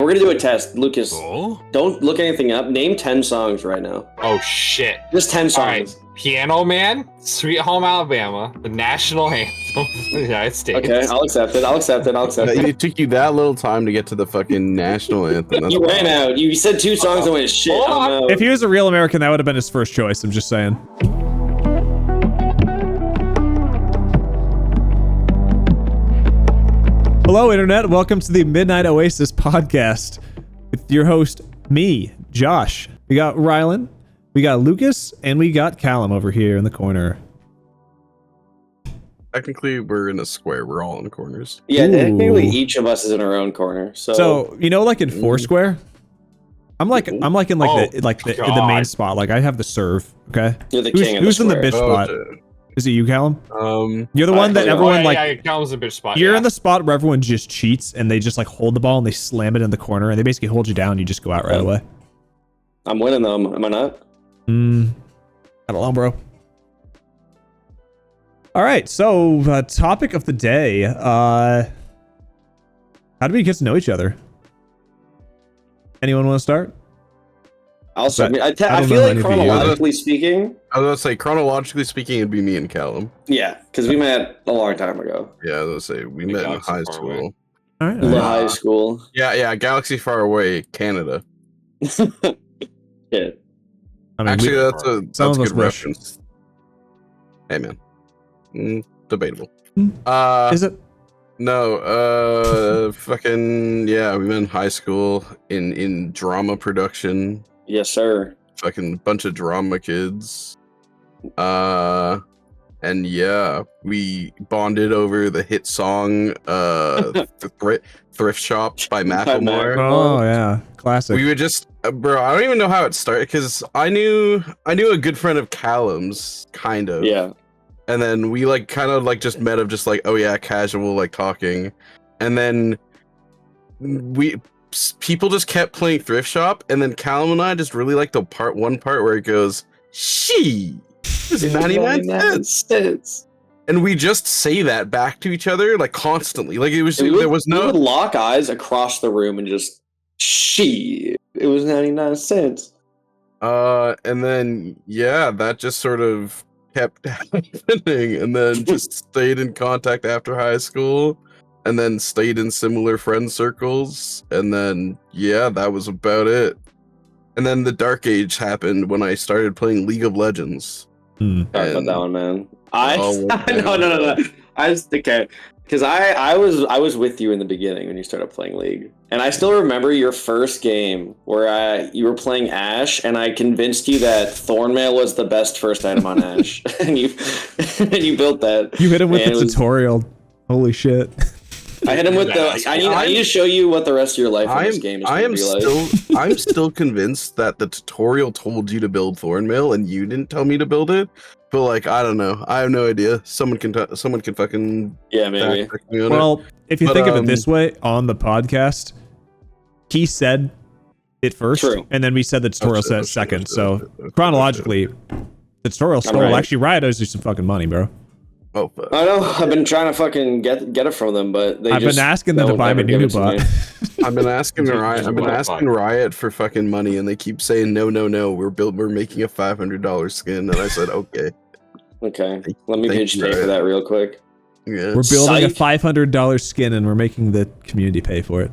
we're gonna do a test. Lucas, Oh? don't look anything up. Name 10 songs right now. Oh shit. Just 10 songs. All right. Piano Man, Sweet Home Alabama, the national anthem of the United States. Okay, I'll accept it. I'll accept it. I'll accept it. It took you that little time to get to the fucking national anthem. That's You ran wild. out. You said 2 songs and went, shit, Hold on. I'm out. If he was a real American, that would have been his first choice. I'm just saying. Hello, Internet. Welcome to the Midnight Oasis podcast with your host, me, Josh. We got Rylan, we got Lucas, and we got Callum over here in the corner. Technically, we're in a square. We're all in corners. Yeah, Ooh. technically each of us is in our own corner. So you know, like in Foursquare, I'm like in like the main spot. Like I have the serve. Okay, You're the king of the who's in the square. bitch spot? Is it you, Callum? You're the I one that believe- everyone like. Yeah, Callum's a bitch spot. You're yeah. in the spot where everyone just cheats and they just like hold the ball and they slam it in the corner and they basically hold you down. And you just go out right away. I'm winning them, am I not? I don't know, bro. All right, so topic of the day. How do we get to know each other? Anyone want to start? I'll start. I don't feel know like any of you. chronologically speaking, I was gonna say, chronologically speaking, it'd be me and Callum. yeah, because we met a long time ago. Yeah, I was gonna say we The met in galaxy high far school. away. All right. In high school. Yeah, Galaxy Far Away, Canada. Shit. I mean, Actually, we, that's a some of good us wish. reference. Hey, man. Debatable. Hmm. Is it? No, fucking, yeah, we met in high school in drama production. Yes, sir. Fucking bunch of drama kids. And yeah, we bonded over the hit song, Thrift Shop by Macklemore. Oh yeah, classic. We would just, bro, I don't even know how it started, because I knew a good friend of Callum's, kind of. Yeah. And then we like kind of like just met of just like, oh yeah, casual like talking. And then people just kept playing Thrift Shop, and then Callum and I just really liked the one part where it goes, she is 99 cents. And we just say that back to each other like constantly. Like there was We would no lock eyes across the room and just, it was 99 cents. and then yeah, that just sort of kept happening, and then just stayed in contact after high school, and then stayed in similar friend circles, and then yeah, that was about it. And then the dark age happened when I started playing League of Legends. Sorry about And- that one, man. Oh, No. I was okay, because I was with you in the beginning when you started playing League, and I still remember your first game where you were playing Ashe, and I convinced you that Thornmail was the best first item on Ashe, and you built that. You hit him with and the it was- tutorial. Holy shit. I hit him with the. I need to show you what the rest of your life in this game is going to be like. I'm still convinced that the tutorial told you to build Thornmail and you didn't tell me to build it. But like, I don't know. I have no idea. Someone can fucking Yeah, maybe. fact check me on it. Well, if you But, think of it this way, on the podcast, he said it first, True. and then we said the tutorial said second. So chronologically, the tutorial stole. right. Actually, Riot owes you some fucking money, bro. Oh, fuck. I know. I've been trying to fucking get it from them, but I've been asking them to buy me new new bot. I've been asking Riot. I've been What asking Riot for fucking money, and they keep saying no. We're making a $500 skin, and I said okay. Okay, let me Thank page you, pay for Riot. that real quick. Yeah. We're building a Psych. $500 skin, and we're making the community pay for it.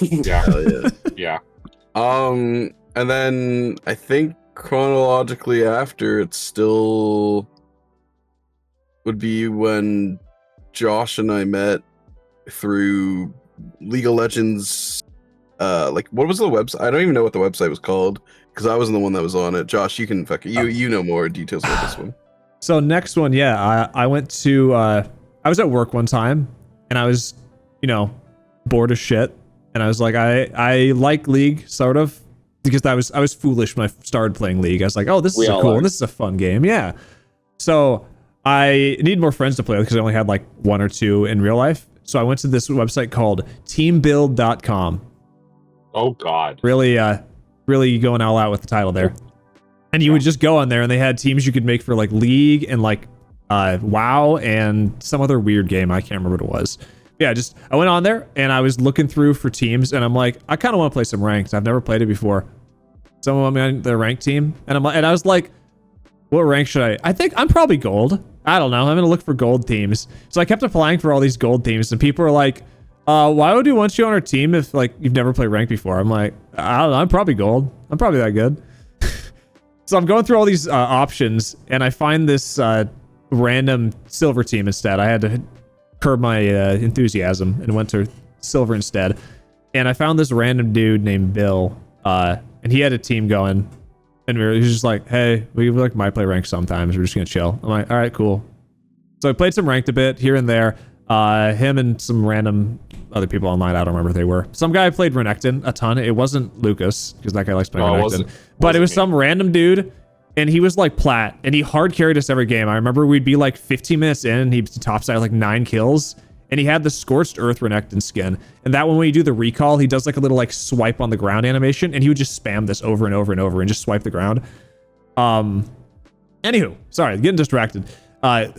Yeah, Hell yeah. yeah. And then I think chronologically after, it's still would be when Josh and I met through League of Legends. Like, what was the website? I don't even know what the website was called, because I wasn't the one that was on it. Josh, you can you know more details about this one. So next one, yeah, I went to I was at work one time, and I was, bored as shit, and I was like, I like League sort of, because I was foolish when I started playing League. I was like, oh, this We is all cool, are. and this is a fun game, yeah. So I need more friends to play with because I only had like one or two in real life. So I went to this website called teambuild.com. Oh God. Really going all out with the title there. And you would just go on there, and they had teams you could make for like League and like WoW and some other weird game. I can't remember what it was. yeah, just I went on there and I was looking through for teams, and I'm like, I kind of want to play some ranked. I've never played it before. Someone want me on the ranked team, and I was like, what rank should I? I think I'm probably gold. I don't know. I'm gonna look for gold teams. So I kept applying for all these gold teams, and people are like, why would we want you on our team if like you've never played ranked before? I'm like, I don't know. I'm probably gold. I'm probably that good. So I'm going through all these options, and I find this random silver team instead. I had to curb my enthusiasm and went to silver instead. And I found this random dude named Bill, and he had a team going. And he was just like, hey, we like might play ranked sometimes. We're just gonna chill. I'm like, all right, cool. So I played some ranked a bit here and there. Him and some random other people online. I don't remember who they were. Some guy played Renekton a ton. It wasn't Lucas, because that guy likes playing Renekton. But it was some random dude, and he was like plat, and he hard carried us every game. I remember we'd be like 15 minutes in, and he topside like 9 kills, and he had the Scorched Earth Renekton skin. And that one, when you do the recall, he does like a little like swipe on the ground animation, and he would just spam this over and over and over and just swipe the ground. Anywho, sorry, getting distracted.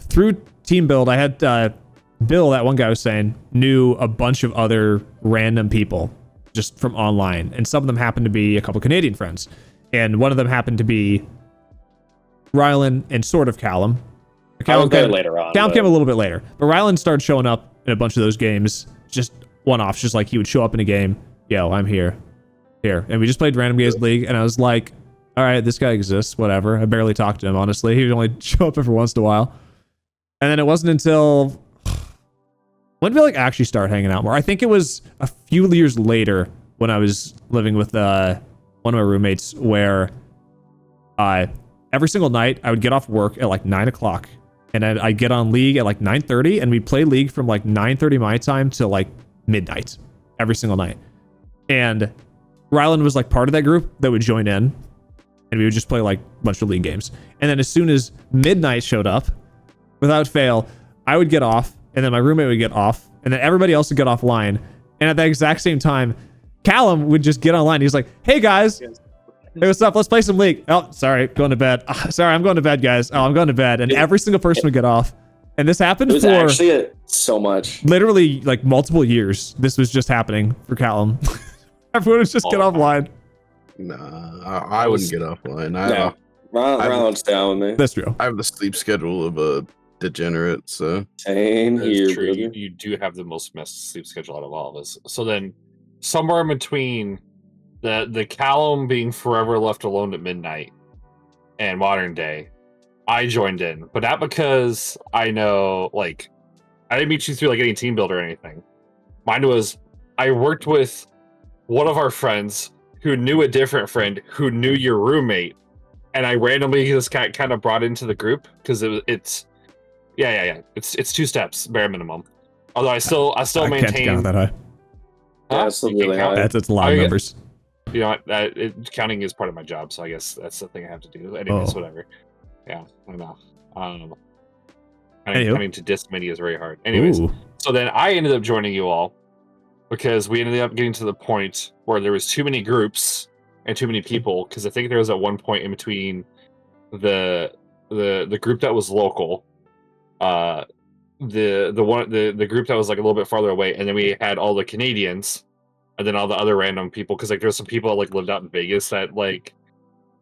Through team build, I had Bill, that one guy was saying, knew a bunch of other random people just from online. And some of them happened to be a couple Canadian friends. And one of them happened to be Rylan and sort of Callum. Callum came later on. Callum came a little bit later. But Rylan started showing up in a bunch of those games, just one-offs, just like he would show up in a game. Yo, I'm here. And we just played Random Games League, and I was like, all right, this guy exists, whatever. I barely talked to him, honestly. He would only show up every once in a while. And then it wasn't until... when did we like actually start hanging out more? I think it was a few years later when I was living with one of my roommates, where every single night I would get off work at like 9 o'clock, and I'd get on League at like 9:30, and we'd play League from like 9:30 my time to like midnight every single night. And Rylan was like part of that group that would join in, and we would just play like a bunch of League games. And then as soon as midnight showed up, without fail, I would get off, and then my roommate would get off, and then everybody else would get offline. And at the exact same time, Callum would just get online. He was like, hey guys, hey, what's up? Let's play some League. Oh, sorry, going to bed. Sorry, I'm going to bed, guys. Oh, I'm going to bed. And every single person would get off. And this happened for actually so much. Literally like multiple years. This was just happening for Callum. Everyone would just get offline. Nah, I wouldn't get offline. No, Rylan's down with me. That's true. I have the sleep schedule of a degenerate, so Same here. True. You do have the most messed sleep schedule out of all of us. So then, somewhere in between the Callum being forever left alone at midnight and modern day, I joined in, but not because I know, like, I didn't meet you through like any team builder or anything. Mine was, I worked with one of our friends who knew a different friend who knew your roommate, and I randomly just kind of brought into the group because it's 2 steps bare minimum. Although I still maintain. Can't count that high. That's really high. That's a lot of numbers. You know what? Counting is part of my job, so I guess that's the thing I have to do. Anyways, whatever. Yeah, I know. Coming to disc mini is very hard. Anyways, so then I ended up joining you all because we ended up getting to the point where there was too many groups and too many people. Because I think there was at one point in between the group that was local, the group that was like a little bit farther away, and then we had all the Canadians, and then all the other random people. Because like there's some people that like lived out in Vegas that like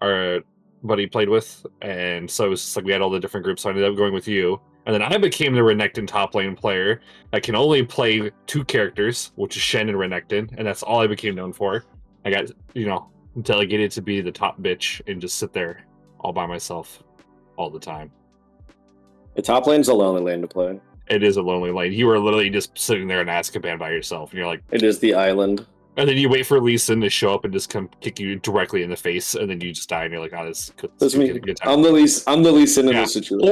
our buddy played with, and so it was just like we had all the different groups. So I ended up going with you, and then I became the Renekton top lane player. I can only play 2 characters, which is Shen and Renekton, and that's all I became known for. I got delegated to be the top bitch and just sit there all by myself all the time. The top lane's a lonely lane to play. It is a lonely lane. You were literally just sitting there in Azkaban by yourself, and you're like, it is the island. And then you wait for Lee Sin to show up and just come kick you directly in the face, and then you just die, and you're like, "Oh, that's me. I'm the Lee Sin in this situation."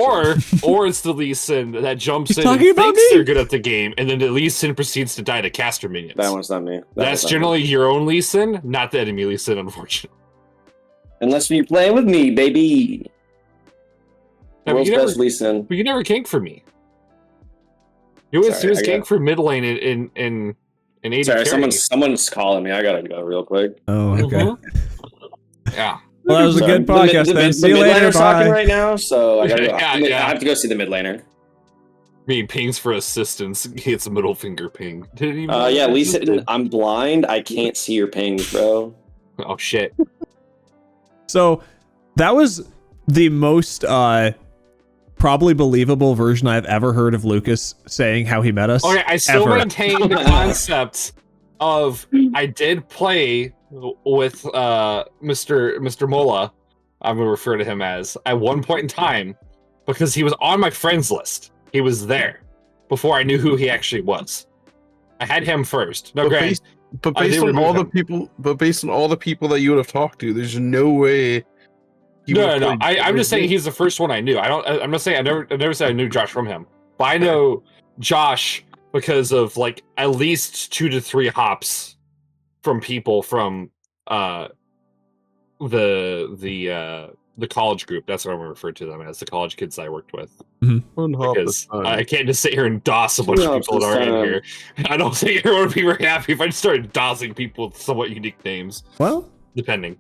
Or it's the Lee Sin that jumps in and talking about thinks me? they're good at the game, and then the Lee Sin proceeds to die to caster minions. That one's not me. That's generally your own Lee Sin, not the enemy Lee Sin, unfortunately. Unless you play with me, baby. World's best Lee Sin. But you never ganked for me. You always ganked for mid lane in 80 Sorry, carry. someone's calling me. I gotta go real quick. Oh, okay. Yeah. Well, that was a good podcast, then. See you later. Talking Bye. right now, so I gotta go. Yeah. I have to go see the mid laner. Me pings for assistance. He hits a middle finger ping. Didn't even. Yeah, Lisa, I'm blind. I can't see your pings, bro. Oh shit. So that was the most probably believable version I've ever heard of Lucas saying how he met us. Okay, I still ever. maintain the concept of I did play with Mr. Mola. I'm gonna refer to him as at one point in time because he was on my friends list. He was there before I knew who he actually was. I had him first. No, granted, But based on all the people that you would have talked to, there's no way. No. I'm just saying he's the first one I knew. I'm not saying I never said I knew Josh from him, but I know Josh because of like at least 2 to 3 hops from people from the college group. That's what I'm referred to them as, the college kids I worked with. Because I can't just sit here and doss a bunch of people that aren't in here. I don't think everyone would be very happy if I just started dossing people with somewhat unique names. Well, depending.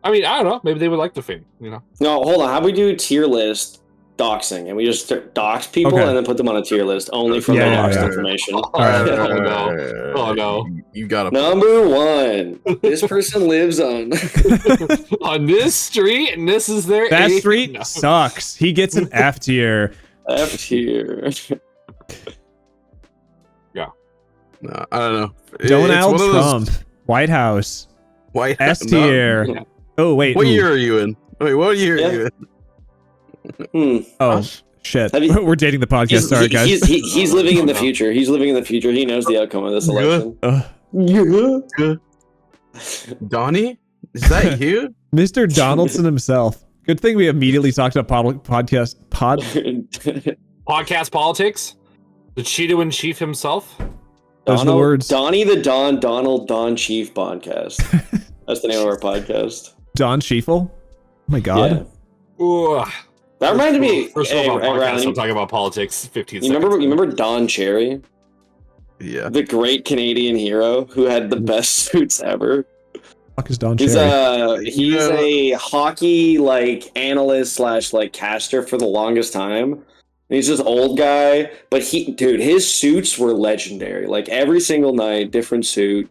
I mean, I don't know. Maybe they would like the fame, you know? No, hold on. How about we do tier list doxing, and we just dox people and then put them on a tier list only from the doxed information. Oh no! You got number 1. This person lives on on this street, and this is their that street sucks. He gets an F tier. F tier. Yeah. No, I don't know. Donald Trump, White House, S tier. No. Oh wait, what year are you in? Wait, what year are you in? Oh shit! We're dating the podcast. Sorry, guys. He's living in the future. He's living in the future. He knows the outcome of this election. Donnie, is that you, Mr. Donaldson himself? Good thing we immediately talked about podcast politics. The Cheeto in Chief himself. Those are the words. Donnie the Donald Chief podcast. That's the name of our podcast. Don Schieffel? Oh my god. Yeah. That reminded me. First of all, I'm talking about politics. 15 seconds. You remember Don Cherry? Yeah. The great Canadian hero who had the best suits ever. Fuck is Don Cherry? He's a hockey analyst / caster for the longest time. He's this old guy, but his suits were legendary. Like every single night, different suit.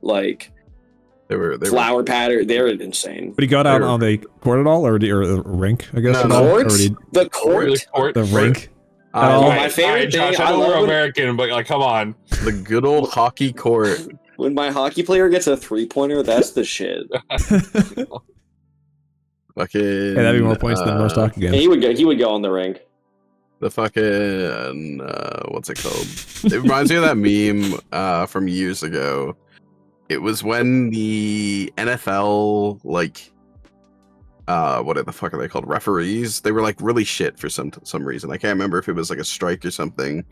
They were flower pattern. They're insane. But he got out on the court at all, or the rink? I guess. The court. The rink. My favorite thing. I know we're American, but come on. The good old hockey court. When my hockey player gets a 3-pointer, that's the shit. Fucking. Hey, that'd be more points than most hockey games. He would go on the rink. The fucking what's it called? It reminds me of that meme from years ago. It was when the NFL what the fuck are they called? Referees. They were really shit for some reason. I can't remember if it was a strike or something.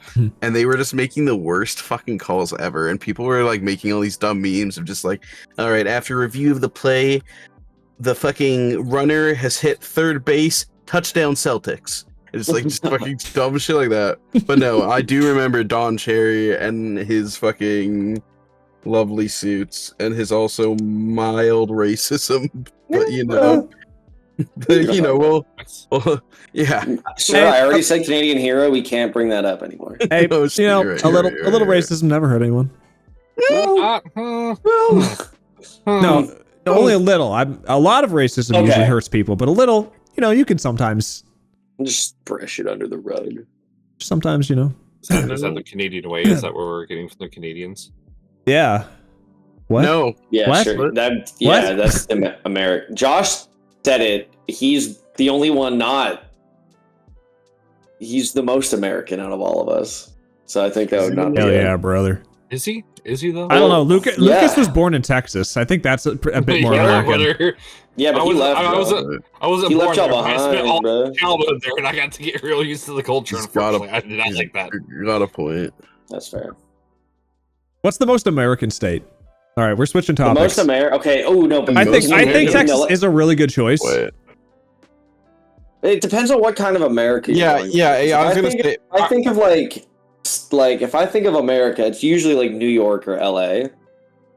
And they were just making the worst fucking calls ever. And people were making all these dumb memes of just all right, after review of the play, the fucking runner has hit third base, touchdown Celtics. It's just fucking dumb shit like that. But no, I do remember Don Cherry and his fucking lovely suits and his also mild racism. But yeah. Sure, I already said Canadian hero. We can't bring that up anymore. Hey, a little racism never hurt anyone. No, only a little. A lot of racism usually hurts people, but a little, you can sometimes just brush it under the rug. Sometimes, Is that the Canadian way? Is that what we're getting from the Canadians? Yeah. What? No. Yeah, what? sure. That's the American. Josh said it. He's the only one not. He's the most American out of all of us. So I think that would not be. Hell yeah, brother. Is he? Is he though? I don't know. Lucas was born in Texas. I think that's a bit more American. Yeah, but he left. I wasn't he born left y'all there. behind, I spent all bro. my childhood there, and I got to get real used to the culture. Unfortunately, I did not like that. You got a point. That's fair. What's the most American state? All right, we're switching topics. The most American. Okay. Oh no, but I think Texas is a really good choice. Wait. It depends on what kind of America. Yeah. I was gonna say. I think of if I think of America, it's usually New York or LA.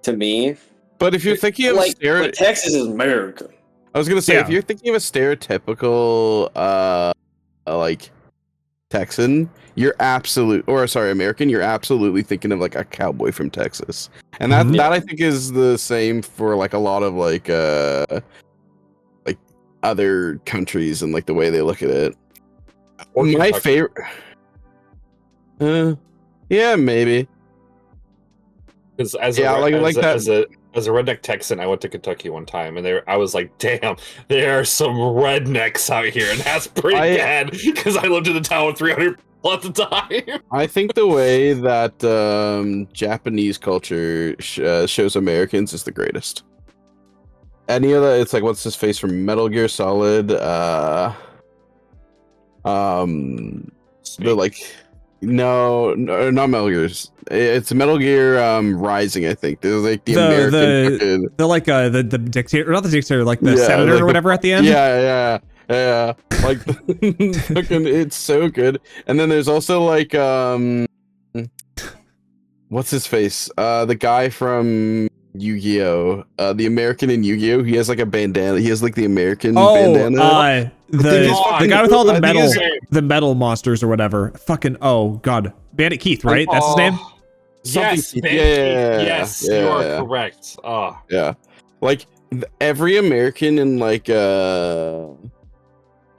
To me. But if you're thinking of but Texas is America. I was gonna say if you're thinking of a stereotypical Texan, American, you're absolutely thinking of like a cowboy from Texas. And that I think is the same for like a lot of like other countries and like the way they look at it. My favorite yeah, maybe. Because as a redneck Texan, I went to Kentucky one time, and I was like, "Damn, there are some rednecks out here," and that's pretty bad. Because I lived in a town with 300 people at the time. I think the way that Japanese culture shows Americans is the greatest. Any other, it's like what's his face from Metal Gear Solid? They're like. No, not Metal Gear. It's Metal Gear Rising, I think. There's like the American. They're like the dictator, not the dictator, like the senator like or whatever at the end. Yeah. Like, fucking, it's so good. And then there's also like what's his face? The guy from Yu-Gi-Oh, the American in Yu-Gi-Oh, he has like a bandana. He has like the American bandana. The guy with all the metal monsters or whatever. Fucking god, Bandit Keith, right? That's his name. Yes, yes, you are correct. Yeah, like every American in like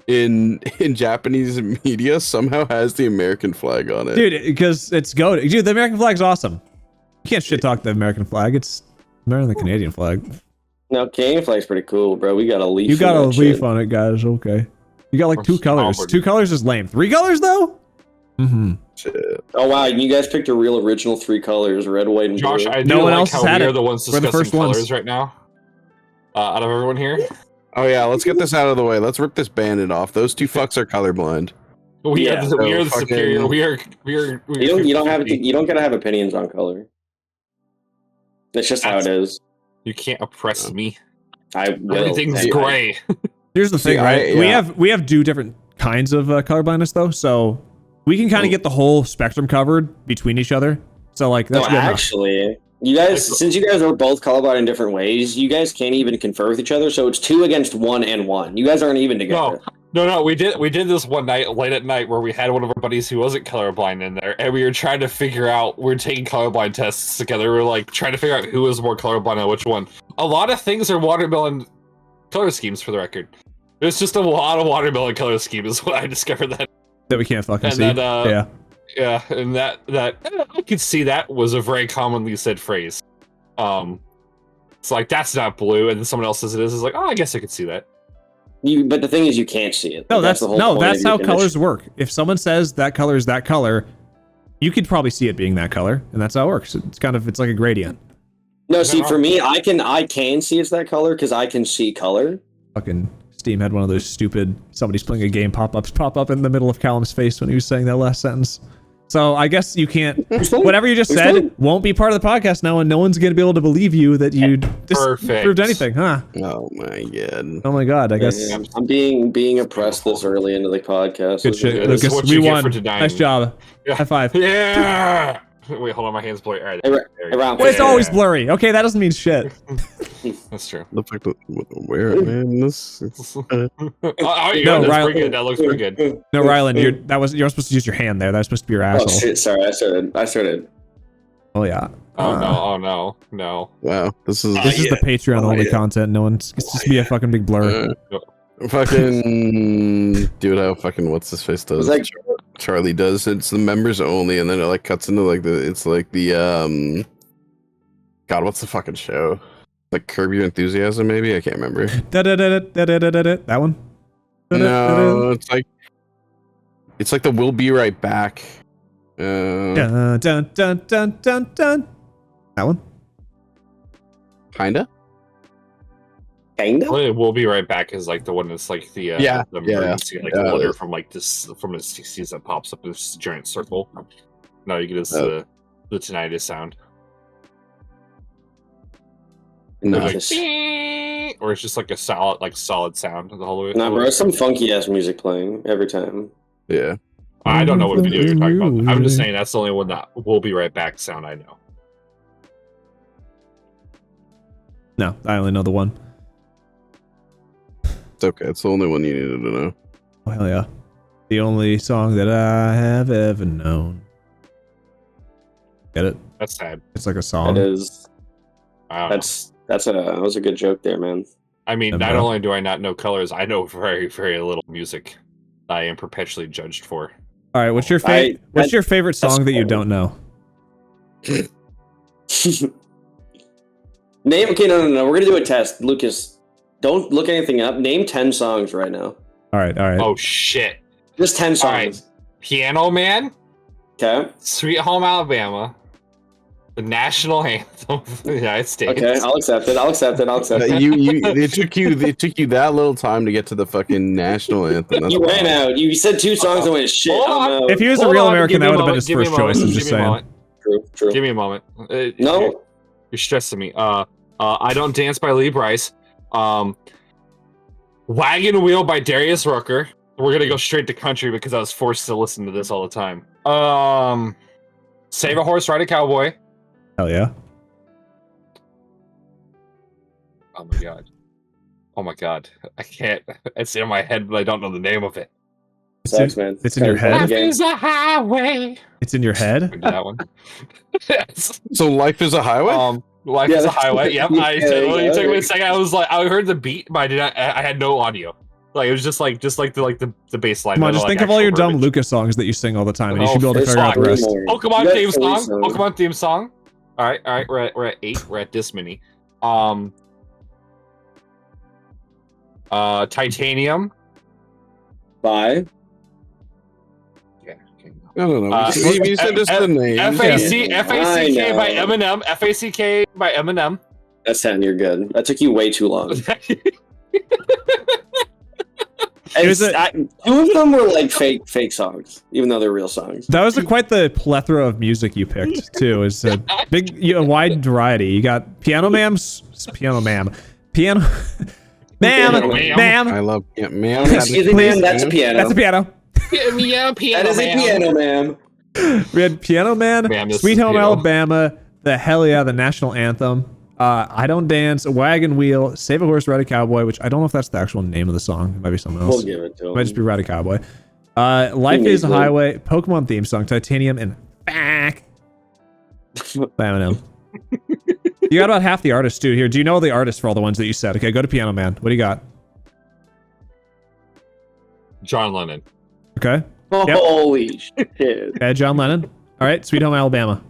in Japanese media somehow has the American flag on it, dude. Because it's goated. Dude, the American flag's awesome. You can't shit talk the American flag. It's better than the Canadian flag. No, Canadian flag's pretty cool, bro. We got a leaf. You got a leaf on it, guys. Okay. You got like 2 colors. 2 colors is lame. 3 colors though? Mm-hmm. Shit. Oh wow, you guys picked a real original 3 colors: red, white, and blue. Josh, I do like how we are the ones discussing colors right now. Out of everyone here. Oh yeah, let's get this out of the way. Let's rip this bandit off. Those 2 fucks are colorblind. We are the superior. We are. You don't gotta have opinions on color. That's just how it is. You can't oppress me. I will. Everything's gray. Here's the thing, right? We have 2 different kinds of colorblindness though, so we can kind of get the whole spectrum covered between each other. So like that's good actually, you guys, since you guys are both colorblind in different ways, you guys can't even confer with each other. So it's 2 against 1 and 1. You guys aren't even together. No. We did this one night, late at night, where we had one of our buddies who wasn't colorblind in there, and we were trying to figure out. We're taking colorblind tests together. We're like trying to figure out who was more colorblind and which one. A lot of things are watermelon color schemes, for the record. There's just a lot of watermelon color schemes. Is what I discovered that we can't fucking see. Yeah, and that I could see that was a very commonly said phrase. It's like that's not blue, and then someone else says it is. It's like, oh, I guess I could see that. But the thing is, you can't see it. No, that's how colors work. If someone says that color is that color, you could probably see it being that color, and that's how it works. It's like a gradient. No, see, for me, I can see it's that color because I can see color. Fucking Steam had one of those stupid somebody's playing a game pop-ups pop up in the middle of Callum's face when he was saying that last sentence. So I guess you can't. Whatever you just said won't be part of the podcast now, and no one's going to be able to believe you that you disproved anything, huh? Oh my god! Oh my god! I guess I'm being oppressed this early into the podcast. Good shit, Lucas. We won. Nice job. Yeah. High five. Yeah. Wait, hold on. My hand's blurry. All right. Well, it's always blurry. Okay, that doesn't mean shit. That's true. Looks like where man this. No, Riley, that looks pretty good. No, Rylan, you're supposed to use your hand there. That's supposed to be your asshole. Oh shit! Sorry, I started. Oh yeah. Oh no. Wow, this is the Patreon only content. No one's. It's just be a fucking big blur. Fucking dude, how fucking what's his face does? Like Charlie does. It's the members only, and then it like cuts into like the God, what's the fucking show? Like Curb Your Enthusiasm, maybe? I can't remember. That one? No, it's like the We'll Be Right Back. Dun, dun, dun, dun, dun, dun. That one? Kinda. We'll Be Right Back is like the one that's like the emergency, like the water from like this from the 60s that pops up in this giant circle. No, you get the tinnitus sound. No, or it's just like a solid sound the whole way. Nah, bro, it's some funky ass music playing every time. Yeah. I don't know what video you're talking about. I'm just saying that's the only one that We'll Be Right Back sound I know. No, I only know the one. It's okay. It's the only one you needed to know. Oh hell yeah. The only song that I have ever known. Get it? That's sad. It's like a song. It is. Wow. That was a good joke there, man. I mean, And, not only do I not know colors, I know very, very little music. I am perpetually judged for. All right, what's your favorite song that you don't know? Name. Okay, no. We're gonna do a test, Lucas. Don't look anything up. Name 10 songs right now. All right. Oh shit! Just 10 songs. All right. Piano Man, Okay. Sweet Home Alabama, the national anthem of the United States. Okay. I'll accept it. It took you that little time to get to the fucking national anthem. That's You ran wild. out. You said 2 songs and went shit. Hold on. I'm out. If he was a Hold real on, American, give me that a would have been moment, his give me first a moment, choice. I'm give just me a saying. moment. True. Give me a moment. No. You're stressing me. I Don't Dance by Lee Brice. Wagon Wheel by Darius Rucker. We're gonna go straight to country because I was forced to listen to this all the time. Save a Horse, Ride a Cowboy. Hell yeah. Oh my god. I can't. It's in my head, but I don't know the name of it. Sucks, man. It's in your head? Life is a highway. It's in your head? Do that one. Yes. So life is a highway. Life Yeah, is a that's- highway. Yep. yeah, It took me yeah. a second. I was like, I heard the beat, but I had no audio. Like it was just like the bass line. Come on, no, just like, think of all your actual dumb verbiage. Lucas songs that you sing all the time, and you Oh, should be able to it's figure out the fine. rest. Pokemon You got theme 3 song. songs. Pokemon theme song. All right. We're at 8. We're at this many. Titanium. Bye. Yeah. Okay. No. You said just the name. FACK by know. Eminem. FACK by Eminem. That's 10. You're good. That took you way too long. was a- 2 of them were like fake songs, even though they're real songs. That was quite the plethora of music you picked too. It's a a wide variety. You got Piano Ma'am, Ma'am, I love man. Excuse me, man. That's a piano. That's a piano. Yeah, piano. That is a piano, ma'am. We had Piano Man, Ma'am, this Sweet is Home piano. Alabama, the Hell Yeah, the national anthem. I Don't Dance, Wagon Wheel, Save a Horse, Ride a Cowboy, which I don't know if that's the actual name of the song. It might be something else. We'll give it to It him. might just be Ride a Cowboy. Life is a Highway, Pokemon theme song, Titanium, and Back. Eminem. You got about half the artists too here. Do you know the artists for all the ones that you said? Okay, go to Piano Man. What do you got? John Lennon. Okay. Holy shit. Okay, John Lennon. All right, Sweet Home Alabama.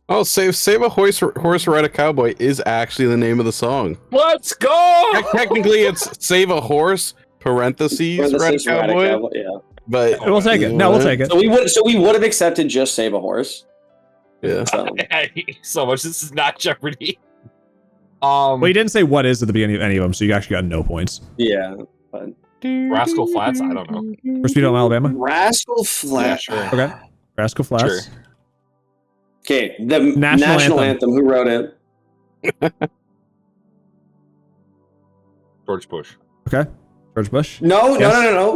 Oh, save a horse, ride a cowboy is actually the name of the song. Let's go. Technically, it's save a horse parentheses ride a cowboy. Yeah. But We'll take it. No, we'll take it. So we would have accepted just Save a Horse. Yeah. So, I hate you so much. This is not Jeopardy. Well, you didn't say what is at the beginning of any of them, so you actually got no points. yeah. But Rascal Flats. I don't know. For Sweet Home Alabama. Rascal Flatts. Yeah, sure. Okay. Rascal Flats. Sure. Okay, the National national anthem. anthem. Who wrote it? George Bush. Okay. George Bush. No. Yeah.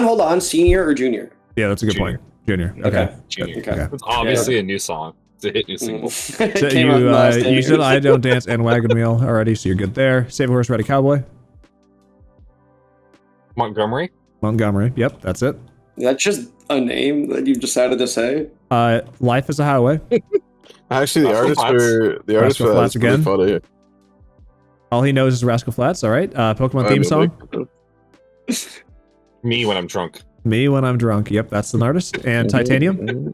Hold on. Senior or junior? Yeah, that's a good Junior. point. Junior. Okay. Junior. Okay. It's obviously a new song. It's a hit new single. So Came out in you, the last 10 you said years. I Don't Dance and Wagon Wheel already, so you're good there. Save a Horse, Ride a Cowboy. Montgomery. Montgomery. Yep, that's it. That's just a name that you've decided to say. Life is a Highway. Actually, the Rascal artist for that Flats is pretty again. funny. All he knows is Rascal Flats. All right. Pokemon theme song. Me when I'm drunk. Me When I'm Drunk. Yep, that's an artist. And Titanium.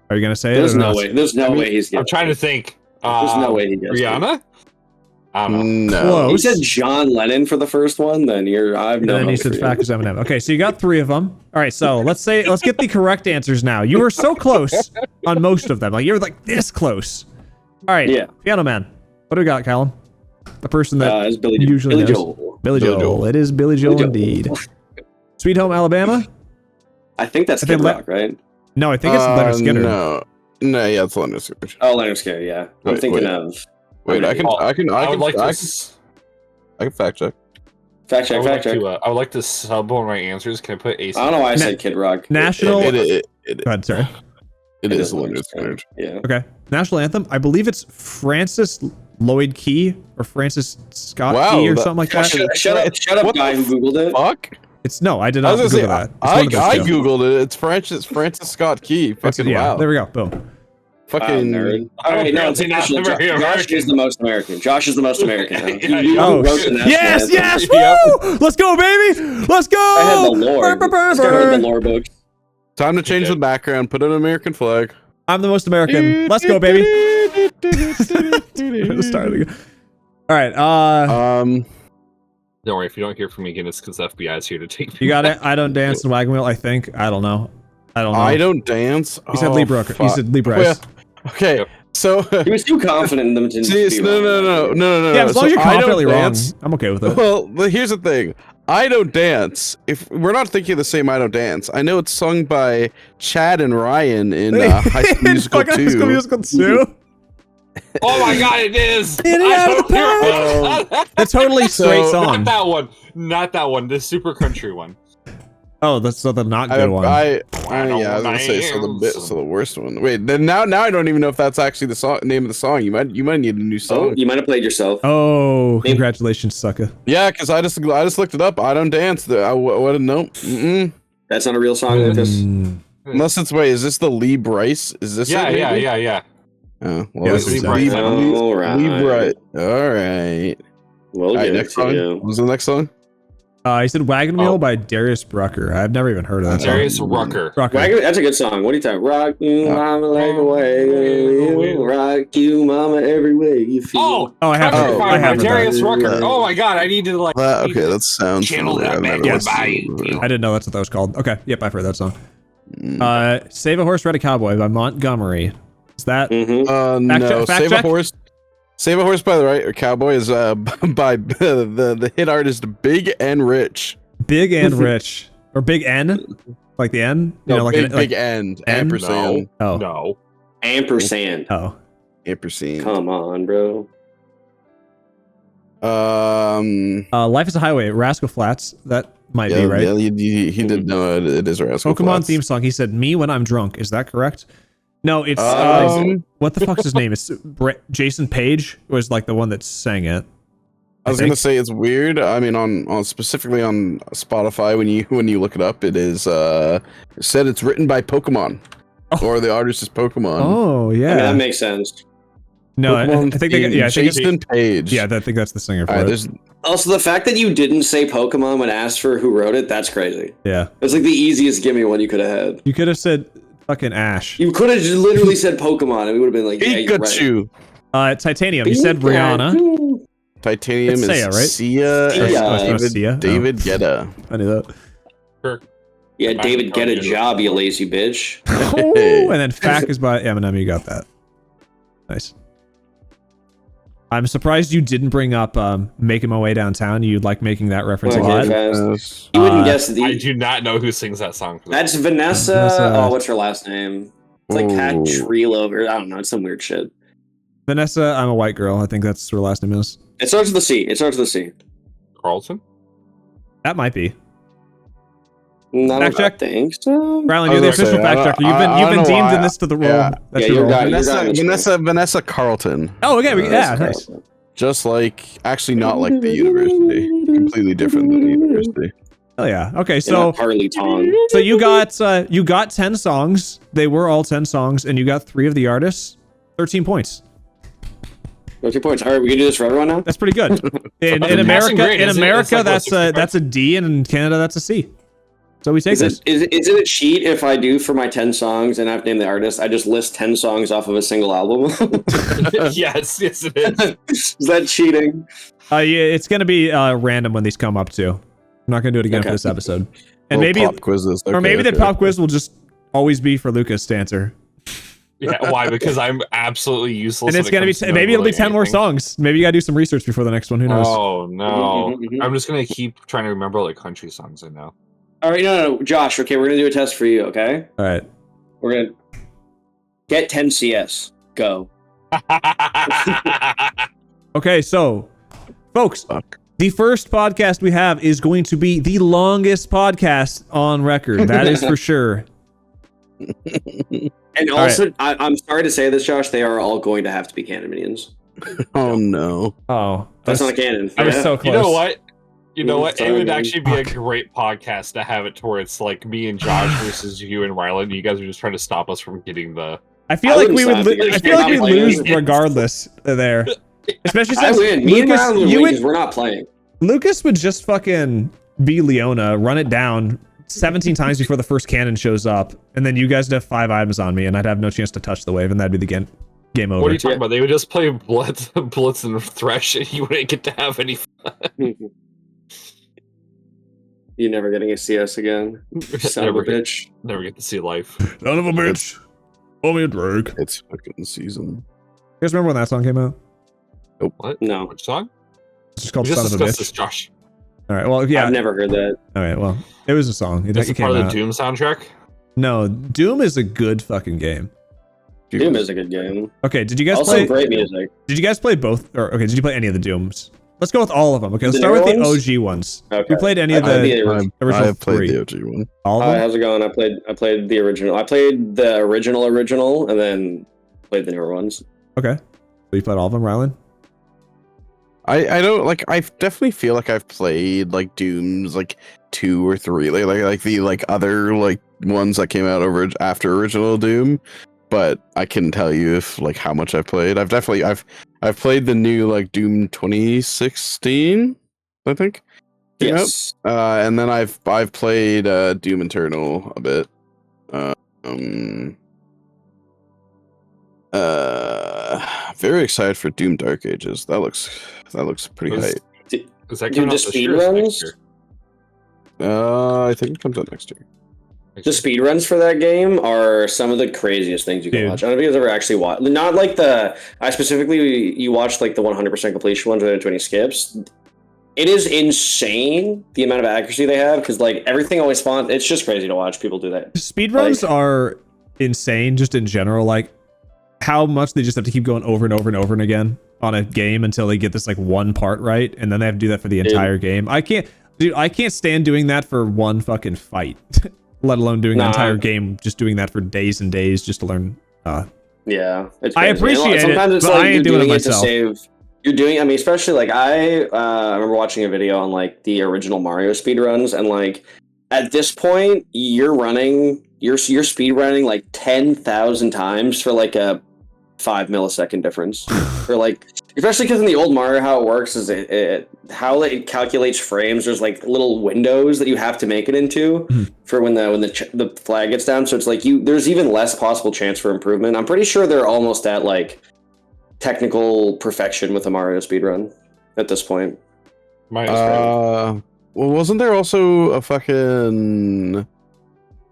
Are you gonna say There's it? or no not? way. There's no way he's. I'm trying to think. There's no way he gets it. Rihanna. I don't know. No. Close. You said John Lennon for the first one, then I've And no. then he hope said for you. fact is Eminem. Okay, so you got 3 of them. All right, so let's get the correct answers now. You were so close on most of them. Like you were like this close. All right, Yeah. Piano Man. What do we got, Callum? The person that It's Billy usually knows. Joel. Billy Billy Joel. Joel. It is Billy Joel Joel. indeed. Sweet Home Alabama? I think that's I think Kid Le- Rock, right? No, I think it's Leonard Skinner. No, yeah, it's Leonard Skinner. Oh, Leonard Skinner. Yeah, I'm Wait, thinking wait. of. Wait, I can fact check. Fact check. I would like to sub on my answers. Can I put AC? I don't know why I said Kid Rock. National. It Go ahead, sorry. is Leonard Skinner. Yeah. Okay. National anthem. I believe it's Francis Lloyd Key or Francis Scott Wow, Key or that- something like that. Shut up, What guy the who googled it. Fuck. It's no, I did I not was Google gonna say, that. It's one of those I two. googled it. It's Francis Scott Key. Fucking Yeah, wow. there we go. Boom. Fucking nerd. All right, no, it's Apparently not very Josh American. is the most American. Josh is the most American. Huh? Yeah, You Oh, wrote the national yes, anthem. yes, Yep. woo! Let's go, baby! Let's go! I had the lore. Burr, burr, This guy read burr. the lore books. time to change the background. Put an American flag. I'm the most American. Let's go, baby. Start again. All right, Don't worry, if you don't hear from me again, it's because FBI is here to take me. you got it. I don't dance in wagon wheel. I think. I don't know. I don't dance. He said Lee Brooker. He fuck. said Lee Well, Bryce. okay, Yep. so He was too confident in them to see, be no. Yeah, as long as you're So I don't confidently wrong, dance. I'm okay with it. Well, here's the thing. I don't dance. If we're not thinking of the same, I don't dance. I know it's sung by Chad and Ryan in High School Musical Fucking High School 2. Musical 2. Oh my god, it is! Get it I out of the don't hear- The totally straight So- song. Not that one. Not that one. The super country one. Oh, that's the not I, good one. I, I don't yeah, I was gonna say so the worst one. Wait, then now I don't even know if that's actually the song name of the song. You might need a new Oh, song. you might have played yourself. Oh, congratulations, sucker. Yeah, because I just looked it up. I don't dance. What? No. Mm-mm. That's not a real song, Lucas. Mm. Unless it's is this the Lee Bryce? Is this? Yeah, it, yeah, maybe? yeah. Oh, Yeah, well, it's it's Lee Bryce. All right. Lee Bryce. All right. We'll All right, give it next to song. you. What was the next song? He said Wagon Wheel Oh. by Darius Brucker. I've never even heard of that song. Darius Rucker. Brucker. Wagon, that's a good song. What are you talking? Rock you, mama, like a wagon. Rock you, mama, every way you feel. Oh, I have Country heard- Fire I by have heard Darius that. Rucker. Oh my god, I need to like. Okay, that sounds Channel familiar. that I've back never goodbye. listened to it. I didn't know that's what that was called. Okay, yep, I've heard that song. Mm. Save a Horse, Ride a Cowboy by Montgomery. Is that? Mm-hmm. No, fact Save check? a Horse. Save a Horse by the Right or Cowboy is by the hit artist Big and Rich. Big and Rich. Or Big N? Like the N? You No, know, like big, an- like- big end. N? Ampersand. Oh. No. Ampersand. Oh. Ampersand. Come on, bro. Life is a Highway, Rascal Flats. That might Yeah, be right. yeah, he did know it is Rascal Pokemon Flatts. theme song. He said, "Me when I'm drunk." Is that correct? No, it's what the fuck's his name? It's Jason Page was like the one that sang it. I was think. gonna say it's weird. I mean, on specifically on Spotify, when you look it up, it is it said it's written by Pokemon, or the artist is Pokemon. Oh I mean, yeah. that makes sense. No, I Pokemon think they, theme, yeah, I think it's, Jason Page. yeah, I think that's the singer for All right, it. there's Also, the fact that you didn't say Pokemon when asked for who wrote it, that's crazy. Yeah, It's like the easiest gimme one you could have had. you could have said fucking Ash. You could have just literally said Pokemon and we would have been like, yeah, you're right. Pikachu. Titanium. You said Rihanna. Titanium It's is Sia, right? Sia, Sia. and Oh, David, Sia? David Guetta. I knew that. Sure. Yeah, David, get a job, you lazy bitch. Oh, and then Fack is by Eminem. You got that. Nice. I'm surprised you didn't bring up "Making My Way Downtown." You like making that reference a Okay, lot. fast. You wouldn't guess I the. do not know who sings that song. That's Vanessa. Vanessa. Oh, what's her last name? It's like Cat Ooh. Treelover. I don't know. It's some weird shit. Vanessa, I'm a white girl. I think that's her last name is. It starts with a C. It starts with a C. Carlton? That might be. No, I Fact check? don't think so. Rylan, I you're the was gonna official say, fact I checker. don't- You've been I you've don't been know deemed why- in this to the role. yeah. That's Yeah, your you're role. got- Vanessa Carlton. Oh, okay. Yeah, nice. Just like, actually not like the university. Completely different than the university. Oh yeah. Okay, So so Harley Tong. so you got 10 songs. They were all 10 songs, and you got 3 of the artists. 13 points. 2 points. All right, we can do this for everyone now. That's pretty good. In Passing America, grade, in isn't it? It's America, like, what, that's 65? that's a D, and in Canada, that's a C. So we take Is this. it a cheat if I do for my 10 songs and I have to name the artist? I just list 10 songs off of a single album. yes, it is. Is that cheating? Yeah, it's gonna be random when these come up too. I'm not gonna do it again Okay. for this episode. And Little maybe, pop quizzes. or Okay, maybe the okay. pop quiz will just always be for Lucas to answer. Yeah, why? Because I'm absolutely useless. And it's when it gonna be comes to maybe it'll be knowing 10 more anything. songs. Maybe you gotta do some research before the next one. Who knows? Oh no! Mhm, mhm. I'm just gonna keep trying to remember all the country songs I know. All right, no, Josh, okay, we're going to do a test for you, okay? All right. We're going to get 10 CS. Go. Okay, so folks, Fuck. the first podcast we have is going to be the longest podcast on record. That is for sure. And All also, I'm sorry to say this, Josh, they are all going to have to be Canon Minions. Oh no. Oh, That's not canon. I was Yeah. so close. You know what? You know what? It Sorry, would man. actually be a Fuck. great podcast to have it to where it's like me and Josh versus you and Rylan. You guys are just trying to stop us from getting the. I feel I like wouldn't we would. stop you guys. I feel like I'm we'd playing lose it. regardless there. Especially I since win. Me and Lucas, Ryan would you win would, because we're not playing. Lucas would just fucking be Leona, run it down 17 times before the first cannon shows up, and then you guys would have 5 items on me, and I'd have no chance to touch the wave, and that'd be the game over. What are you talking Yeah. about? They would just play Blitz and Thresh, and you wouldn't get to have any. You're never getting a CS again. Son of a bitch. Never get to see life. Son of a bitch. Owe me a drink. You It's fucking season. guys remember when that song came out? What? No. Which song? It's just called We just Son of a discussed Bitch. this, Josh. All right. Well, yeah. I've never heard that. All right. Well, it was a song. It Is it came part of the out. Doom soundtrack? No, Doom is a good fucking game. Doom is a good game. Okay. Did you guys Also, play? great music. Did you guys play both? Or okay, did you play any of the Dooms? Let's go with all of them. Okay, let's The start with newer the ones? OG ones. Okay. You played any I of played the the I original have played 3? the OG one. All of Hi, them? how's it going? I played the original. I played the original, and then played the newer ones. Okay. So you played all of them, Rylan? I don't like. I definitely feel like I've played like Dooms like 2 or 3, like the like other like ones that came out over after original Doom, but I couldn't tell you if like how much I've played. I've played the new like Doom 2016, I think. came out. Yes. And then I've played Doom Eternal a bit. Very excited for Doom Dark Ages. That looks pretty hype. Is that Dude, coming the out this speed year or is it runs? next year? I think it comes out next year. The speedruns for that game are some of the craziest things you can Dude. watch. I don't know if you guys ever actually watched. Not like I specifically, you watched like the 100% completion ones without any skips. It is insane the amount of accuracy they have because like everything always spawns. It's just crazy to watch people do that. Speedruns are insane just in general. Like how much they just have to keep going over and over and over and again on a game until they get this like one part right, and then they have to do that for the entire game. I can't stand doing that for one fucking fight, let alone doing the entire game, just doing that for days and days just to learn. Yeah, it's I crazy. appreciate Sometimes it, it's but like I ain't you're doing it doing it to myself. save. You're doing. I mean, especially like I remember watching a video on like the original Mario speedruns, and like at this point, you're speed running like 10,000 times for like a 5 millisecond difference. Or like, especially because in the old Mario, how it works is how it calculates frames. There's like little windows that you have to make it into for when the flag gets down. So it's like there's even less possible chance for improvement. I'm pretty sure they're almost at like technical perfection with a Mario speedrun at this point. Well, wasn't there also a fucking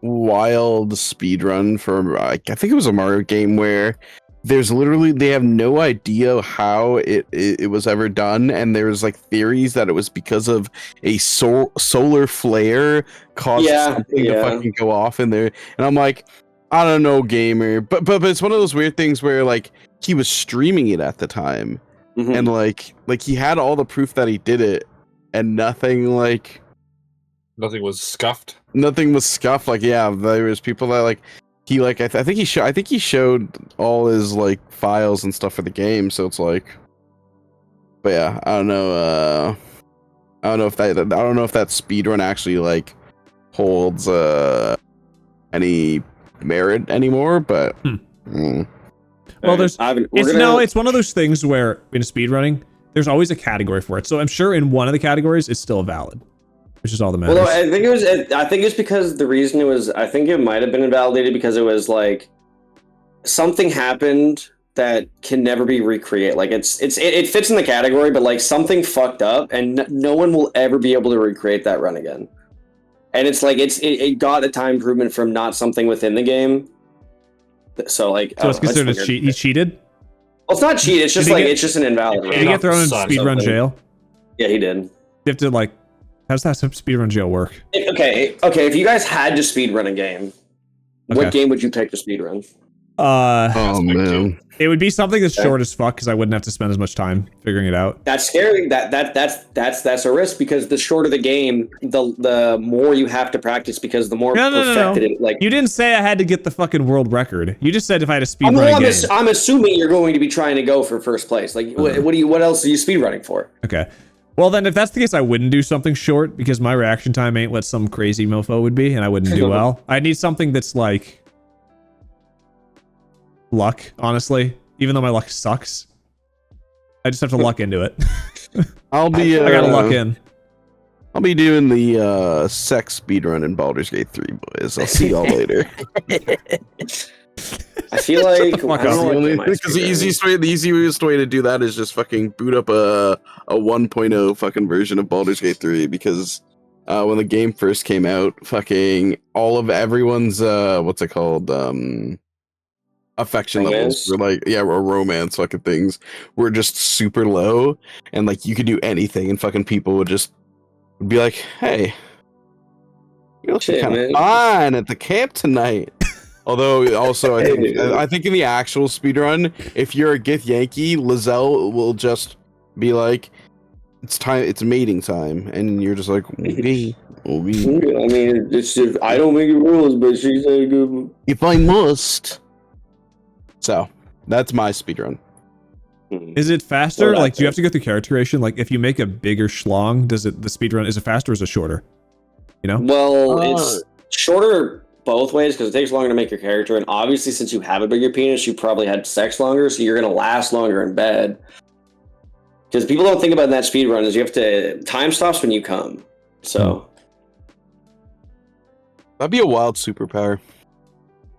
wild speedrun for I think it was a Mario game where there's literally they have no idea how it was ever done, and there's like theories that it was because of a solar flare caused something to fucking go off in there, and I'm like, I don't know, gamer, but it's one of those weird things where like he was streaming it at the time, and like he had all the proof that he did it, and nothing was scuffed. Nothing was scuffed. Like, yeah, there was people that like he like I think he showed all his like files and stuff for the game. So it's like, but yeah, I don't know if that speedrun actually like holds any merit anymore. But Well, it's one of those things where in speedrunning, there's always a category for it. So I'm sure in one of the categories, it's still valid, which is all that matters. Well, I think it's because the reason it was, I think it might have been invalidated because it was like something happened that can never be recreated. Like it fits in the category, but like something fucked up, and no one will ever be able to recreate that run again. And it's like it got a time improvement from not something within the game. So it's considered a cheat. He cheated. Well, it's not cheat. It's just it's just an invalid. Did he get thrown in speedrun jail? Yeah, he did. You have to like, how does that speedrun jail work? Okay. If you guys had to speedrun a game, what game would you pick to speedrun? Oh man. It would be something that's short as fuck because I wouldn't have to spend as much time figuring it out. That's scary. That's a risk because the shorter the game, the more you have to practice because the more perfected it. Like you didn't say I had to get the fucking world record. You just said if I had a speed run game. I'm assuming you're going to be trying to go for first place. Like what else are you speed running for? Okay. Well then, if that's the case, I wouldn't do something short because my reaction time ain't what some crazy mofo would be, and I wouldn't do well. I need something that's like luck, honestly. Even though my luck sucks, I just have to luck into it. I gotta luck in. I'll be doing the sex speedrun in Baldur's Gate 3, boys. I'll see y'all later. I feel like because the easiest way to do that is just fucking boot up a 1.0 fucking version of Baldur's Gate 3 because when the game first came out, fucking all of everyone's what's it called? Affection levels were like or romance fucking things were just super low, and like you could do anything and fucking people would be like, hey, you're looking kind of fine at the camp tonight. Although also I think in the actual speedrun, if you're a Gith Yankee, Lizelle will just be like, it's mating time, and you're just like, okay. I mean, it's just, I don't make rules, but she said good. If I must. So that's my speedrun. Is it faster? Like, do you have to go through character creation? Like, if you make a bigger schlong, the speedrun is it faster or is it shorter? You know? Well, it's shorter both ways because it takes longer to make your character, and obviously, since you have a bigger penis, you probably had sex longer, so you're gonna last longer in bed. Because people don't think about that speedrun is you have to time stops when you come. So that'd be a wild superpower.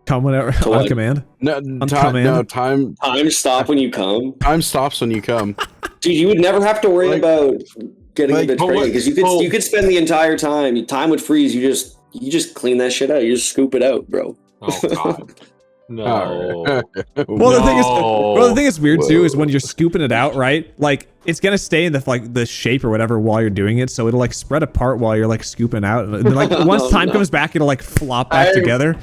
Come whenever on command. No, time stop when you come. Time stops when you come. Dude, you would never have to worry about getting a bit pregnant because you could spend the entire time. Time would freeze. You just clean that shit out. You just scoop it out, bro. Oh god. No. The thing is weird too is when you're scooping it out, right? Like it's gonna stay in the shape or whatever while you're doing it, so it'll like spread apart while you're like scooping out. And then, like once time comes back, it'll like flop back together.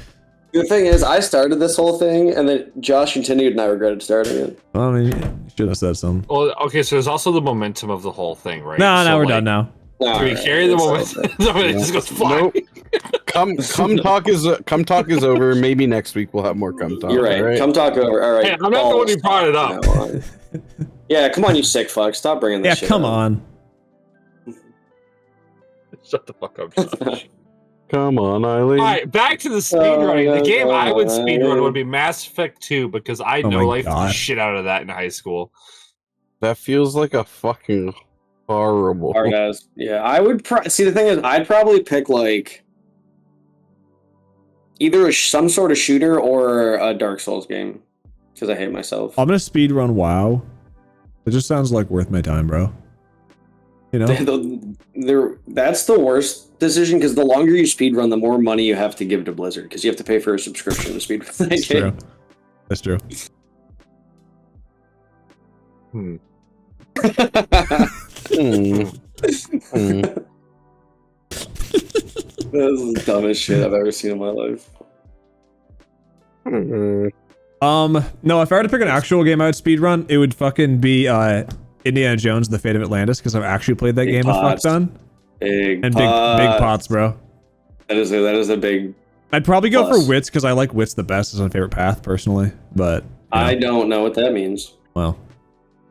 The thing is, I started this whole thing, and then Josh continued, and I regretted starting it. Well, I mean, you should have said something. Well, okay, so there's also the momentum of the whole thing, right? No, we're done now. Can we carry the momentum? It just goes flying. Nope. Come talk is over. Maybe next week we'll have more come talk. You're right. Come talk over. All right. Hey, I'm not the one who brought it up. Yeah, come on, you sick fuck. Stop bringing this shit come on. Shut the fuck up, Josh. Come on, Eileen. All right, back to the speedrunning. The game I would speedrun would be Mass Effect 2 because I no-lifed the shit out of that in high school. That feels like a fucking horrible. Hard ass. Yeah, I would see. The thing is, I'd probably pick like either some sort of shooter or a Dark Souls game because I hate myself. I'm gonna speedrun WoW. It just sounds like worth my time, bro. You know, that's the worst decision because the longer you speedrun, the more money you have to give to Blizzard because you have to pay for a subscription to speedrun that game. That's true. This is the dumbest shit I've ever seen in my life. No, if I were to pick an actual game I would speedrun, it would fucking be Indiana Jones: The Fate of Atlantis because I've actually played that game a fuck ton. Big pots, bro. That is a big. I'd probably go for wits because I like wits the best as my favorite path personally, but I don't know what that means. Well,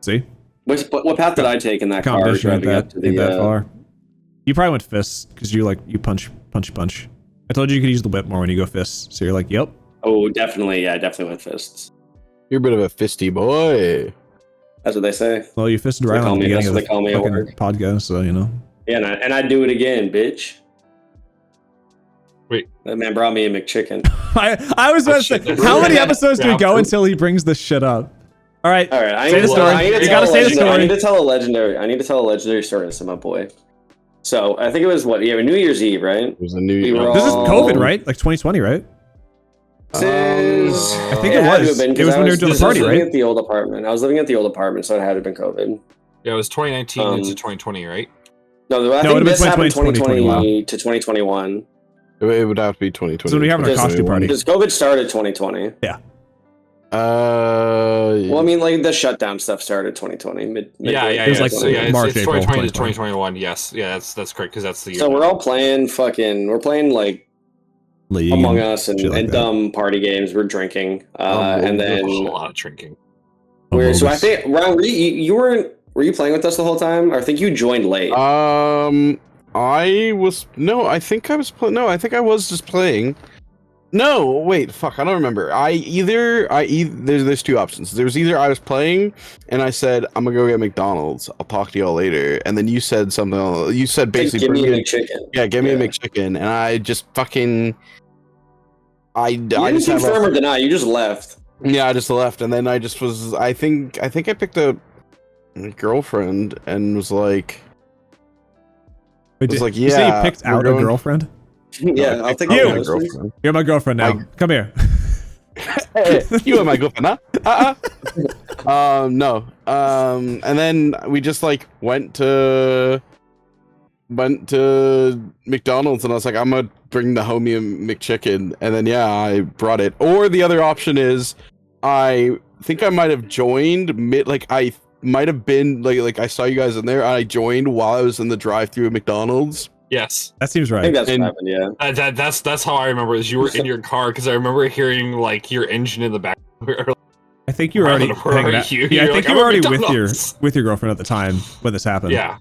see. What path did I take in that car driving up to that far? You probably went fists because you punch. I told you could use the whip more when you go fists, so you're like, yep. Oh, definitely. Yeah, I definitely went fists. You're a bit of a fisty boy. That's what they say. Well, you fisted right on the beginning of the podcast, so you know. Yeah, and I'd do it again, bitch. Wait. That man brought me a McChicken. I was about to say, how many episodes do we go until he brings this shit up? All right. Say the story. You gotta say the story. I need to tell a legendary story to my boy. So I think it was New Year's Eve, right? It was a New Year. This is COVID, right? Like 2020, right? I think it was. It was when you were doing the party, right? I was living at the old apartment, so it had to have been COVID. Yeah, it was 2019 into 2020, right? No, I think this happened 2020 to 2021. It would have to be 2020. So we having a costume party. Because COVID started 2020. Yeah. Well, I mean, like the shutdown stuff started 2020. Yeah. It was like So, yeah, it's March, April 2020 to 2020. 2021. Yes, yeah, that's correct because that's the year. So we're all playing like League Among and Us and, shit like and that. dumb party games. We're drinking, and a then lot of drinking. so I Amogus. think Ron, you weren't. Were you playing with us the whole time? Or I think you joined late. I was I think I was I think I was just playing. No, wait, fuck, I don't remember. There's two options. There's either I was playing and I said I'm gonna go get McDonald's. I'll talk to y'all later, and then you said something. You said basically, Give me a bring McChicken. yeah, give me a McChicken, and I just fucking I You I didn't just had confirm or deny. You just left. yeah, I just left, and then I just was. I think I picked up a girlfriend and was like. Wait, was like, you say yeah, you picked we're out going- a girlfriend? Yeah, I'll take You! my those, please. girlfriend. You're my girlfriend now. My- Come here. Hey, you are my girlfriend, huh? No. And then we just like went to McDonald's, and I was like, I'm gonna bring the homie a McChicken, and then yeah, I brought it. Or the other option is, I think I might have joined I might have been like I saw you guys in there. I joined while I was in the drive-through at McDonald's. Yes, That seems I right. think that's And- what happened. Yeah. that's how I remember. Is you were in your car because I remember hearing like your engine in the back. I think you were already Where are hanging out. you? Yeah, I You're think like, you were "I'm at already McDonald's." with your girlfriend at the time when this happened. Yeah,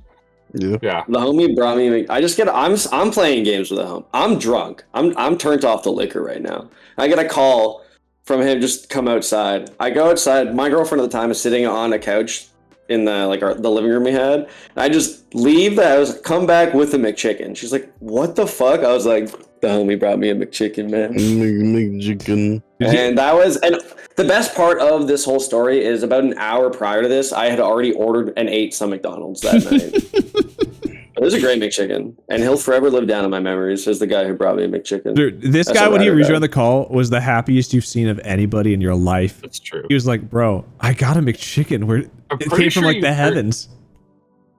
Yeah. yeah. The homie brought me. I'm playing games with a home. I'm drunk. I'm turned off the liquor right now. I get a call from him. Just come outside. I go outside. My girlfriend at the time is sitting on a couch in the the living room we had. And I just leave the house, come back with a McChicken. She's like, "What the fuck?" I was like, "The homie brought me a McChicken, man." McChicken. And the best part of this whole story is about an hour prior to this, I had already ordered and ate some McDonald's that night. It was a great McChicken, and he'll forever live down in my memories as the guy who brought me a McChicken. Dude, this That's guy, a when he ride or rejoined die. the call, was the happiest you've seen of anybody in your life. That's true. He was like, bro, I got a McChicken. Where I'm it pretty came from sure like you the tur- heavens.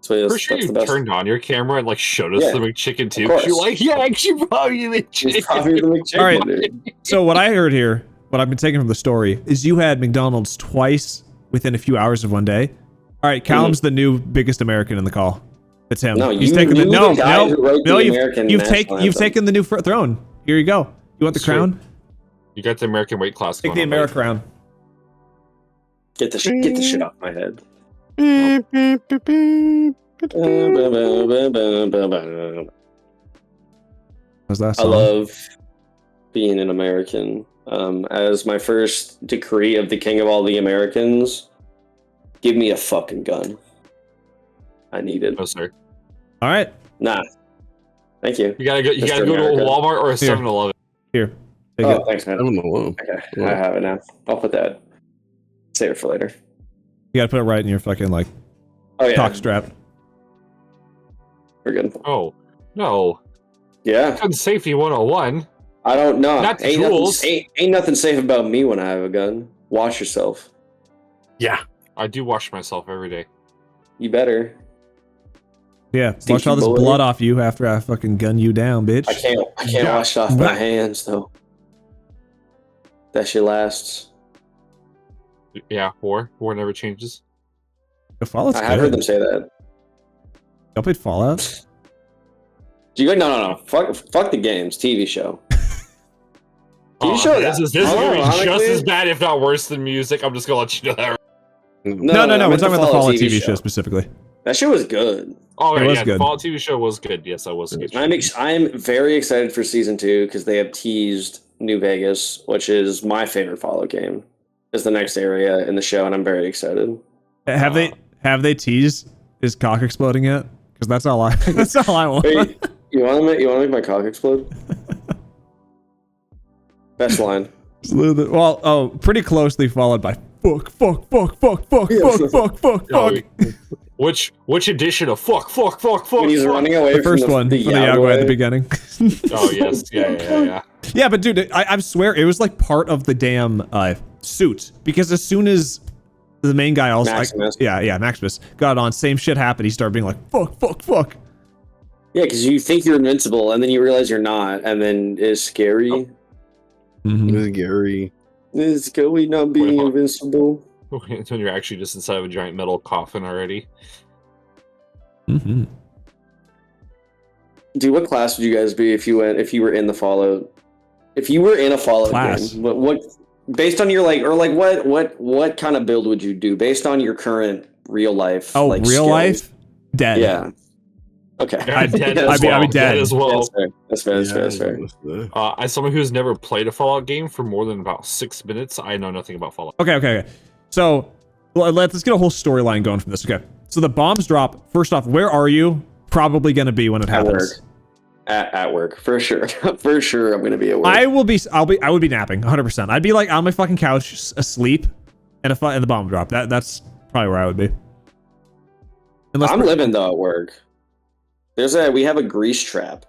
So yes, Pretty sure that's you the best. turned on your camera and like showed us Yeah, the McChicken too. of 'Cause You're course. like, yeah, actually, probably the He's probably chicken. the McChicken, All right. dude. So what I heard here, what I've been taking from the story, is you had McDonald's twice within a few hours of one day. All right, Callum's the new biggest American in the call. It's him. No, He's you- taking the you no, the guy no, who wrote no. the American You've national taken the new throne. Here you go. You want the It's true. crown? You got the American weight class. Take going the on, American crown. Get the shit off my head. How's that I song? love being an American. As my first decree of the king of all the Americans, give me a fucking gun. I need it. No, sir. All right, Nah. Thank you. You gotta go. You Mr. gotta go to a America. Walmart or a Here. 7-Eleven. here. Take Oh, it. thanks, I man. don't know. Okay, Yeah. I have it now. I'll put that. Save it for later. You gotta put it right in your fucking like Oh yeah, cock strap. we're good. Oh no, Yeah, gun safety 101. I don't know. Not the Ain't tools. nothing, ain't nothing safe about me when I have a gun. Watch yourself. Yeah. I do wash myself every day. You better. Yeah, Stinky wash all this bullet. blood off you after I fucking gun you down, bitch. I can't Yeah. wash off my What? hands though. That shit lasts. Yeah, war never changes. The Fallout's I have heard good. them say that. Y'all played Fallout? Do you go? No. Fuck the games. TV show. TV show. This is I don't gonna know, be just honestly. as bad, if not worse, than music. I'm just gonna let you know that. No. I We're meant talking about the Fallout TV show specifically. That shit was good. Oh It was yeah, good. the Fallout TV show was good. Yes, I was good. I'm very excited for season 2 because they have teased New Vegas, which is my favorite Fallout game. Is the next area in the show, and I'm very excited. Have they teased his cock exploding yet? Because that's all I that's all I want. Wait, you want to make my cock explode? Best line. Well, pretty closely followed by fuck. Oh, which edition of fuck? When he's running away The first from one, the from the Yagway at the Yagway. beginning. Oh yes, yeah. Yeah, but dude, I swear it was like part of the damn suit, because as soon as the main guy also Maximus. Maximus got on, same shit happened. He started being like fuck. Yeah, because you think you're invincible, and then you realize you're not, and then it's scary. Mhm. With Gary. Is Joey not being Well- invincible? When you're actually just inside of a giant metal coffin already. Mm-hmm. Dude, what class would you guys be if you were in the Fallout? If you were in a Fallout Class? game, what based on your what kind of build would you do based on your current real life? Oh, like, real skills? life? Dead. Yeah. Okay. I'm dead Yeah, as well. I'd be dead. As well. That's fair. As someone who's never played a Fallout game for more than about 6 minutes, I know nothing about Fallout. Okay. So let's get a whole storyline going from this. Okay. So the bombs drop. First off, where are you? Probably going to be when it At happens. work. At work, for sure. For sure, I'm going to be at work. I would be napping 100%. I'd be like on my fucking couch asleep and the bomb drop. That's probably where I would be. I'm living though at work. We have a grease trap.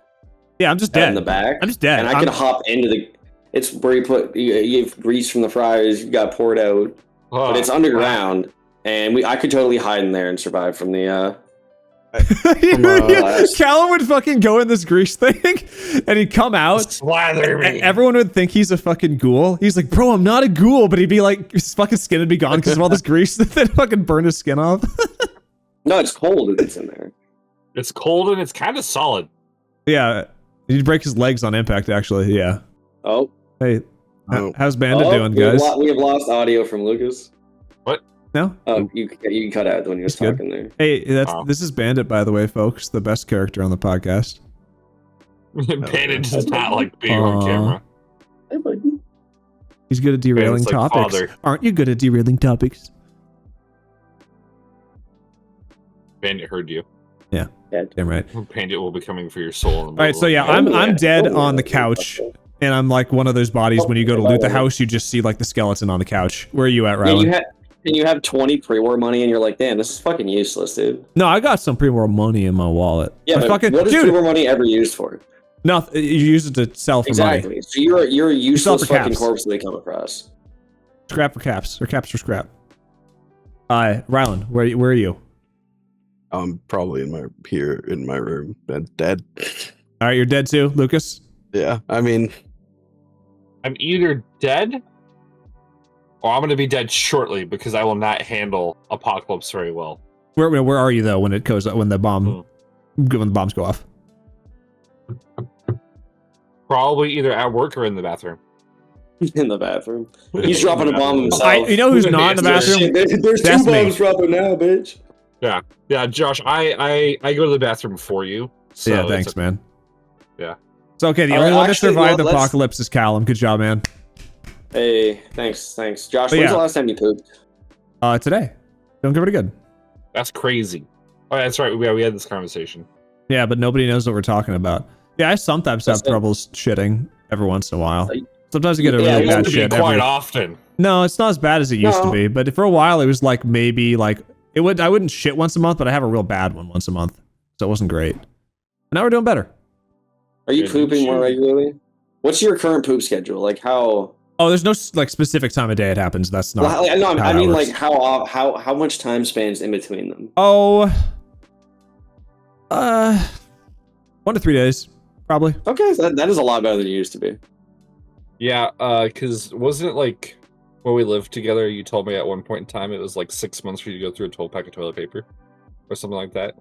Yeah, I'm just out dead. in the back. I'm just dead. And I can hop into it's where you have grease from the fryers, you got poured out. But it's underground, and I could totally hide in there and survive from the Callum would fucking go in this grease thing, and he'd come out. Slather me. And everyone would think he's a fucking ghoul. He's like, bro, I'm not a ghoul, but he'd be like, his fucking skin would be gone because of all this grease that fucking burned his skin off. No, it's cold if it's in there. It's cold and it's kind of solid. Yeah, he'd break his legs on impact. Actually, yeah. Oh, Hey, Oh. how's Bandit doing, guys? We have lost audio from Lucas. No. Oh, you can cut out when he was That's good. talking there. Hey, Wow. this is Bandit, by the way, folks. The best character on the podcast. Bandit does not like being on Aw. camera. Hey, buddy. He's good at derailing Bandit's like topics. father. Aren't you good at derailing topics? Bandit heard you. Damn right. Bandit will be coming for your soul. All right, so yeah, I'm dead on the couch, and I'm like one of those bodies when you go to loot the house, you just see like the skeleton on the couch. Where are you at, Yeah, Rylan? you have 20 pre-war money, and you're like, damn, this is fucking useless, dude. No, I got some pre-war money in my wallet. Yeah, I but fucking, what is dude, pre-war money ever used for? no, you use it to sell for Exactly. money. So you're a sell useless for fucking caps. corpse that they come across. Scrap for caps, or caps for scrap. Rylan, where are you? I'm probably in my room, dead. All right, you're dead too, Lucas. Yeah, I mean, I'm either dead or I'm going to be dead shortly because I will not handle apocalypse very well. Where are you though when it goes when the bombs go off? Probably either at work or in the bathroom. In the bathroom. He's dropping a bomb himself. You know who's not in the bathroom? Shit, there's That's two me. bombs dropping now, bitch. Yeah, Josh, I go to the bathroom for you. So Yeah, it's thanks, okay. man. Yeah. So okay, the All only right, one that actually, survived the let's- apocalypse is Callum. Good job, man. Hey, thanks. Josh, But when's yeah. the last time you pooped? Today. Don't give it a good. That's crazy. Oh, that's right. We had this conversation. Yeah, but nobody knows what we're talking about. Yeah, I sometimes have That's it. trouble shitting every once in a while. Like- Sometimes I get a Yeah, really it bad used to be shit. quite often. No, it's not as bad as it used to No. be. But for a while, it was like maybe like I wouldn't shit once a month, but I have a real bad one once a month, so it wasn't great. Now we're doing better. Are you Yeah, pooping more sure. regularly? What's your current poop schedule? Like how? Oh, there's no like specific time of day it happens. That's not. Well, no, how I that mean works. like how much time spans in between them? Oh, 1 to 3 days, probably. Okay, so that is a lot better than it used to be. Yeah, because wasn't it like when we lived together, you told me at one point in time it was like 6 months for you to go through a 12-pack of toilet paper or something like that?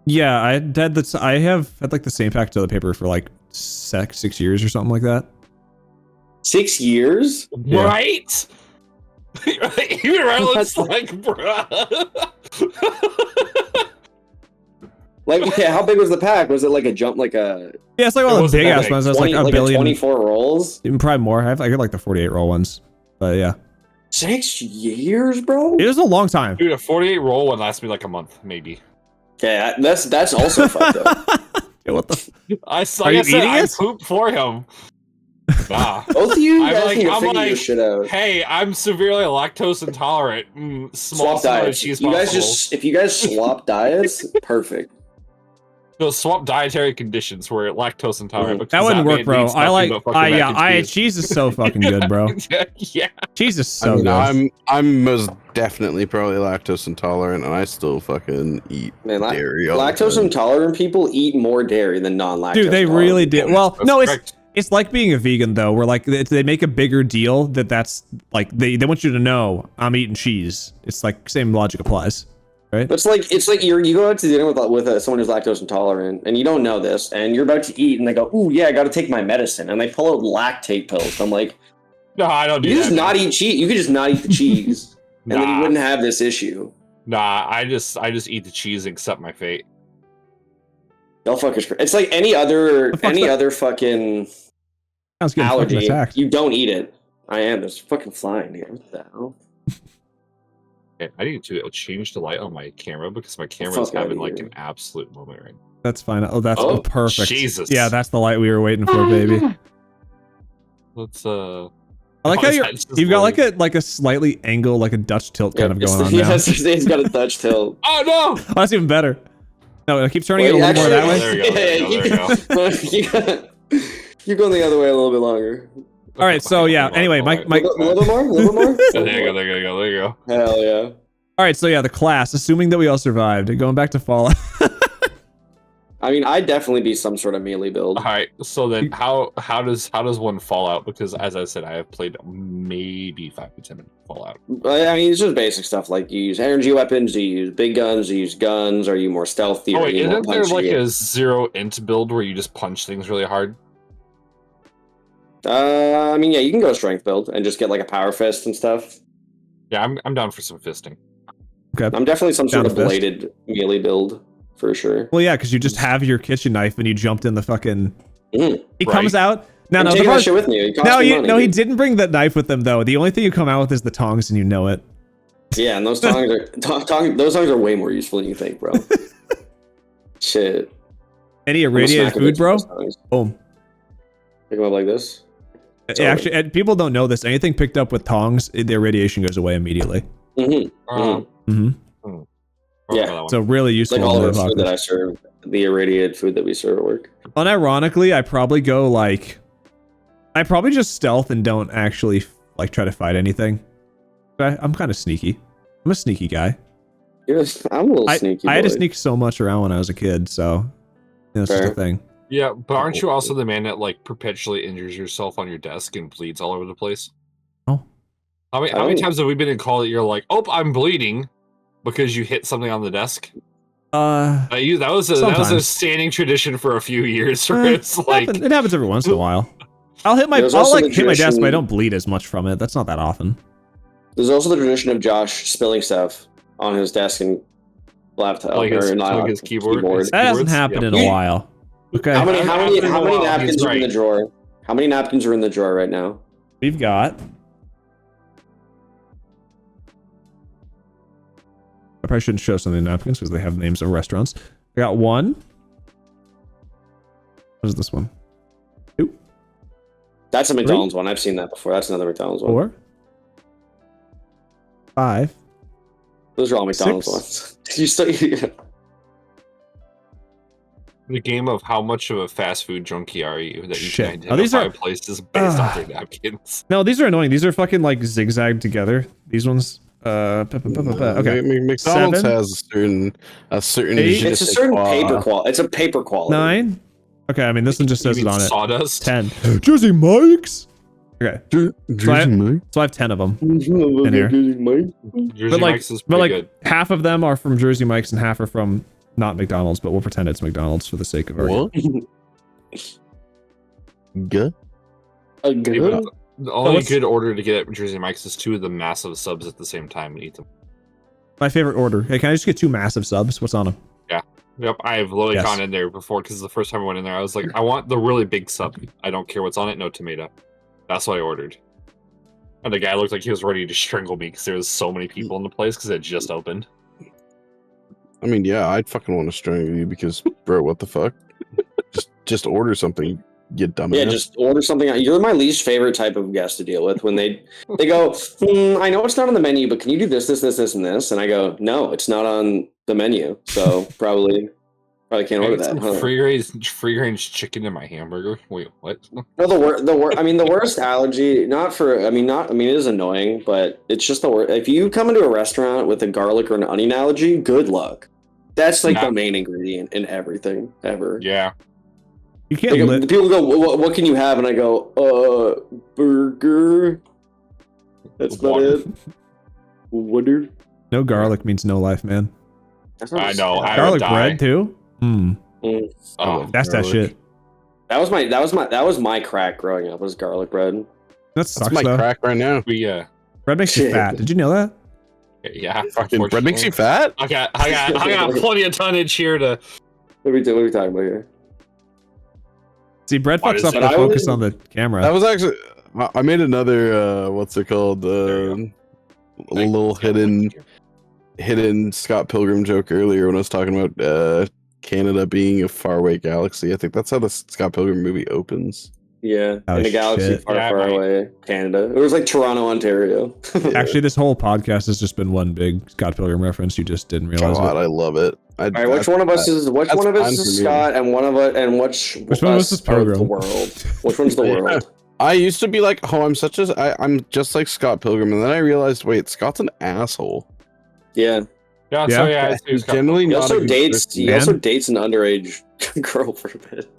Yeah, I have had like the same pack of toilet paper for like 6 years or something like that. 6 years? Yeah. Right? Even Rylan's like, bruh. Like, okay, how big was the pack? Was it like a jump, like a Yeah, it's like It one of the wasn't big that ass big. ones. That's 20, like a like billion, 24 rolls? even probably more. I got like the 48 roll ones, but yeah, 6 years, bro? it was a long time. Dude, a 48 roll would last me like a month, maybe. Okay, that's also fucked up. Yeah, what the? Like I said, eating I it? pooped for him. Nah. Both of you I'm guys like- need to I'm figure like, this shit out. Hey, I'm severely lactose intolerant. Small Swap diets. cheese You guys possible. if you guys swap diets, perfect. No, swap dietary conditions where lactose intolerant. because That wouldn't work, man bro. eats I nothing like. but fucking mac and cheese. Cheese is so fucking good, bro. Yeah. Cheese is so I mean, good. I'm most definitely probably lactose intolerant, and I still fucking eat Man, dairy. all the lactose time. intolerant people eat more dairy than non-lactose. Dude, they intolerant really people. do. Well, That's no, correct. It's like being a vegan though, where like they make a bigger deal that's like they want you to know I'm eating cheese. It's like same logic applies, right? It's like you go out to dinner with someone who's lactose intolerant, and you don't know this, and you're about to eat, and they go, "Ooh, yeah, I got to take my medicine," and they pull out lactate pills. I'm like, No, I don't do you that. just not eat cheese. You could just not eat the cheese, and then you Nah. wouldn't have this issue. Nah, I just eat the cheese and accept my fate. Y'all fuckers. It's like any other fucking Sounds good. allergy. Attacked. You don't eat it. I am. There's fucking flying here. What the hell? Okay, I need to change the light on my camera because my camera Fuck is having outta like here. an absolute moment right now. That's fine. Oh, that's Oh, perfect. Jesus. Yeah, that's the light we were waiting for, baby. Let's I like how you've got like a slightly angle, like a Dutch tilt kind of going on now. Yes, he's got a Dutch tilt. Oh no! Oh, that's even better. No, keep turning it a Wait, little more that way. There we go, there we go, there we Keep going the other way a little bit longer. All right, so yeah. Anyway, A little bit more. A little bit more. There you go, there you go, there you go. Hell yeah. All right, so yeah, the class. Assuming that we all survived, going back to Fallout. I mean, I'd definitely be some sort of melee build. All right, so then how does one fall out? Because as I said, I have played maybe 5 to 10 minutes of Fallout. I mean, it's just basic stuff like you use energy weapons, you use big guns, you use guns. Are you more stealthy? Oh or are wait, you more isn't there punchy? like a 0 int build where you just punch things really hard? I mean, yeah, you can go strength build and just get like a power fist and stuff. Yeah, I'm down for some fisting. Okay. I'm definitely some sort Down of to fist. bladed melee build for sure. Well, yeah, because you just have your kitchen knife and you jumped in the fucking. Mm. He Right. comes out. No, I'm no, taking the that part- shit with me. It costs no, me you, money, no, he dude. didn't bring that knife with him though. The only thing you come out with is the tongs, and you know it. Yeah, and those tongs those tongs are way more useful than you think, bro. Shit. Any I'm gonna irradiated smack a food, bitch bro? with those tongs. Boom. Pick them up like this. Yeah, actually, and people don't know this. Anything picked up with tongs, the irradiation goes away immediately. Mm-hmm. Mm-hmm. Yeah. So really useful. Like all in of the the food that apocalypse. I serve, the irradiated food that we serve at work. Unironically, I probably go like, I probably just stealth and don't actually like try to fight anything. I'm kind of sneaky. I'm a sneaky guy. I'm a little sneaky. I had to boy. sneak so much around when I was a kid, so it's just a Fair. thing. Yeah, but aren't you also the man that like perpetually injures yourself on your desk and bleeds all over the place? Oh. How many Oh. times have we been in call that you're like, oh, I'm bleeding because you hit something on the desk? That was a Sometimes. standing tradition for a few years. Where it's like, it happens every once in a while. I'll hit my There's I'll also like the hit my desk, but I tradition- don't bleed as much from it. That's not that often. There's also the tradition of Josh spilling stuff on his desk and laptop Like his- or not like his keyboard. His- That hasn't Keyboards? happened in Yep. a while. Okay. How many I've been in a while, napkins he's are in the right. drawer? How many napkins are in the drawer right now? We've got. I probably shouldn't show some of the napkins because they have names of restaurants. I got one. What is this one? Two, That's a McDonald's one. I've seen that before. That's another McDonald's one. 4, 5. Those are all McDonald's 6. ones. You still the game of how much of a fast food junkie are you that you Shit. can Oh, these identify are- places based on their napkins? No, these are annoying. These are fucking like zigzagged together. These ones. Okay. McDonald's 7, has a certain 8. je ne It's a sais certain quoi. paper quality. It's a paper quality. 9. Okay, I mean this one just You says it mean on it. Sawdust? 10. Jersey Mike's. Okay, Jersey Mike? so I have 10 of them. In here. Jersey But like, Mike's is but pretty like good. half of them are from Jersey Mike's and half are from not McDonald's. But we'll pretend it's McDonald's for the sake of argument. What? Good. A Yeah, good. but the only what's- good order to get at Jersey Mike's is 2 of the massive subs at the same time and eat them. My favorite order. Hey, can I just get 2 massive subs? What's on them? Yep, I've literally Yes. gone in there before because the first time I went in there, I was like, I want the really big sub. I don't care what's on it, no tomato. That's what I ordered. And the guy looked like he was ready to strangle me because there was so many people in the place because it just opened. I mean, yeah, I'd fucking want to strangle you because, bro, what the fuck? just order something, you dumbass. Yeah, just order something. You're my least favorite type of guest to deal with when they go, I know it's not on the menu, but can you do this, this, and this? And I go, no, it's not on the menu, so probably can't order that. Huh? Free range chicken in my hamburger. Wait, what? No, the worst allergy. It is annoying, but it's just the worst. If you come into a restaurant with a garlic or an onion allergy, good luck. That's like Yeah. the main ingredient in everything ever. Yeah. You can't. People go, what can you have? And I go, burger. That's about it. Water. No garlic means no life, man. I know. I Garlic would die. bread too. Oh, That's that shit. That was my crack growing up. Was garlic bread. That sucks That's my though. crack right now. Bread makes you fat. Did you know that? Yeah. Fucking bread makes you fat? I got plenty of tonnage here to. What are we talking about here? See, bread Why fucks does up it- the I focus would- on the camera. That was actually. I made another. What's it called? you A little hidden Scott Pilgrim joke earlier when I was talking about Canada being a faraway galaxy. I think that's how the Scott Pilgrim movie opens. Yeah, Oh, in a galaxy shit. far, Yeah, far mate. away, Canada. It was like Toronto, Ontario. Actually, this whole podcast has just been one big Scott Pilgrim reference. You just didn't realize God, it. I love it. All right, which one of us is that's fine for me. Scott, and one of us, and which one of us is are the Pilgrim? world? Which one's the world? I used to be like, oh, I'm just like Scott Pilgrim, and then I realized, wait, Scott's an asshole. Yeah. Yeah. Yeah. So yeah, He's generally He not. also a good dates. person. He Man. also dates an underage girl for a bit.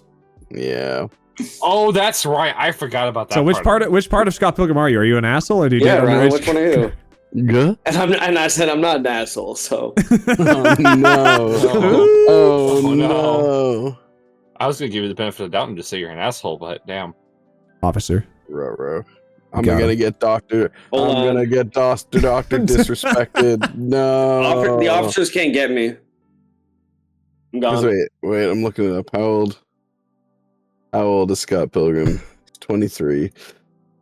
Yeah. Oh, that's right. I forgot about that. So which part of Scott Pilgrim are you? Are you an asshole or do you Yeah, date Ryan, underage- which one are you? Good. And I said I'm not an asshole. So Oh no. Oh. Oh, Oh, no. no. I was gonna give you the benefit of the doubt and just say you're an asshole, but damn. Officer. Ruh-roh. I'm Got gonna him. get doctor. Hold I'm on. gonna get doctor disrespected. No. The officers can't get me. I'm gone. Wait, I'm looking it up. How old is Scott Pilgrim? 23.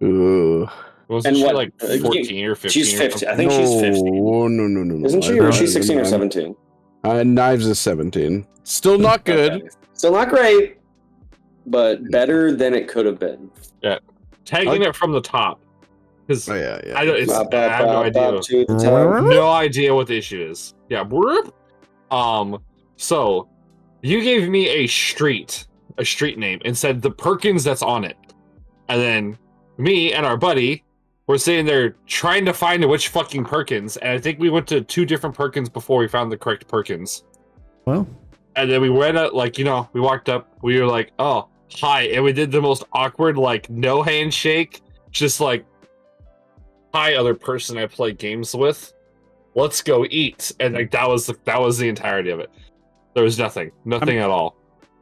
Ooh. Wasn't And she what- like 14 or 15? She's or 15. I something? think she's 15. No. Isn't she? Or is she 16 or 17? Knives is 17. Still not good. Okay. Still not great, but better than it could have been. Taking it from the top. Because Oh yeah. I have no idea. To the top. No idea what the issue is. Yeah. So you gave me a street name, and said the Perkins that's on it. And then me and our buddy were sitting there trying to find which fucking Perkins. And I think we went to 2 different Perkins before we found the correct Perkins. Well, And then we went up, we walked up, we were like, oh, hi. And we did the most awkward, no handshake, just like, hi, other person I play games with. Let's go eat. And that was the entirety of it. There was nothing at all.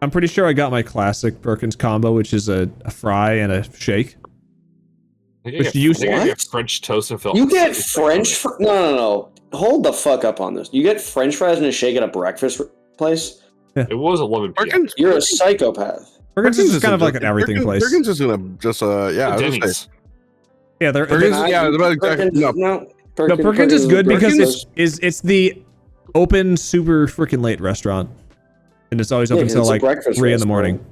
I'm pretty sure I got my classic Perkins combo, which is a fry and a shake. I Which think you- I get What? French toast and Phil. You get French? No. Hold the fuck up on this. You get French fries and a shake at a breakfast place? It was 11 p.m. Perkins. You're a psychopath. Perkins is isn't kind of like just- an everything place. Perkins is gonna just yeah. I was gonna say, Denny's. Yeah, Perkins- yeah, it's about exactly- Perkins, no. no, Perkins is good because breakfast. it's the open super freaking late restaurant, and it's always open Yeah, until it's a like breakfast 3 in the restaurant. morning.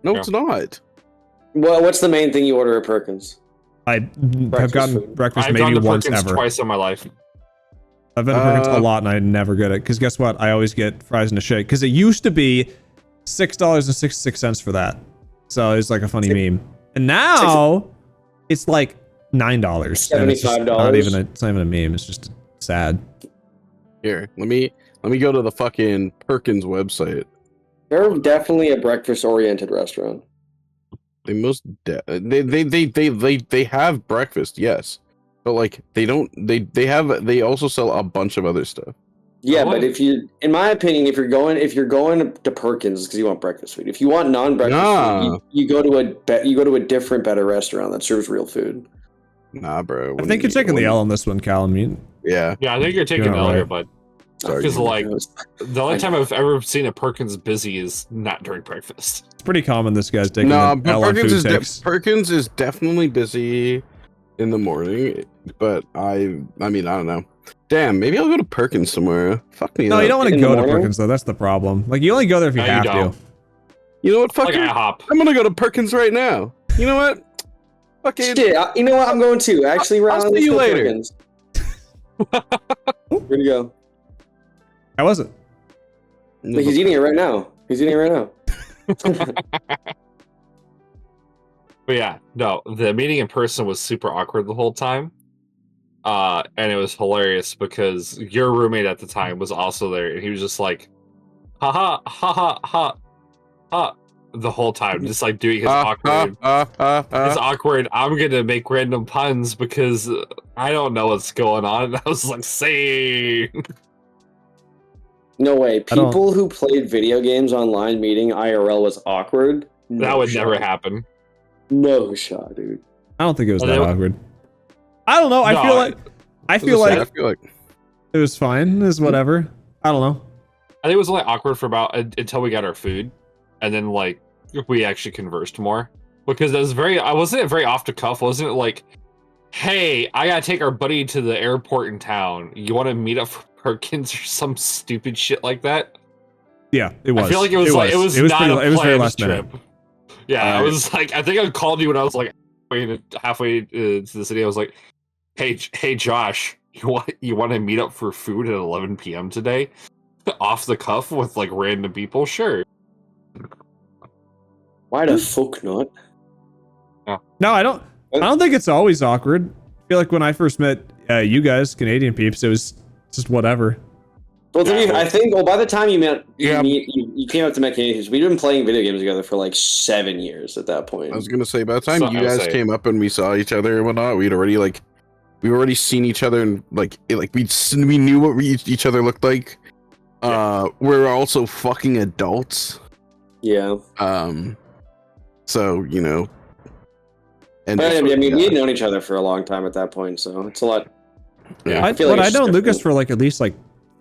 No, Yeah. it's not. Well, what's the main thing you order at Perkins? I have Breakfast gotten food. breakfast I've maybe gone to once Perkins ever. twice in my life. I've been to Perkins a Uh, lot and I never get it because guess what? I always get fries and a shake because it used to be $6.66 for that, so it's like a funny meme. And now it's like $9. and it's just not $75. even it's not even a meme. It's just sad. Here, let me go to the fucking Perkins website. They're definitely a breakfast-oriented restaurant. They they have breakfast, yes, but like they also sell a bunch of other stuff. Yeah, Oh. but in my opinion, if you're going to Perkins because you want breakfast food. If you want non-breakfast Nah. food, you go to a different, better restaurant that serves real food. Nah, bro. I think you're taking the L on this one, Callum. Yeah, Yeah, I think you're taking You're the L here, right. bud. sorry. Because like It was- the only time I've ever seen a Perkins busy is not during breakfast. It's pretty common this guy's taking No, the but L on food takes. Perkins is definitely busy in the morning, but I mean I don't know. Damn, maybe I'll go to Perkins somewhere. Fuck me. No, up. you don't want to In the go to morning? Perkins though. That's the problem. Like you only go there if you No, you have don't. to. You know what? Fuck Like it. IHOP. I'm gonna go to Perkins right now. You know what? Fucking. Shit, you know what? I'm going to. Actually, I'll Ryan, see let's you go later. Perkins. Where'd he go? How was it? He's eating it right now. He's eating it right now. But yeah, no, the meeting in person was super awkward the whole time. And it was hilarious because your roommate at the time was also there, and he was just like, ha ha ha ha ha ha. the whole time, just like doing his awkward. It's awkward. I'm gonna make random puns because I don't know what's going on. And I was like, "Same." No way. People who played video games online meeting IRL was awkward. That would never happen. No shot, dude. I don't think it was that awkward. I don't know. I feel like it was fine. It was whatever. I don't know. I think it was only awkward for about until we got our food, and then like we actually conversed more because I wasn't very off the cuff. Wasn't it like, hey, I gotta take our buddy to the airport in town. You want to meet up for Perkins or some stupid shit like that? Yeah, it was. I feel like it was not a planned trip. Yeah, I was like, I think I called you when I was like halfway to the city. I was like, hey Josh, you want to meet up for food at 11 p.m. today? Off the cuff with like random people? Sure. Why the fuck not? No, I don't think it's always awkward. I feel like when I first met you guys, Canadian peeps, it was just whatever. Well, I think. Well, by the time you met, you came up to met Canadians. We'd been playing video games together for like 7 years at that point. I was gonna say by the time you guys came up and we saw each other and whatnot, we'd already seen each other and we knew what each other looked like. We're also fucking adults. Yeah. So you know. And I mean, we had known each other for a long time at that point, so it's a lot. Yeah, I'd known Lucas for like at least like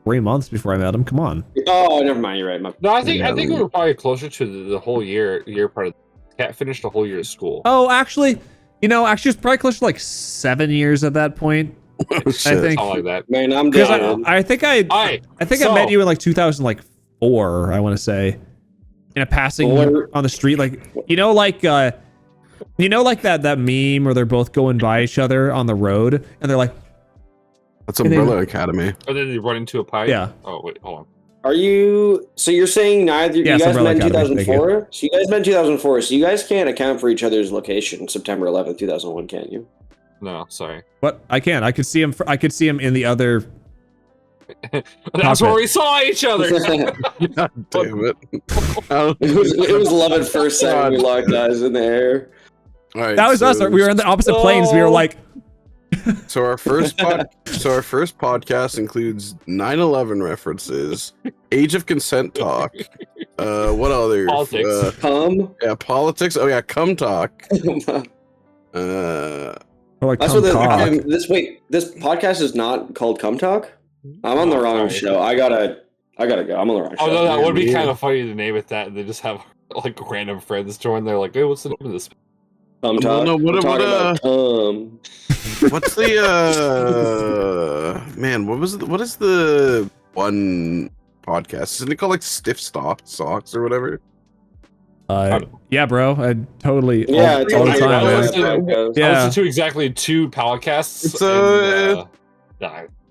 3 months before I met him. Come on. Oh, never mind. You're right. No, I think we were probably closer to the whole year part of. Cat finished the whole year of school. Oh, actually, it's probably close to like 7 years at that point. Oh, I think. Something like that. Man, I'm down. I think I met you in like 2004. I want to say, in a passing on the street, like that meme where they're both going by each other on the road, and they're like, "That's Umbrella Academy." And then they run into a pipe. Yeah. Oh wait, hold on. Are you? So you're saying neither? Yeah, you guys met in Academy, 2004. So you guys met in 2004. So you guys can't account for each other's location. September 11th, 2001, can you? No, sorry. What? I can. I could see him. I could see him in the other. That's where we saw each other. God damn it! It was love at first sight when we locked eyes in the air. All right, that was us. We were in the opposite planes. We were like. So our first podcast includes 9/11 references, Age of Consent talk. What other politics? Politics. Oh yeah, cum talk. Like That's what this podcast is not called Cum Talk. I'm on the wrong show. I gotta go. I'm on the wrong show. Oh no, that would be kind of funny to name it that. And they just have like random friends join. They're like, "Hey, what's the name of this?" Cum Talk. No, what's the man? What is the one podcast? Isn't it called like Stiff Socks or whatever? Yeah, bro. I totally. Yeah, all the time, man. I listen to exactly 2 podcasts.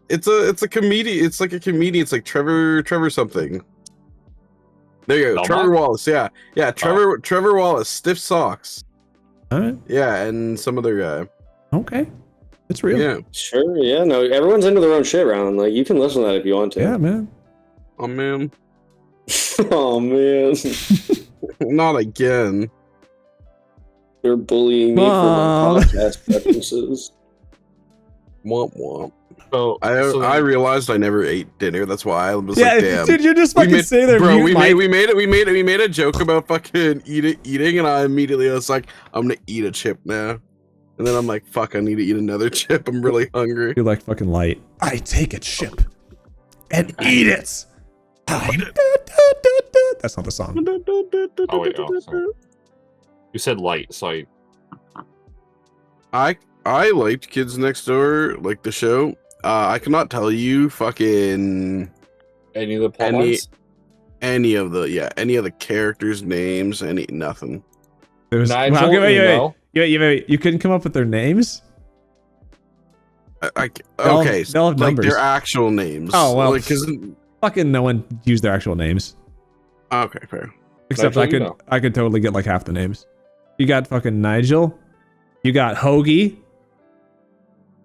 It's a comedian. It's like a comedian. It's like Trevor something. There you go. Trevor Wallace. Yeah. Trevor Wallace. Stiff Socks. All right. Yeah, and some other guy. Okay. It's real. Yeah. Sure. Yeah. No. Everyone's into their own shit, Ron. Like you can listen to that if you want to. Yeah, man. Oh man. Oh man. Not again. They're bullying me for my podcast preferences. Womp womp. So I realized I never ate dinner. That's why I was like, "Damn, did you just fucking say that?" Bro, we made a joke about fucking eating, and I immediately was like, "I'm gonna eat a chip now," and then I'm like, "Fuck, I need to eat another chip. I'm really hungry." You're like fucking light. I take a chip and eat it. That's not the song. Oh wait, sorry. You said light, so I liked Kids Next Door, like the show. I cannot tell you fucking any of the plot lines? Any of the characters' names, nothing. Nigel, wait. You couldn't come up with their names? Okay, they'll have like numbers. their actual names. Oh well, like, fucking no one used their actual names. Okay, fair. Except Nigel, I could totally get like half the names. You got fucking Nigel. You got Hoagie.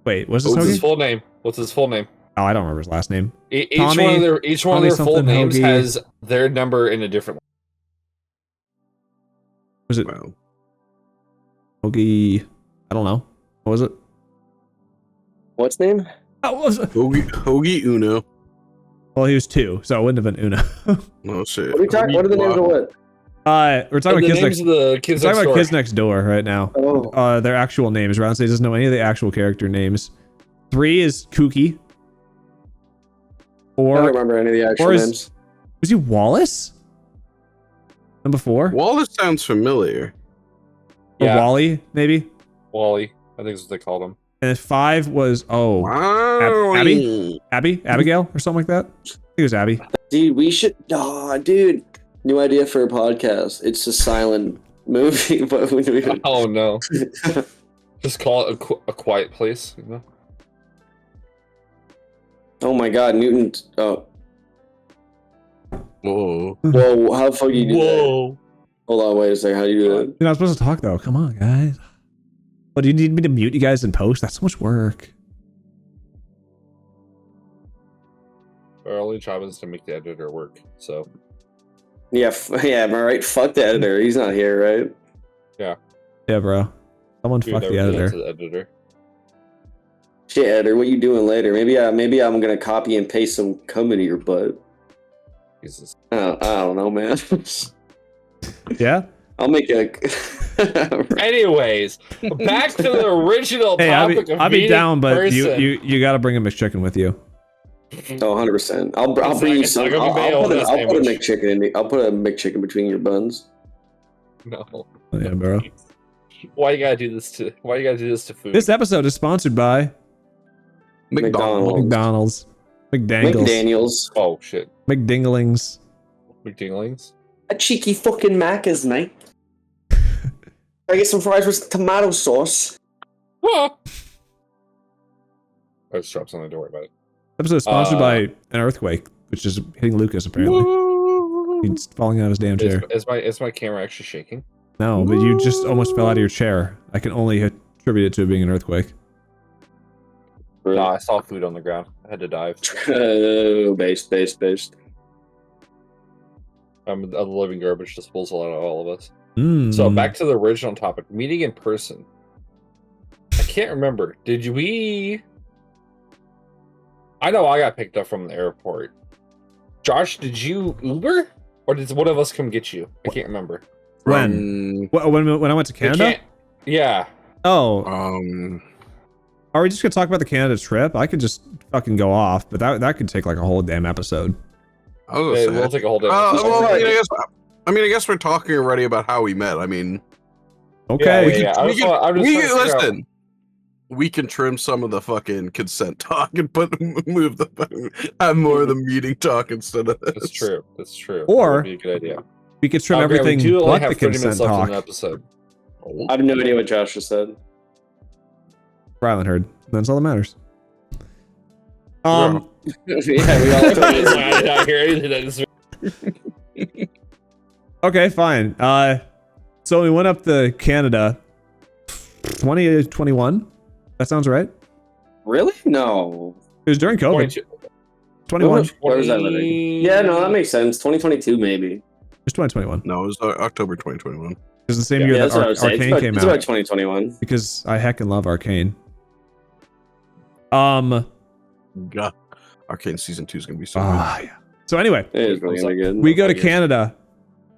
Wait, what's his his full name? What's his full name? Oh, I don't remember his last name. Each Tommy, one of their full names Hoagie. has their number in a different. Was it Wow. Hoagie? I don't know. What was it? What's name? Oh, what was it? Hoagie Uno. Well, he was 2, so it wouldn't have been Uno. Oh shit. What are we talking? What are the names of what? We're talking about the kids names next. of the We're kids talking next about door. kids next door right now. Oh. Their actual names. Round says doesn't know any of the actual character names. 3 is Kooky. I don't 4 remember any of the actual names. was he Wallace? Number 4? Wallace sounds familiar. Or Yeah. Wally, maybe? Wally. I think that's what they called him. And 5 was Wow. Abigail or something like that. I think it was Abby. Dude, we should. Oh, dude, new idea for a podcast. It's a silent movie, but we. Oh no. Just call it a quiet place. You know? Oh my God, Newton. Oh, Whoa. whoa! How the fuck do you do that? Whoa. Hold on, wait a second. How do you do that? You're not supposed to talk though. Come on, guys. But do you need me to mute you guys in post? That's so much work. Our only job is to make the editor work. So Yeah, yeah. Am I right? Fuck the editor. He's not here, right? Yeah, bro. Someone dude, fuck I the really editor. like the editor. Shit, editor. What you doing later? Maybe I'm gonna copy and paste some cum into your butt. Jesus. I don't know, man. Yeah. I'll make a. Anyways, back to the original Hey, topic of I'll be meeting down, but person. you got to bring a McChicken with you. Oh, 100%. I'll bring you It's some. not gonna be I'll put a sandwich. McChicken I'll put a McChicken between your buns. No. Oh, yeah, bro. Why you gotta do this to food? This episode is sponsored by McDonald's. McDonald's, McDangles, McDaniels. Oh shit. McDinglings. McDinglings? A cheeky fucking Macca's, mate. I get some fries with tomato sauce. Ah! I just dropped something, don't worry about it. This episode is sponsored by an earthquake, which is hitting Lucas apparently. He's falling out of his damn chair. Is my camera actually shaking? No, but you just almost fell out of your chair. I can only attribute it to it being an earthquake. No, I saw food on the ground. I had to dive. Based. I'm a living garbage disposal out of all of us. Mm. So back to the original topic, meeting in person. I can't remember. I know I got picked up from the airport. Josh, did you Uber? Or did one of us come get you? I can't remember. When I went to Canada? Yeah. Oh, Um, are we just gonna talk about the Canada trip? I could just fucking go off, but that could take like a whole damn episode. I was gonna say. We'll take a whole day. Well, I guess we're talking already about how we met. I mean, Okay. Yeah. Listen. We can trim some of the fucking consent talk and have more of the meeting talk instead of this. That's true. That's true. Or- that would be a good idea. We could trim Okay, everything we do only but have the 30 minutes consent left in talk. the episode. I have no idea what Josh just said. Rylan heard. That's all that matters. Yeah, we all. I did not hear anything. I just- Okay, fine. So we went up to Canada 2021. That sounds right. Really? No. It was during COVID. 22 21. It Where was that living? Yeah, no, that makes sense. 2022, maybe. was 2021. No, it was October 2021. It was the same Yeah, year that's that what I was saying. Arcane came It's out. about 2021. Because I heckin' love Arcane. God, Arcane season 2 is gonna be so Yeah. So anyway, It is really gonna be good. we go to Yes. Canada,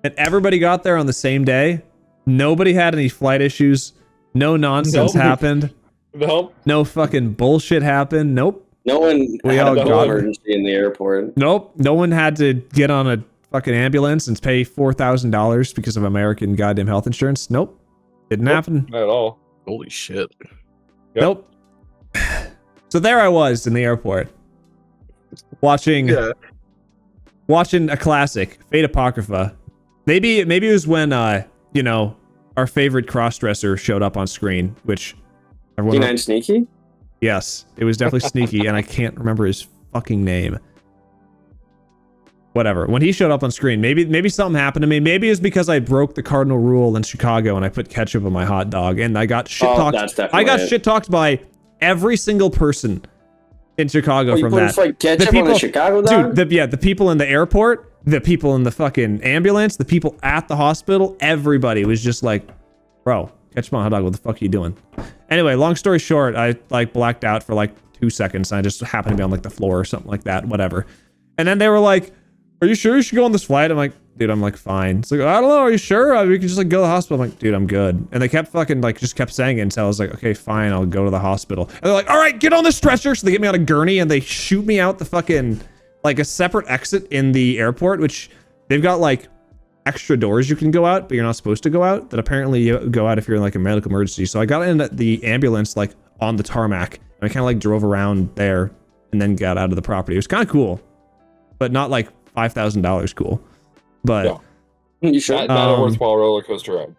and everybody got there on the same day. Nobody had any flight issues. No nonsense Nope. happened. Nope. No fucking bullshit happened. Nope. No one We had all a got it. emergency in the airport. Nope. No one had to get on a fucking ambulance and pay $4,000 because of American goddamn health insurance. Nope. Didn't happen. Not at all. Holy shit. Yep. Nope. So there I was in the airport, watching a classic, Fate Apocrypha. Maybe it was when our favorite crossdresser showed up on screen, which everyone. P9 Sneaky? Yes, it was definitely Sneaky, and I can't remember his fucking name. Whatever. When he showed up on screen, maybe something happened to me. Maybe it's because I broke the cardinal rule in Chicago and I put ketchup on my hot dog, and I got shit talked. That's definitely I got it. shit talked by every single person in Chicago Oh, you from put that. like ketchup on the Chicago dog? Dude, the people in the airport, the people in the fucking ambulance, the people at the hospital, everybody was just like, bro, catch my hot dog, what the fuck are you doing? Anyway, long story short, I like blacked out for like 2 seconds and I just happened to be on like the floor or something like that, whatever. And then they were like, are you sure you should go on this flight? I'm like, dude, I'm like, fine. It's like, I don't know, are you sure? We can just like go to the hospital. I'm like, dude, I'm good. And they kept fucking like, just kept saying it until I was like, okay, fine, I'll go to the hospital. And they're like, all right, get on this stretcher. So they get me on a gurney and they shoot me out the fucking, like a separate exit in the airport, which they've got like extra doors you can go out, but you're not supposed to go out, that apparently you go out if you're in like a medical emergency. So I got in the ambulance like on the tarmac and I kind of like drove around there and then got out of the property. It was kind of cool, but not like $5,000 cool. But you should not a worthwhile roller coaster ride.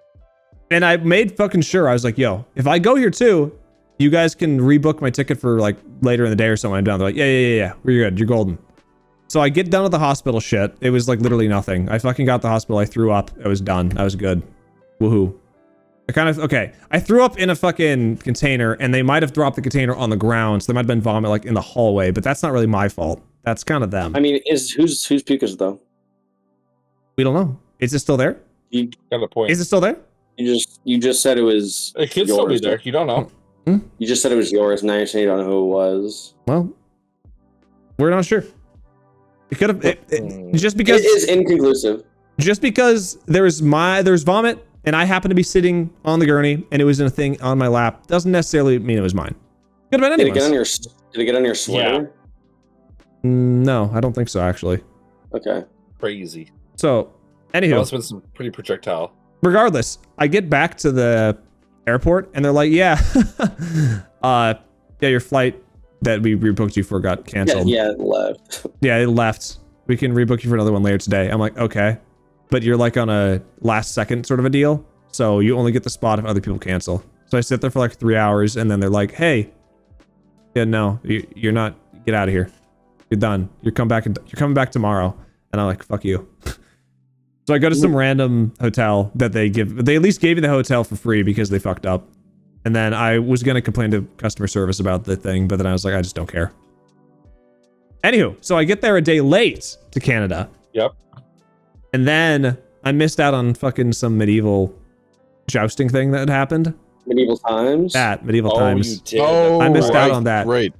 And I made fucking sure, I was like, yo, if I go here too, you guys can rebook my ticket for like later in the day or something. I'm down. They're like, yeah, you're good, you're golden. So I get done with the hospital shit. It was like literally nothing. I fucking got to the hospital. I threw up. I was done. I was good. Woohoo. I threw up in a fucking container and they might have dropped the container on the ground. So there might have been vomit like in the hallway, but that's not really my fault. That's kind of them. I mean, whose puke is it though? We don't know. Is it still there? You got a point. Is it still there? You just said it was. It could still be there. You don't know. You just said it was yours. Now you're saying you don't know who it was. Well, we're not sure. It could have just because it is inconclusive. Just because there's vomit and I happen to be sitting on the gurney and it was in a thing on my lap doesn't necessarily mean it was mine. Could have been anyone's. Did it get on your sweater? Yeah. No, I don't think so actually. Okay. Crazy. So, anywho, that must have been some pretty projectile. Regardless, I get back to the airport and they're like, yeah, your flight that we rebooked you for got canceled. Yeah, it left. Yeah, it left. We can rebook you for another one later today. I'm like, okay. But you're like on a last second sort of a deal. So you only get the spot if other people cancel. So I sit there for like 3 hours and then they're like, hey, yeah, no, you're not, get out of here. You're done. You're coming back tomorrow. And I'm like, fuck you. So I go to some random hotel that they at least gave me the hotel for free because they fucked up. And then I was going to complain to customer service about the thing, but then I was like, I just don't care. Anywho, so I get there a day late to Canada. Yep. And then I missed out on fucking some medieval jousting thing that had happened. Medieval times? Medieval times. You did. I missed out on that. Right.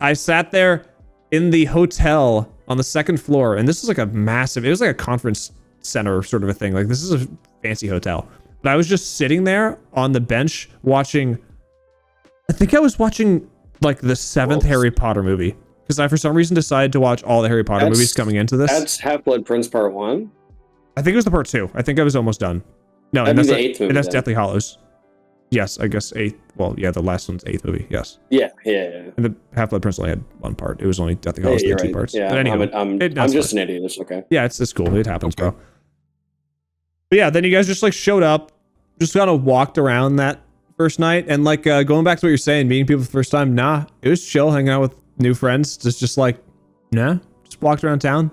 I sat there in the hotel on the second floor, and this was like it was like a conference center sort of a thing. Like, this is a fancy hotel. But I was just sitting there on the bench watching, I think I was watching like the 7th Harry Potter movie. Because I, for some reason, decided to watch all the Harry Potter movies coming into this. That's Half-Blood Prince Part 1? I think it was the Part 2. I think I was almost done. No, and that's the 8th movie. And that's Deathly Hallows. Yes, I guess 8th. Well, yeah, the last one's 8th movie, yes. Yeah. And the Half-Blood Prince only had 1 part. It was only Deathly Hallows, the 2 parts. Yeah, but anyway, I'm just an idiot. It's okay. Yeah, it's cool. It happens, bro. But yeah, then you guys just like showed up, just kind of walked around that first night, and like going back to what you're saying, meeting people for the first time, nah, it was chill hanging out with new friends. Just like, nah, just walked around town.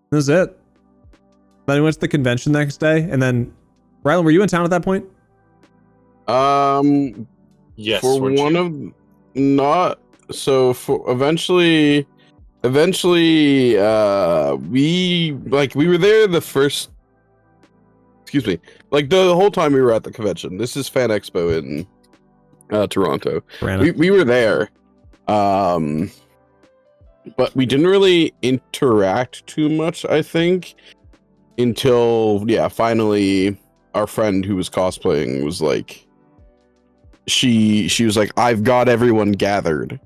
That was it. Then we went to the convention the next day, and then Rylan, were you in town at that point? Yes. For one of not so for eventually we were there the first. Excuse me. Like the whole time we were at the convention. This is Fan Expo in Toronto. We were there. But we didn't really interact too much, I think, until finally our friend who was cosplaying was like, she was like, I've got everyone gathered,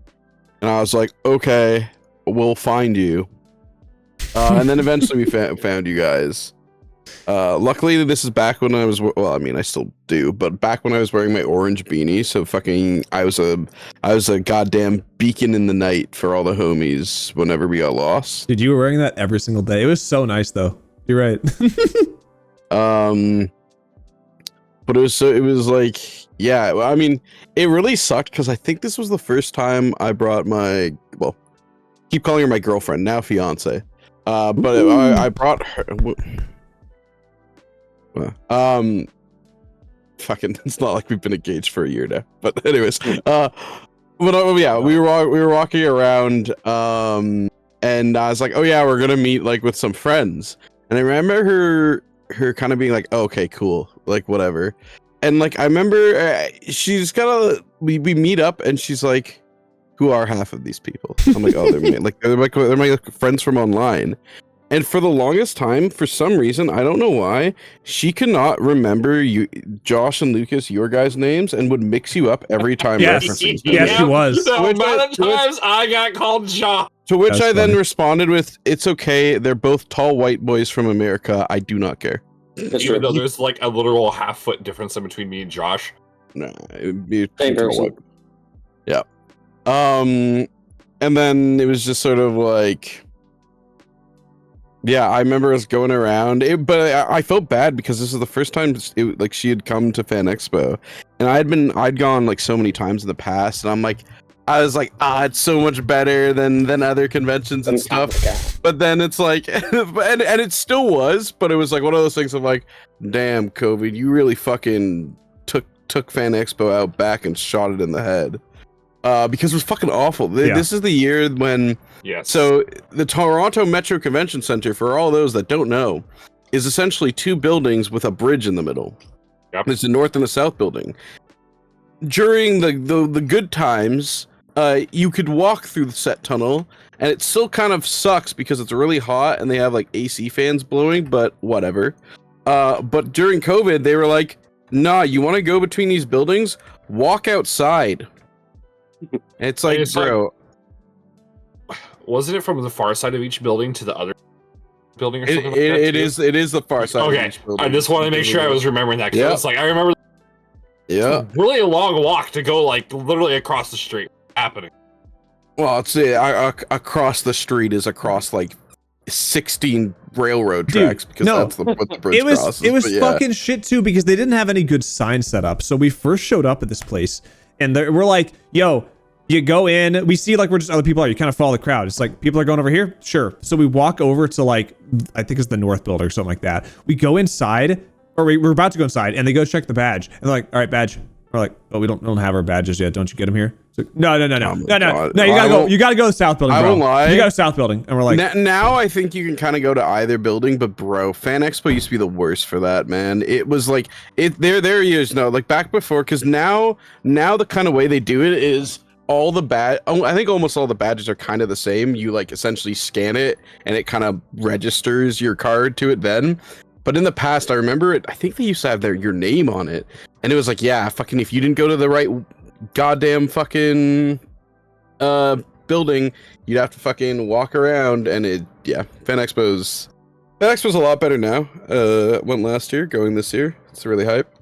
and I was like, okay, we'll find you. And then eventually we found you guys. Luckily, this is back when I was, well, I mean, I still do, but back when I was wearing my orange beanie, so fucking, I was a goddamn beacon in the night for all the homies whenever we got lost. Dude, you were wearing that every single day. It was so nice, though. You're right. But it was like, yeah, I mean, it really sucked because I think this was the first time I brought my, well, keep calling her my girlfriend, now fiance. But I brought her. Fucking, it's not like we've been engaged for a year now. But anyways, we were walking around, and I was like, oh yeah, we're gonna meet like with some friends. And I remember her kind of being like, oh, okay, cool, like whatever. And like I remember she's kind of we meet up, and she's like, who are half of these people? I'm like, oh, they're my friends from online. And for the longest time, for some reason, I don't know why, she could not remember you, Josh and Lucas, your guys' names, and would mix you up every time. Yes. Referencing Yeah, she was. The amount of times I got called Josh. To which That's I then funny. responded with, "It's okay. They're both tall white boys from America. I do not care." That's Even true. though there's like a literal half-foot difference in between me and Josh. Nah, it would be Same tall person. white. Yeah. And then it was just sort of like, yeah, I remember us going around, but I felt bad because this is the first time like she had come to Fan Expo, and I'd gone like so many times in the past, and I was like, it's so much better than other conventions and stuff. But then it's like, and it still was, but it was like one of those things of like, damn, COVID, you really fucking took Fan Expo out back and shot it in the head. Because it was fucking awful. Yeah. This is the year when, Yes. so the Toronto Metro Convention Center, for all those that don't know, is essentially two buildings with a bridge in the middle. Yep. There's the north and the south building. During the good times, you could walk through the set tunnel, and it still kind of sucks because it's really hot and they have like AC fans blowing, but whatever. But during COVID, they were like, nah, you want to go between these buildings? Walk outside. It's like, It's bro, wasn't it from the far side of each building to the other building or something like that? it too? is the far side. Okay, of each building. I just wanted to make sure I was remembering that. Because Yeah. it's like I remember Yeah. really a long walk to go like literally across the street happening. Well, it's across the street is across like 16 railroad Dude, tracks because no. that's what the bridge It was crosses. But yeah. fucking shit too because they didn't have any good signs set up. So we first showed up at this place and we're like, yo, you go in, we see like where just other people are, you kind of follow the crowd. It's like people are going over here, sure. So we walk over to like, I think it's the north building or something like that. We go inside, or we're about to go inside, and they go check the badge. And they're like, all right, badge. We're like, oh, we don't have our badges yet. Don't you get them here? It's like, no. Oh my No, God. you gotta go. You gotta go to the south building, I bro. won't lie. You go to south building, and we're like, now I think you can kind of go to either building, but bro, Fan Expo used to be the worst for that, man. It was like there years no, like back before, because now the kind of way they do it is all the I think almost all the badges are kind of the same. You like essentially scan it and it kind of registers your card to it then. But in the past, I remember it. I think they used to have your name on it, and it was like, yeah, fucking, if you didn't go to the right goddamn fucking building, you'd have to fucking walk around. And Fan Expo's a lot better now. Went last year, going this year. It's really hype.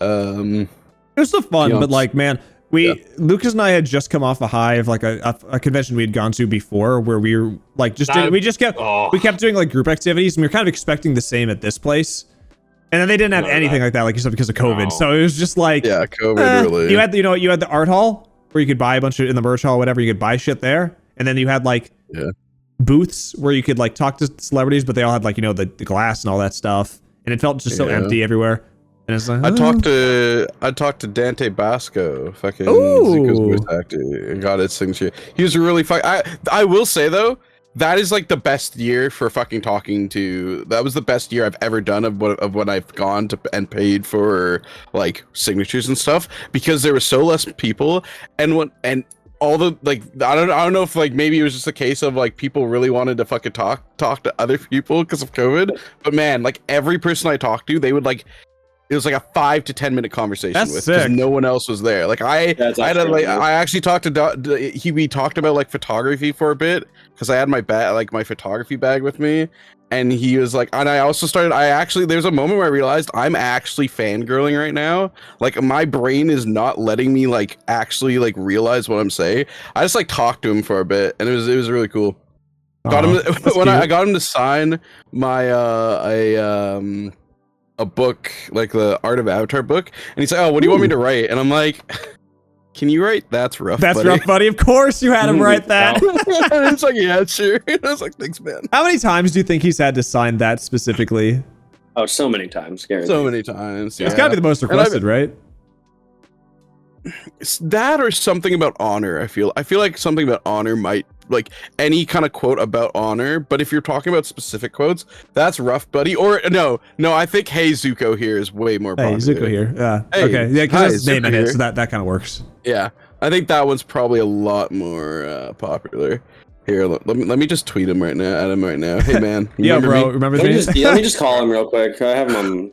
it was still fun, Yeah. but like, man, Lucas and I had just come off a high of like a convention we had gone to before where we were like we kept doing like group activities, and we were kind of expecting the same at this place. And then they didn't have anything like that, like except because of COVID. No. So it was just like, Yeah, COVID really. you had the art hall where you could buy a bunch of, in the merch hall, whatever, you could buy shit there. And then you had like booths where you could like talk to celebrities, but they all had like, the glass and all that stuff. And it felt just so empty everywhere. And it's like, I talked to Dante Basco, fucking Ooh. Zuko's voice actor, and got his signature. He was really fun. I will say though, that is like the best year for fucking talking to. That was the best year I've ever done of when I've gone to and paid for like signatures and stuff, because there were so less people, and all the like I don't know if like maybe it was just a case of like people really wanted to fucking talk to other people because of COVID, but man, like every person I talked to, they would like. It was like a 5 to 10 minute conversation That's with, because sick. no one else was there. Like I actually talked to we talked about like photography for a bit, because I had my my photography bag with me, and he was like, and I also started. There's a moment where I realized I'm actually fangirling right now. Like my brain is not letting me like actually like realize what I'm saying. I just like talked to him for a bit, and it was really cool. Got him when I got him to sign my a book, like the Art of Avatar book, and he's like, oh, what do you want me to write? And I'm like, can you write that's rough, that's buddy? rough, buddy. Of course you had him write that. And it's like, yeah, sure. And I was like, thanks, man. How many times do you think he's had to sign that specifically? Oh, so many times, guaranteed. So many times. It's gotta be the most requested, right? It's that or something about honor. I feel like something about honor might like any kind of quote about honor. But if you're talking about specific quotes, that's rough, buddy. Or no, I think Hey Zuko here is way more Hey, popular. Zuko here. Yeah. Hey, Okay. Yeah, because hi, that's his name Zuko in it, here. so that kind of works. Yeah, I think that one's probably a lot more popular. Here, let me just tweet him right now. At him right now. Hey man, Yeah, remember bro. me? Remember Let me, me? let me just call him real quick. I have him on.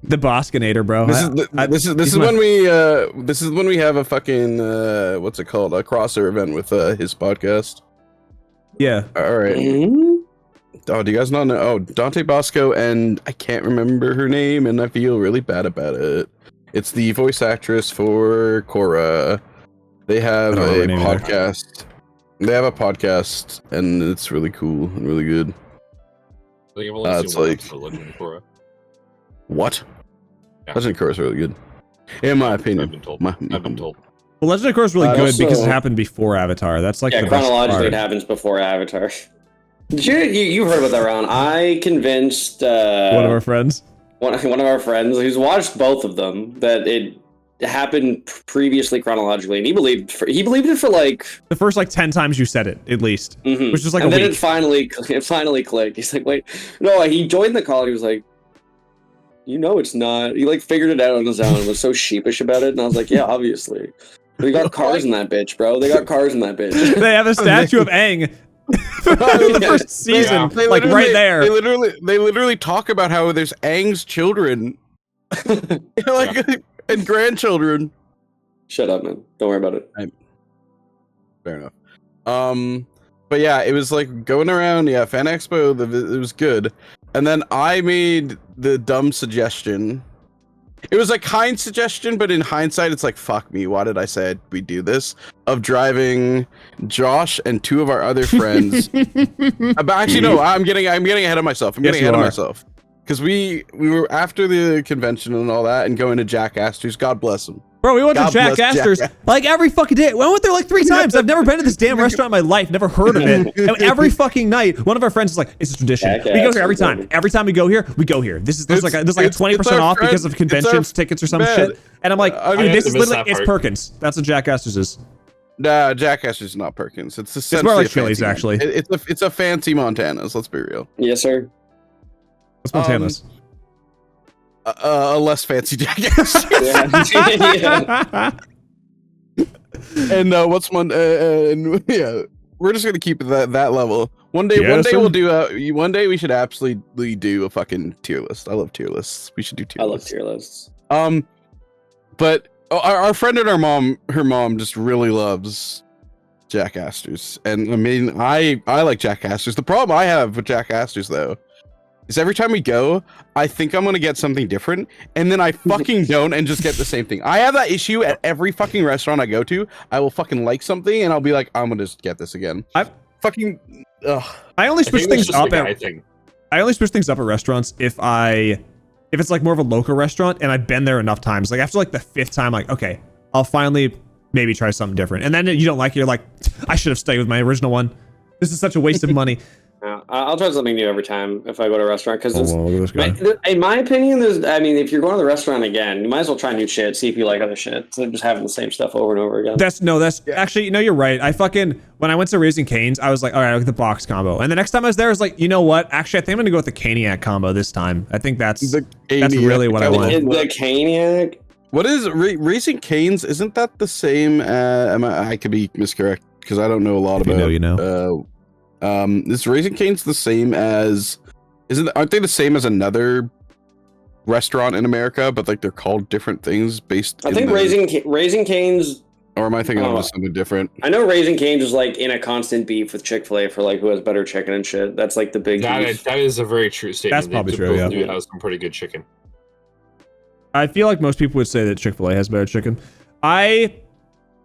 The Boskinator, bro. This is when we have a fucking what's it called, a crossover event with his podcast. Yeah. All right. Oh, do you guys not know? Oh, Dante Bosco, and I can't remember her name, and I feel really bad about it. It's the voice actress for Korra. They have I don't know a her name either. podcast. They have a podcast, and it's really cool and really good. I think I've only It's seen one like- episode of Legend of Korra. What? Yeah. Legend of Korra is really good, in my opinion. I've been told. My- I've been told. Well, Legend of Korra is really good because it also- happened before Avatar. That's like Yeah, the best chronologically, it part. happens before Avatar. Did you heard about that, Ron? I convinced One of our friends. one of our friends who's watched both of them that it happened previously chronologically, and he believed it for like, The first like 10 times you said it, at least. mhm. Which is like and a then week. it finally clicked. He's like, wait, no, he joined the call. And he was like, it's not. He like figured it out on his own and was so sheepish about it, and I was like, yeah, obviously. They got cars in that bitch, bro. They got cars in that bitch. They have a statue of Aang. The first season, They like right literally- there. They literally talk about how there's Aang's children, like and grandchildren. Shut up, man. Don't worry about it. Fair enough. But yeah, it was like going around. Yeah, Fan Expo. It was good, and then I made the dumb suggestion. It was a kind suggestion, but in hindsight, it's like, fuck me. Why did I say we do this? Of driving Josh and two of our other friends. But actually, no. I'm getting ahead of myself. I'm Yes, getting you ahead of are. myself because we were after the convention and all that, and going to Jack Astor's. God bless him. Bro, we went God to Jack bless Astor's Jack. like every fucking day. I went there like 3 times. I've never been to this damn restaurant in my life. Never heard of it. And every fucking night, one of our friends is like, "It's a tradition. Jack We go here every Astor's, time. baby. Every time we go here, we go here. This is like a It's 20% our off friend- because of it's our- conventions tickets or some man, shit." And I'm like, I dude, mean, this I is missed literally that it's part. Perkins. That's what Jack Astor's is. Nah, Jack Astor's not Perkins. It's essentially more like a fancy Chili's, actually. It's a fancy Montana's. Let's be real. Yes, sir. What's Montana's? A less fancy Jack Astor. Yeah. And what's one? And yeah, we're just gonna keep it that level. One day Yes, sir. we'll do. One day we should absolutely do a fucking tier list. I love tier lists. We should do tier I love lists. tier lists. But our friend and her mom just really loves Jack Astor's, and I mean, I like Jack Astor's. The problem I have with Jack Astor's though is every time we go, I think I'm gonna get something different, and then I fucking don't, and just get the same thing. I have that issue at every fucking restaurant I go to. I will fucking like something, and I'll be like, I'm gonna just get this again. I only I switch think things it's just up a guy at thing. I only switch things up at restaurants if it's like more of a local restaurant and I've been there enough times. Like after like the 5th time, like, okay, I'll finally maybe try something different. And then you don't like it, you're like, I should have stayed with my original one. This is such a waste of money. I'll try something new every time if I go to a restaurant because Oh, well, look at this guy. in my opinion, if you're going to the restaurant again, you might as well try new shit, see if you like other shit, instead of just having the same stuff over and over again. That's actually, you're right. When I went to Raising Cane's, I was like, all right, I'll get the box combo. And the next time I was there, I was like, you know what? Actually, I think I'm going to go with the Caniac combo this time. I think that's really what I want. The Caniac. What is Racing Canes? Isn't that the same? I could be miscorrect because I don't know a lot If you about. know, you know. Is Raising Canes the same as? Aren't they the same as another restaurant in America? But like they're called different things based. I think Raising Cane's. Or am I thinking Oh. of just something different? I know Raising Cane's is like in a constant beef with Chick-fil-A for like who has better chicken and shit. That's like the big beef. That is a very true statement. That's probably They true, both yeah. do have some pretty good chicken. I feel like most people would say that Chick-fil-A has better chicken. I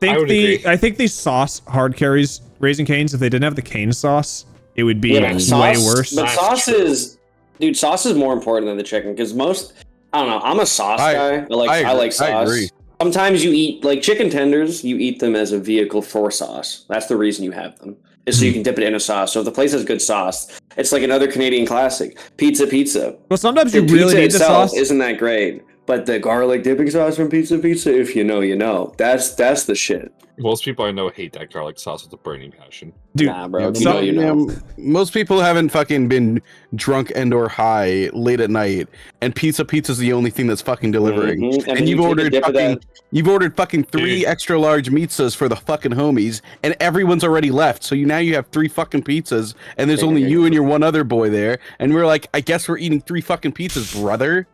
I would agree. think the sauce hard carries Raising Cane's. If they didn't have the cane sauce, it would be Yeah, but way sauce- worse. But That's sauce true. is, dude, sauce is more important than the chicken because I don't know. I'm a sauce guy. I like sauce. I agree. Sometimes you eat like chicken tenders. You eat them as a vehicle for sauce. That's the reason you have them. Is so you can dip it in a sauce. So if the place has good sauce, it's like another Canadian classic, pizza. Well, sometimes The you really pizza need the itself sauce. isn't that great, But the garlic dipping sauce from Pizza Pizza, if you know, you know. That's the shit. Most people I know hate that garlic sauce with a burning passion. Dude, Nah, bro. Yeah, You know, you know. most people haven't fucking been drunk and or high late at night, and Pizza's the only thing that's fucking delivering. Mhm. And then you've you take a ordered dip of fucking that. you've ordered fucking 3 Dude. extra large pizzas for the fucking homies, and everyone's already left. So now you have 3 fucking pizzas, and there's only you and your one other boy there, and we're like, I guess we're eating 3 fucking pizzas, brother.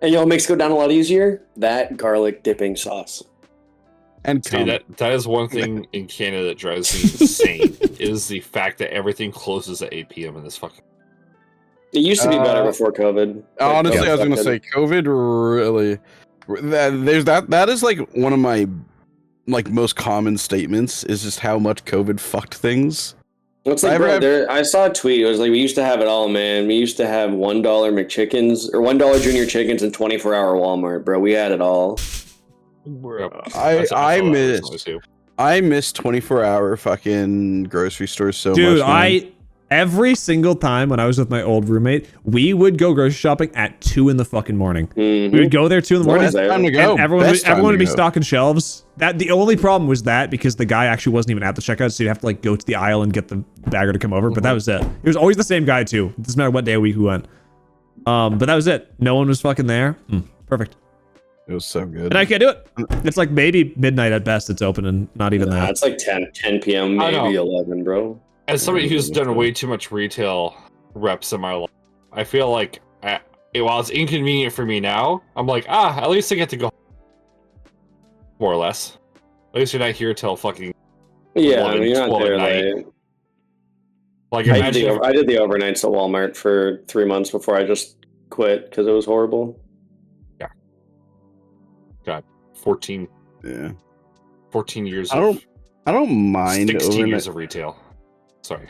And you know what makes it go down a lot easier? That garlic dipping sauce. And See, that is one thing in Canada that drives me insane is the fact that everything closes at 8 p.m. in this fucking. It used to be better before COVID. honestly, Like, I was gonna COVID. say COVID really. That is like one of my like most common statements is just how much COVID fucked things. It's like, bro, I saw a tweet. It was like, we used to have it all, man. We used to have $1 McChickens or $1 Junior Chickens and 24-hour Walmart, bro. We had it all. I miss 24-hour fucking grocery stores so Dude, much. Man. every single time when I was with my old roommate, we would go grocery shopping at 2 in the fucking morning. Mm-hmm. We would go there 2 in the morning. Best time to go. And everyone Best time would to be go. stocking shelves. That the only problem was that because the guy actually wasn't even at the checkout, so you'd have to like go to the aisle and get the bagger to come over. But that was it. It was always the same guy too. It doesn't matter what day of week we went. But that was it. No one was fucking there. Perfect. It was so good. And I can't do it. It's like maybe midnight at best. It's open and not even that. It's like 10 p.m. I know. maybe 11, bro. As somebody who's done way too much retail reps in my life, I feel like while it's inconvenient for me now, I'm like, at least I get to go more or less. At least you're not here till fucking Yeah, 11, you're not 12 there at night. late. like I imagine if- did the overnights at Walmart for 3 months before I just quit because it was horrible. 14 years I of don't mind 16 overnight. years of retail. Sorry.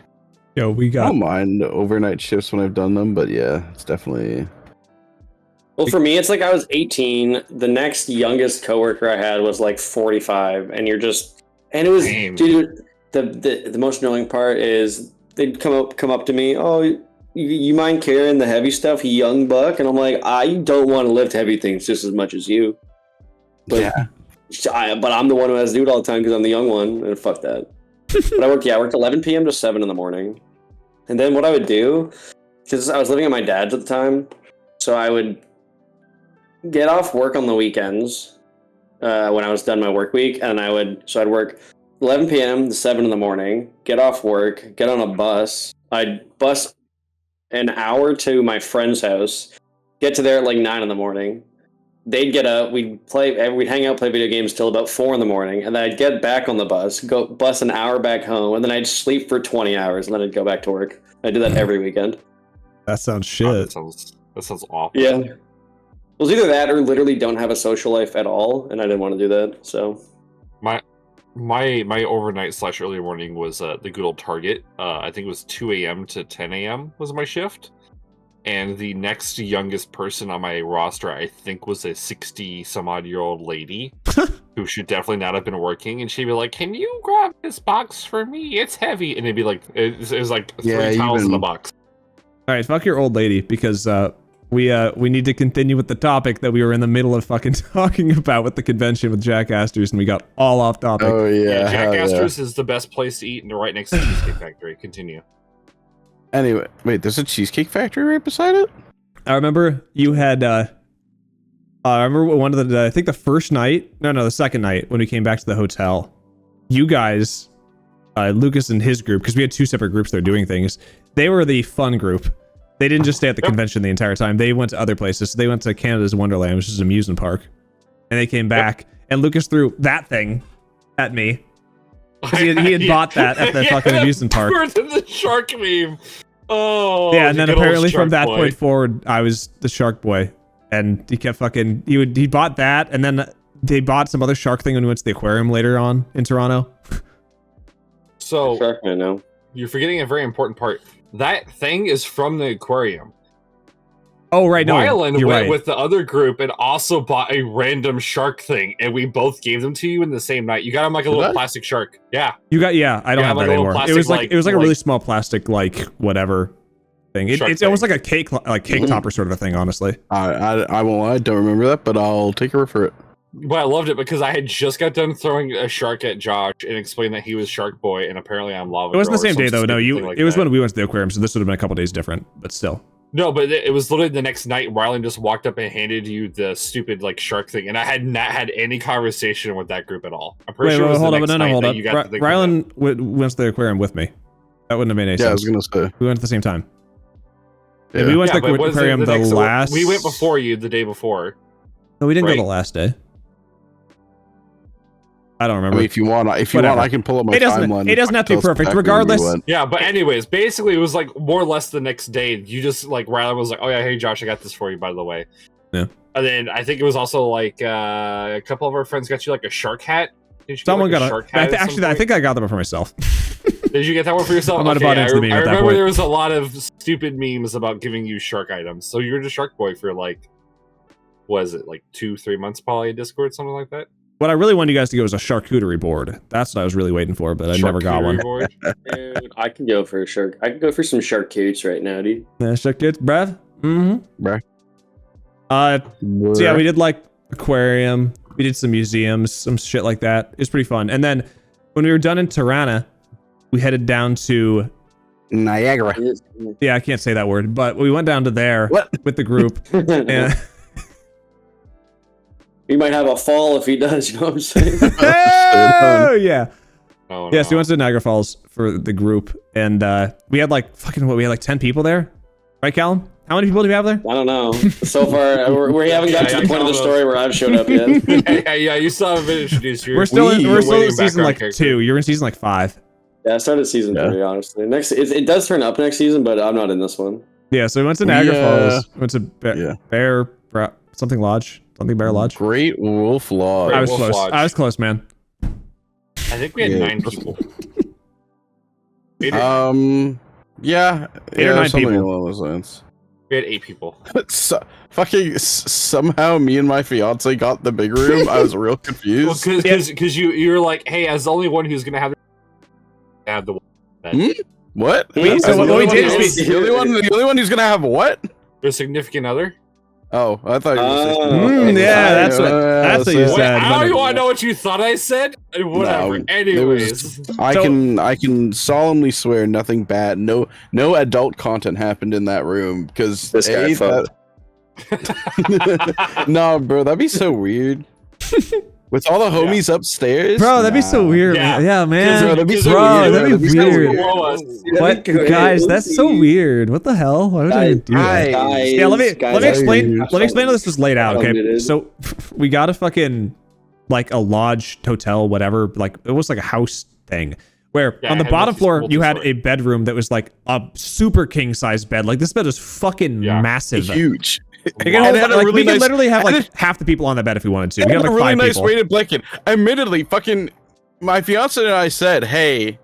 Yo, we I got don't mind overnight shifts when I've done them, but yeah, it's definitely. Well, for me, it's like I was 18. The next youngest coworker I had was like 45, and it was, Same. dude. The most annoying part is they'd come up to me. Oh, you mind carrying the heavy stuff, you young buck? And I'm like, I don't want to lift heavy things just as much as you. But, but I'm the one who has to do it all the time because I'm the young one, and fuck that. But I worked 11 p.m. to 7 in the morning. And then what I would do, because I was living at my dad's at the time, so I would get off work on the weekends when I was done my work week, and I'd work 11 p.m. to 7 in the morning, get off work, get on a bus. I'd bus an hour to my friend's house, get to there at like 9 in the morning. They'd get up, we'd hang out, play video games till about 4 in the morning, and then I'd get back on the bus, go bus an hour back home, and then I'd sleep for 20 hours, and then I'd go back to work. I do that every weekend. that sounds shit. God, that sounds awful. Yeah. It was either that or literally don't have a social life at all, and I didn't want to do that, so. My overnight / early morning was the good old Target. I think it was 2 a.m. to 10 a.m. was my shift. And the next youngest person on my roster, I think, was a 60-some-odd-year-old lady who should definitely not have been working. And she'd be like, "Can you grab this box for me? It's heavy." And it'd be like, it was like 3 towels in the box. All right, fuck your old lady because we need to continue with the topic that we were in the middle of fucking talking about with the convention with Jack Astor's, and we got all off topic. Oh yeah, Jack Astor's is the best place to eat, and right next to the Cheesecake Factory. Continue. Anyway, wait, there's a Cheesecake Factory right beside it? I remember you had. I remember one of I think the first night. No, the second night when we came back to the hotel. You guys, Lucas and his group, because we had 2 separate groups that were doing things. They were the fun group. They didn't just stay at the convention the entire time. They went to other places. So they went to Canada's Wonderland, which is an amusement park, and they came back. And Lucas threw that thing at me. He had bought that at the fucking amusement park. Worse than the shark meme. Oh, yeah, and then good old apparently shark from that boy. point forward, I was the shark boy, and he kept fucking. He bought that, and then they bought some other shark thing when we went to the aquarium later on in Toronto. So Sure, I know. you're forgetting a very important part. That thing is from the aquarium. Oh right, no, Wyland you're went right. with the other group and also bought a random shark thing, and we both gave them to you in the same night. You got him like a little What? plastic shark. Yeah. You got I don't Yeah, have like that a little anymore. It plastic, was like a like- really small plastic like whatever. thing. It's thing. almost like a cake topper sort of a thing, honestly. I won't lie, I don't remember that, but I'll take a word for it. But I loved it because I had just got done throwing a shark at Josh and explained that he was Shark Boy, and apparently I'm Lava. It wasn't the Girl or same day some though. No, stupid thing like it was that. when we went to the aquarium, so this would have been a couple days different, but still. No, but it was literally the next night. Rylan just walked up and handed you the stupid like shark thing, and I had not had any conversation with that group at all. I'm pretty sure it was hold the up, next no, night hold that up. you got the thing. Rylan went to the aquarium with me. That wouldn't have made any sense. Yeah, I was gonna say. We went at the same time. Yeah. We went to but the was it aquarium the next- last. We went before you the day before. No, we didn't right? go the last day. I don't I remember. mean, if you want, Whatever. I can pull up my It doesn't- timeline. it doesn't have to be Tell us perfect. exactly when we Regardless- went. Yeah, but anyways, basically it was like more or less the next day. You just like Rylan was like, "Oh yeah, hey Josh, I got this for you, by the way." Yeah. And then I think it was also like a couple of our friends got you like a shark hat. Did you get, Someone like, got a shark hat? at some actually, I point? think I got them for myself. Did you get that one for yourself? I might have bought into the meme I at that remember point. there was a lot of stupid memes about giving you shark items. So you were just Shark Boy for like, was it like 2-3 months probably in Discord, something like that? What I really wanted you guys to go was a charcuterie board. That's what I was really waiting for, but I never got one. Charcuterie board? Dude, I can go for a shark. I can go for some shark cutes right now, dude. Yeah, charcuterie, bruv. Mm-hmm. Bruh. So yeah, we did like aquarium. We did some museums, some shit like that. It was pretty fun. And then when we were done in Tirana, we headed down to Niagara. I can't say that word, but we went down to there with the group. And He might have a fall if he does, you know what I'm saying? oh yeah. Oh, Yes, we no. went to Niagara Falls for the group, and we had like we had like 10 people there, right, Callum? How many people do we have there? I don't know. So far, we haven't got to the point of the story where I've showed up yet. yeah, you still haven't been introduced. We're still in waiting season background like character. 2. You're in season like 5. Yeah, I started season 3, honestly. It does turn up next season, but I'm not in this one. Yeah, so we went to Niagara Falls. Went to Bear Bear Lodge. Great Wolf Lodge. Great I was Wolf close. Lodge. I was close, man. I think we had 9 people. 8 or 9. Yeah, 8 or 9 something people. along those lines. We had 8 people. Somehow me and my fiance got the big room. I was real Well, confused. because you were like, hey, as the only one who's gonna have the bed. What? Wait, so As what the we only did one- is the only one who's gonna have what? Their significant other. Oh, I thought you were Oh. Yeah, that's what you Wait, said. I don't want to know what you thought I said. Whatever. No, Anyways, I can solemnly swear nothing bad. No adult content happened in that room because This guy fucked. No, bro, that'd be so weird. With all the homies upstairs, Bro, that'd be so weird. Yeah. Yeah, man. Bro, that'd be so Bro, weird. that'd be so weird. below us. What, guys? That's so weird. What the hell? Why would I even do that? Guys, Yeah, let me explain. guys, Let me explain how this was laid out. Okay, Unlimited. so we got a fucking like a lodge, hotel, whatever. Like it was like a house thing. Where Yeah, on the it had bottom floor you had multi-story. a bedroom that was like a super king size bed. Like this bed was fucking Yeah. massive. huge. We And it had a like, really we could nice- literally have and like it- half the people on the bed if we wanted to. It We had had a like really 5 nice people. weighted blanket. Admittedly, fucking my fiance and I said, "Hey, if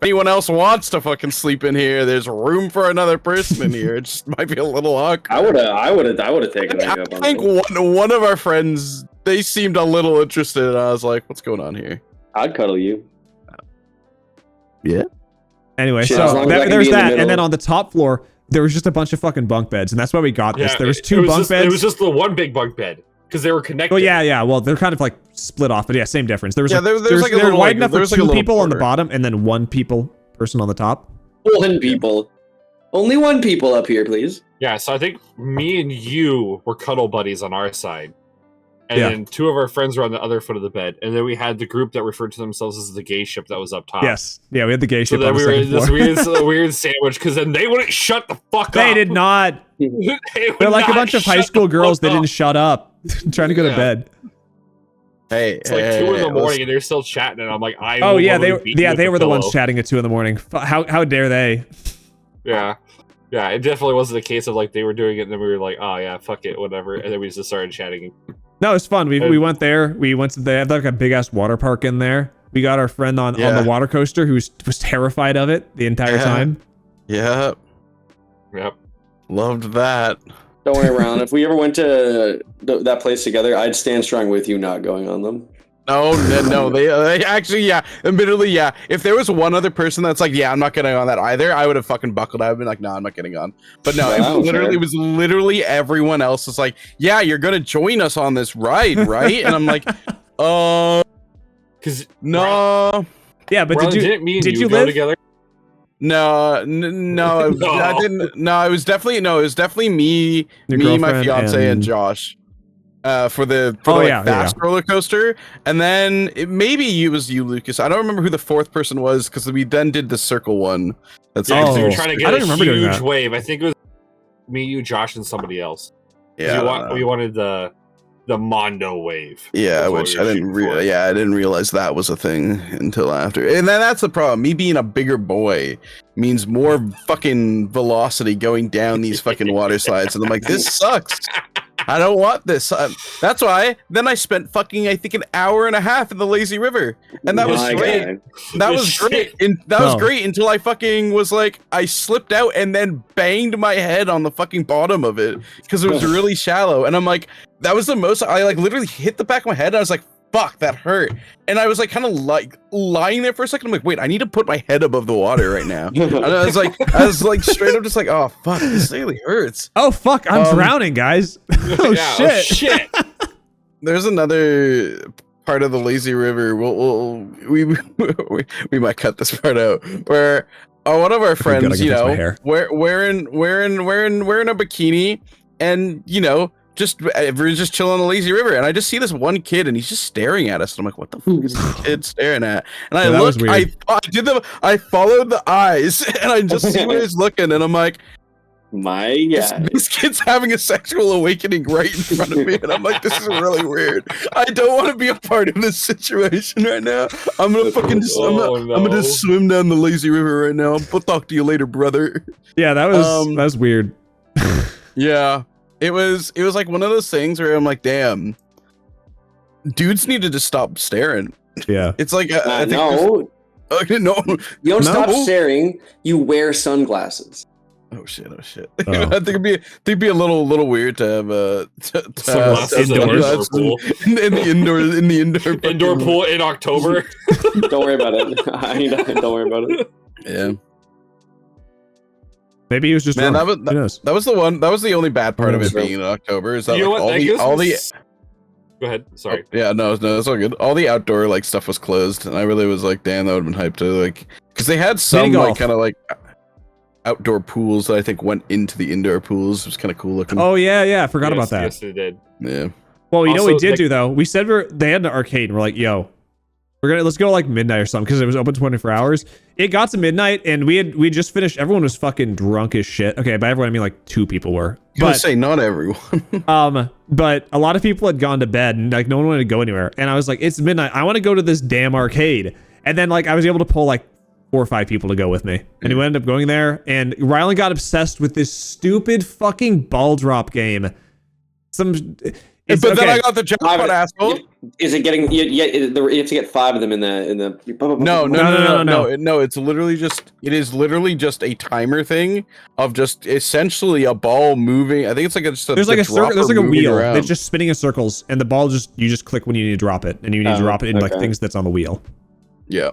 anyone else wants to fucking sleep in here, there's room for another person in here. It just might be a little awkward." I would have taken that I up on think it. one of our friends, they seemed a little interested, and I was like, "What's going on here?" I'd cuddle you. Yeah. Anyway, Shit, as so long as I can there's be in the that, and middle. then on the top floor there was just a bunch of fucking bunk beds, and that's why we got this. There was 2 bunk beds. It was just the one big bunk bed because they were connected. Oh yeah. Well, they're kind of like split off, but yeah, same difference. There was Yeah, like, there's like a they're little, wide like- enough for there's like a 2 little people on the corner. bottom, and then 1 person on the top. 1 people. Only 1 people up here, please. Yeah, so I think me and you were cuddle buddies on our side. And Yeah. then 2 of our friends were on the other foot of the bed. And then we had the group that referred to themselves as the gay ship that was up top. Yes, yeah, we had the gay So ship then on the we were in second this floor. weird sandwich because then they wouldn't shut the fuck up. They did not. They would They're like a not bunch of high shut school the girls. They fuck up. didn't shut up, trying to go to Yeah. bed. Hey, It's like 2 in the morning and they're still chatting. And I'm like, I Oh will yeah, literally beat you they with a were the ones pillow. chatting at 2 in the morning. How dare they? Yeah. Yeah, it definitely wasn't a case of like they were doing it and then we were like, oh yeah, fuck it, whatever. And then we just started chatting. No, it's fun. We went there. We went to they had like a big ass water park in there. We got our friend on Yeah. the water coaster who was terrified of it the entire Yeah. time. yeah, Yep. loved that. Don't worry, Ron. If we ever went to that place together, I'd stand strong with you not going on them. No. They actually, yeah. Admittedly, yeah. If there was one other person that's like, yeah, I'm not getting on that either, I would have fucking buckled. I'd been like, no, I'm not getting on. But no, it was literally everyone else was like, yeah, you're gonna join us on this ride, right? And I'm like, because no. Yeah, but did you live together? No, I didn't. No, it was definitely me, my fiance, and Josh. For the fast roller coaster, and then maybe it was you, Lucas. I don't remember who the fourth person was because we then did the circle one. That's we were trying to get a huge wave. I think it was me, you, Josh, and somebody else. Yeah, we wanted the Mondo wave. Yeah, which I didn't realize that was a thing until after. And then that's the problem. Me being a bigger boy means more fucking velocity going down these fucking water slides, and I'm like, this sucks. I don't want this. That's why then I spent fucking, I think, an hour and a half in the lazy river, and that was great. That was great. That was great until I fucking was like, I slipped out and then banged my head on the fucking bottom of it because it was really shallow, and I'm like, that was the most. I like literally hit the back of my head. I was like, fuck, that hurt. And I was like kind of like lying there for a second. I'm like, wait, I need to put my head above the water right now. And I was like straight up just like, oh fuck, this really hurts. Oh fuck, I'm drowning, guys. Oh shit. There's another part of the lazy river. We might cut this part out where one of our friends, you know, wearing a bikini, and you know, we're just chilling on the lazy river, and I just see this one kid, and he's just staring at us. And I'm like, "What the fuck is this kid staring at?" And I look, I followed the eyes, and I just see where he's looking, and I'm like, "My God, this kid's having a sexual awakening right in front of me," and I'm like, "This is really weird. I don't want to be a part of this situation right now. I'm gonna fucking, I'm gonna just swim down the lazy river right now. We'll talk to you later, brother." Yeah, that was weird. Yeah. It was like one of those things where I'm like, damn, dudes needed to stop staring. Yeah. It's like, no. No. You don't stop staring, you wear sunglasses. Oh shit. I think it'd be a little weird to have sunglasses in the indoor pool in October. Don't worry about it. Don't worry about it. Yeah. Maybe he was just that was the only bad part of it being in October, is that all the Go ahead. Sorry. Yeah, no, it's all good. All the outdoor like stuff was closed, and I really was like, damn, that would have been hyped to like, because they had some like kind of like outdoor pools that I think went into the indoor pools. It was kind of cool looking. Oh yeah, I forgot about that. Yes, they did. Yeah. Well, you know what we did do though? We said they had an arcade, and we're like, yo, let's go like midnight or something, because it was open 24 hours. It got to midnight, and we just finished. Everyone was fucking drunk as shit. Okay, by everyone I mean like 2 people were. But say not everyone. But a lot of people had gone to bed, and like no one wanted to go anywhere. And I was like, it's midnight. I want to go to this damn arcade. And then like I was able to pull like 4 or 5 people to go with me, and we ended up going there. And Rylan got obsessed with this stupid fucking ball drop game. Then I got the jackpot, asshole. Is it getting? You have to get 5 of them in the. No. It's literally just. It is literally just a timer thing of just essentially a ball moving. I think it's like there's like a circle. There's like a wheel. It's just spinning in circles, and the ball you just click when you need to drop it, and you need to drop it in like things that's on the wheel. Yeah.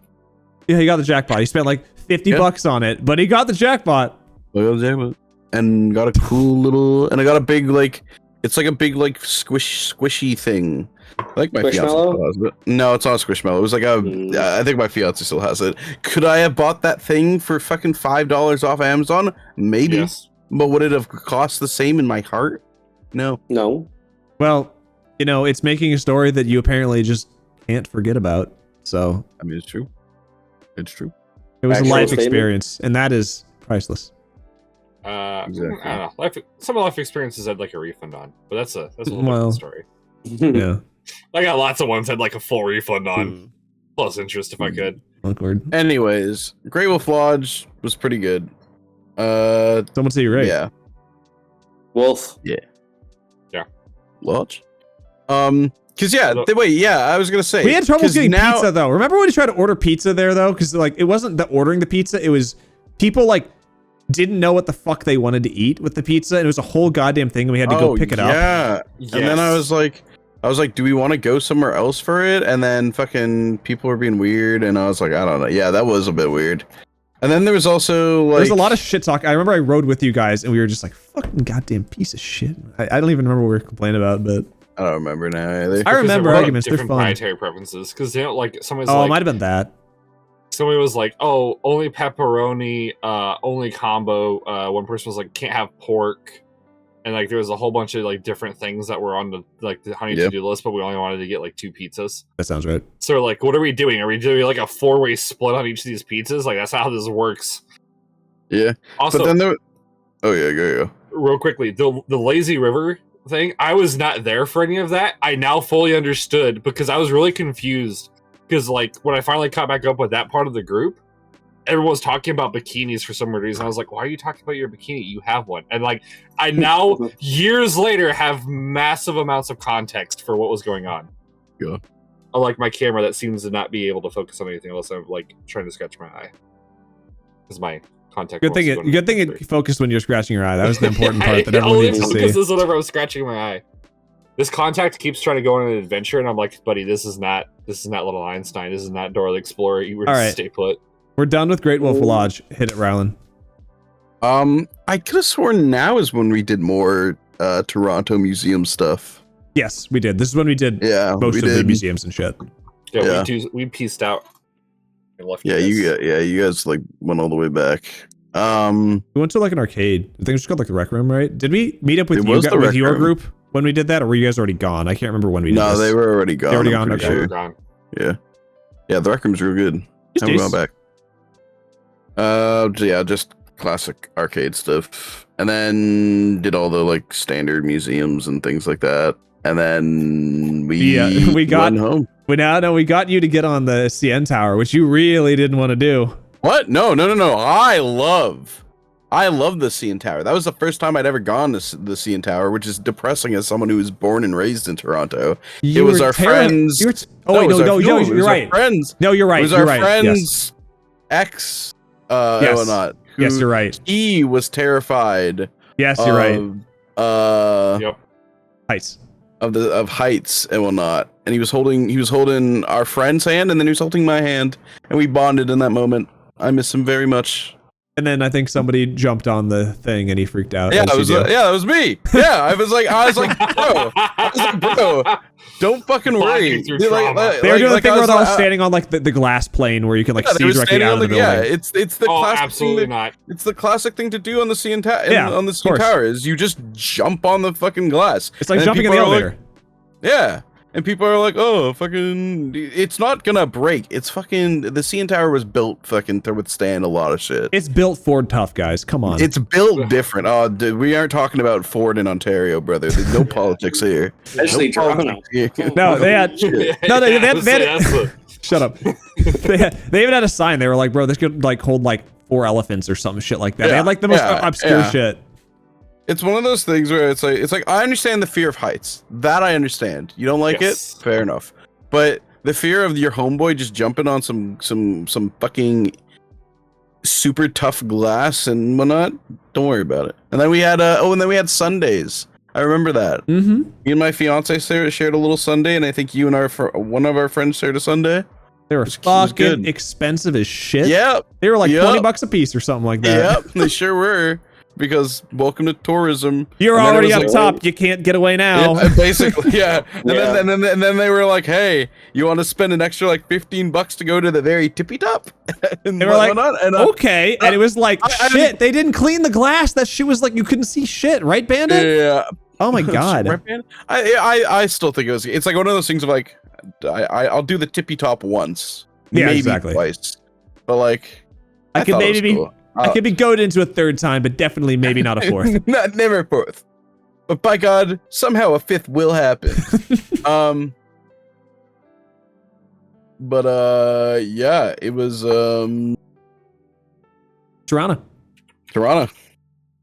Yeah, he got the jackpot. He spent like $50 on it, but he got the jackpot. And got a cool little. And I got a big like. It's like a big like squishy thing. I think my fiance still has it. No, it's not a Squishmallow. It was like I think my fiance still has it. Could I have bought that thing for fucking $5 off Amazon? Maybe. Yes. But would it have cost the same in my heart? No. Well, you know, it's making a story that you apparently just can't forget about. So I mean, it's true. It was a life experience, and that is priceless. Exactly. I don't know. Some life experiences I'd like a refund on, but that's a little different story. Yeah. I got lots of ones I'd like a full refund on, plus interest if I could. Awkward. Anyways, Great Wolf Lodge was pretty good. Someone say you're right. Yeah. Wolf. Yeah. Lodge. Cause I was gonna say we had trouble getting pizza though. Remember when we tried to order pizza there though? Because like it wasn't ordering the pizza; it was people like didn't know what the fuck they wanted to eat with the pizza, and it was a whole goddamn thing, and we had to go pick it up. Yeah. Yes. And then I was like, I was like, do we want to go somewhere else for it? And then fucking people were being weird, and I was like, I don't know. Yeah, that was a bit weird. And then there was also like there's a lot of shit talk. I remember I rode with you guys, and we were just like, fucking goddamn piece of shit. I don't even remember what we were complaining about, but I don't remember now either. I remember Because arguments. They're different fun. dietary preferences because they don't like somebody's Oh, like it might have been that. somebody was like, oh, only pepperoni, only combo. One person was like, can't have pork. And like there was a whole bunch of like different things that were on the honey to-do list, but we only wanted to get like 2 pizzas. That sounds right. So like, what are we doing? Are we doing like a 4-way split on each of these pizzas? Like that's not how this works. Yeah. Also, But then there. Oh yeah, go. real quickly, the lazy river thing, I was not there for any of that. I now fully understood because I was really confused. Because like when I finally caught back up with that part of the group, everyone was talking about bikinis for some weird reason. I was like, why are you talking about your bikini? You have one. And like I now years later have massive amounts of context for what was going on. Yeah. Unlike my camera that seems to not be able to focus on anything unless I'm like trying to scratch my eye. Because my context. Good thing it focused when you're scratching your eye. That was the important part that everyone only needs to see. focuses whenever I was scratching my eye. This contact keeps trying to go on an adventure, and I'm like, buddy, this is not Little Einstein. This is not Dora the Explorer. You were All right. stay put. We're done with Great Wolf Lodge. Hit it, Rylan. I could have sworn now is when we did more Toronto museum stuff. Yes, we did. This is when we did Yeah, most we of the did. museums and shit. Yeah, we pieced out. And left Yeah, you guys like went all the way back. We went to like an arcade. I think it was called like the Rec Room, right? Did we meet up with It you was the with Rec your Room. group when we did that, or were you guys already gone? I can't remember when we did No, this. they were already gone. They were already I'm gone? pretty Okay. sure. Gone. Yeah, the Rec Room's real good. It's Haven't gone decent. back. Yeah, just classic arcade stuff, and then did all the like standard museums and things like that, and then we went home. We got you to get on the CN Tower, which you really didn't want to do. What? No. I love the CN Tower. That was the first time I'd ever gone to the CN Tower, which is depressing as someone who was born and raised in Toronto. It was our friends. You're right. Friends. No, you're right. It was You're our right. friend's ex. Yes. Whatnot. Yes, you're right. He was terrified. Yes, you're right. Yep. Heights. Of heights and whatnot, and he was holding our friend's hand, and then he was holding my hand, and we bonded in that moment. I miss him very much. And then I think somebody jumped on the thing and he freaked out. Yeah, as that you was do. that was me. Yeah, I was like, bro, don't fucking worry. through Dude, trauma. They were doing the thing I where was they're all like, standing on like the glass plane where you can like yeah, they see were directly standing out on of the the building. yeah. It's the Oh, classic absolutely thing not. It's the classic thing to do on the CN Yeah, on the of CN course. Tower is you just jump on the fucking glass. It's like And jumping in the people are like- elevator. Yeah. And people are like, oh, fucking, it's not gonna break. It's fucking, the CN Tower was built fucking to withstand a lot of shit. It's built Ford tough, guys. Come on. It's built different. Oh, dude, we aren't talking about Ford in Ontario, brother. There's no politics here. Especially Toronto. No, they had no, they had That's the- shut up. they even had a sign. They were like, bro, this could like hold like 4 elephants or some shit like that. They had like the most obscure shit. It's one of those things where it's like I understand the fear of heights. That I understand. You don't like Yes. it? Fair enough. But the fear of your homeboy just jumping on some fucking super tough glass and whatnot, don't worry about it. And then we had and then we had Sundays. I remember that. Mm-hmm. Me and my fiance shared a little Sunday, and I think you and one of our friends shared a Sunday. They were was fucking good. expensive as shit. Yep. They were like Yep. $20 a piece or something like that. Yep. They sure were. Because welcome to tourism. You're And then it already was up like- top. You can't get away now. Yeah, basically, yeah. And, Yeah. Then they were like, "Hey, you want to spend an extra like $15 to go to the very tippy top?" And They were like, whatnot, and, okay. And it was like, I- shit, they didn't clean the glass. That shit was like, you couldn't see shit, right, Bandit? yeah. Oh my God. I still think it's like one of those things of like, I'll do the tippy top once, Yeah, maybe exactly. twice, but like, I could thought it was maybe be, cool. I could be goaded into a third time, but definitely maybe not a fourth. Never a fourth. But by God, somehow a fifth will happen. Yeah, it was Toronto. Toronto.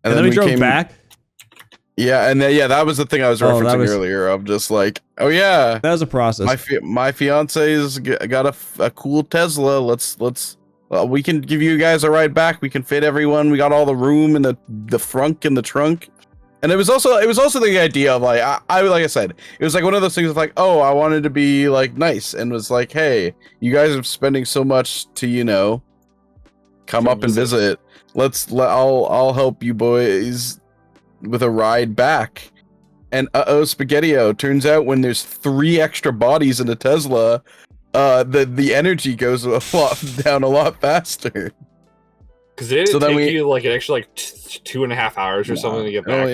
And then we drove back. Yeah, and then, that was the thing I was Oh, that referencing was- earlier of just like, oh yeah, That was a process. my fiance's got a cool Tesla. Let's we can give you guys a ride back. We can fit everyone. We got all the room in the frunk and the trunk. And it was also the idea of like like I said, it was like one of those things of like, oh, I wanted to be like nice and was like, hey, you guys are spending so much to come up and visit. I'll help you boys with a ride back. And Spaghetti-O, turns out when there's 3 extra bodies in a Tesla, the energy goes down a lot faster. Because it didn't take you like an extra 2.5 hours or something to get back.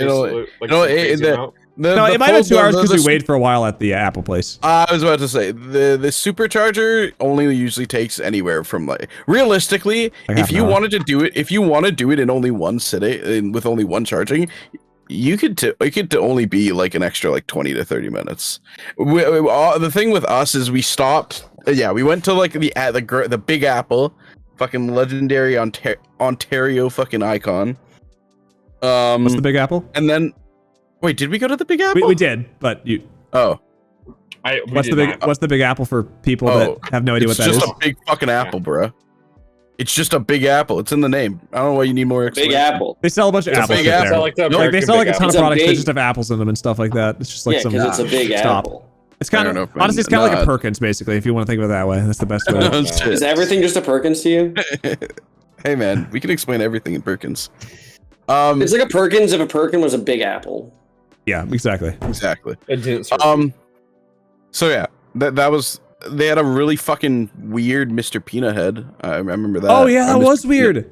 No, it might have been 2 hours because we waited for a while at the Apple place. I was about to say the supercharger only usually takes anywhere from realistically, if you wanted to do it, if you want to do it in only one sitting with only one charging, it could only be like an extra 20 to 30 minutes. The thing with us is we stopped. We went to the Big Apple, fucking legendary Ontario fucking icon. What's the Big Apple? And then, wait, did we go to the Big Apple? We did, but you. Oh. What's the Big Apple for people that have no idea what that is? It's just a big fucking apple, bro. It's just a Big Apple. It's in the name. I don't know why you need more explanation. Big Apple. They sell a bunch of apples. Big Apple. They sell a ton of products that just have apples in them and stuff like that. It's just because it's a Big Apple. It's kind of honestly, it's kind of like a Perkins, basically. If you want to think of it that way, that's the best way. Is everything just a Perkins to you? Hey man, we can explain everything in Perkins. It's like a Perkins if a Perkin was a Big Apple. Yeah, exactly. It didn't. So yeah, that was. They had a really fucking weird Mr. Peanut head. I remember that. Oh yeah, that was weird,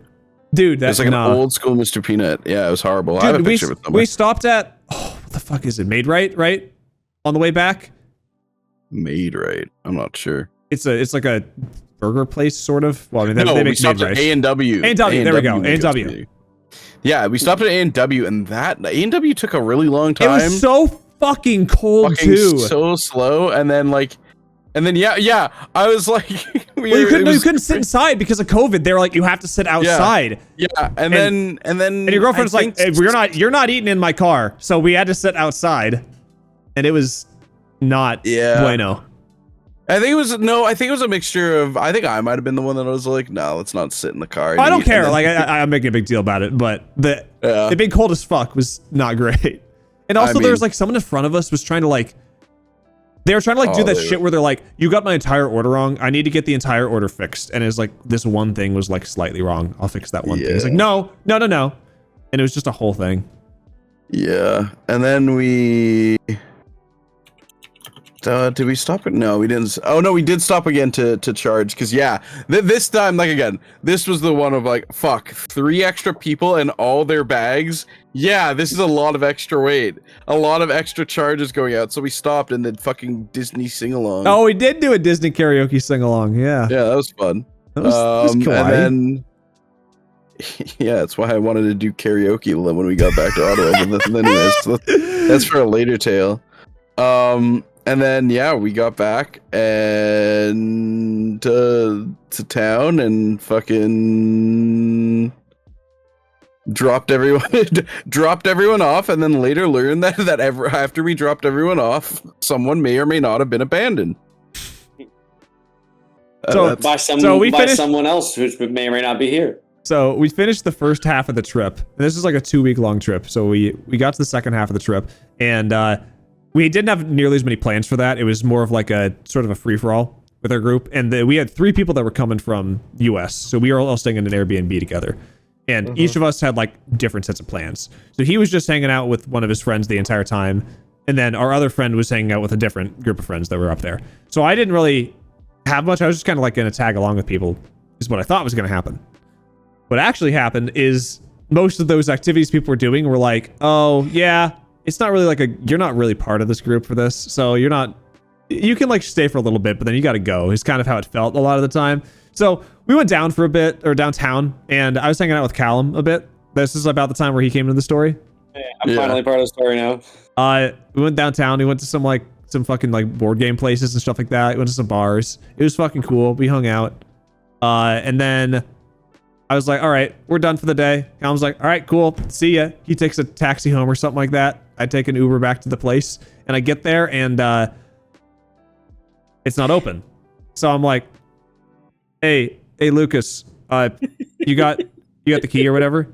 dude. That's like an old school Mr. Peanut. Yeah, it was horrible. Dude, I have a picture of it somewhere. We stopped at what the fuck is it? Made right on the way back. Made right. I'm not sure. It's like a burger place, sort of. Well, I mean, they make stopped at A&W. A&W. There we go. A&W. Yeah, we stopped at A&W, and that A&W took a really long time. It was so fucking cold too. So slow, and then yeah, I was like, you couldn't sit inside because of COVID. They were like, you have to sit outside. Yeah, and then your girlfriend's like, hey, you're not eating in my car, so we had to sit outside, and it was not bueno. I think it was a mixture of. I think I might have been the one that was like, no, let's not sit in the car. I don't care. I'm making a big deal about it, but the being cold as fuck was not great. And also, there was someone in front of us was trying to they were trying to do that shit where they're like, you got my entire order wrong. I need to get the entire order fixed. And it's like, this one thing was slightly wrong. I'll fix that one thing. It's like, no. And it was just a whole thing. Yeah. And then we... did we stop it? No, we didn't. Oh no, we did stop again to charge. Because this time, again, this was the one of fuck, 3 extra people and all their bags. Yeah, this is a lot of extra weight. A lot of extra charges going out. So we stopped and then fucking Disney sing-along. Oh, we did do a Disney karaoke sing-along. Yeah. Yeah, that was fun. That was and then... Yeah, that's why I wanted to do karaoke when we got back to Ottawa. But anyways, so that's for a later tale. And then we got back and to town and fucking dropped everyone off, and then later learned that after we dropped everyone off, someone may or may not have been abandoned. By someone else who may or may not be here. So we finished the first half of the trip. And this is like a 2-week long trip. So we got to the second half of the trip, and we didn't have nearly as many plans for that. It was more of a sort of a free-for-all with our group. And we had 3 people that were coming from US. So we were all staying in an Airbnb together. And each of us had different sets of plans. So he was just hanging out with one of his friends the entire time. And then our other friend was hanging out with a different group of friends that were up there. So I didn't really have much. I was just kind of going to tag along with people is what I thought was going to happen. What actually happened is most of those activities people were doing were like, oh yeah, it's not really you're not really part of this group for this. So you can stay for a little bit, but then you got to go. Is kind of how it felt a lot of the time. So we went down for a bit, or downtown, and I was hanging out with Callum a bit. This is about the time where he came into the story. Yeah, I'm finally part of the story now. We went downtown. We went to some fucking board game places and stuff like that. We went to some bars. It was fucking cool. We hung out. And then I was like, all right, we're done for the day. Callum's like, all right, cool. See ya. He takes a taxi home or something like that. I take an Uber back to the place, and I get there, and it's not open. So I'm like, hey, Lucas, you got the key or whatever?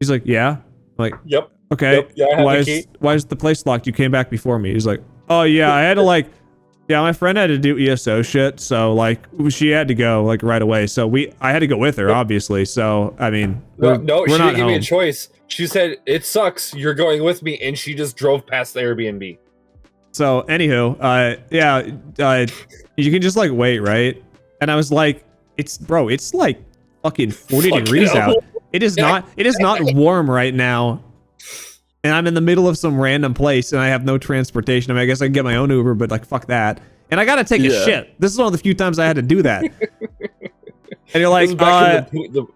He's like, yeah. I'm like, yep. Okay, Yep, yeah, I have the key. why is the place locked? You came back before me. He's like, oh yeah, I had to like, yeah, my friend had to do ESO shit, so like she had to go like right away. So I had to go with her, obviously. So I mean, No, we're she not didn't give me a home. choice. She said, "It sucks. You're going with me," and she just drove past the Airbnb. So anywho, you can just like wait, right? And I was like, it's like fucking 40 Fucking degrees hell. out. It is not warm right now. And I'm in the middle of some random place and I have no transportation. I mean, I guess I can get my own Uber, but like fuck that. And I gotta take a shit. This is one of the few times I had to do that. And you're like,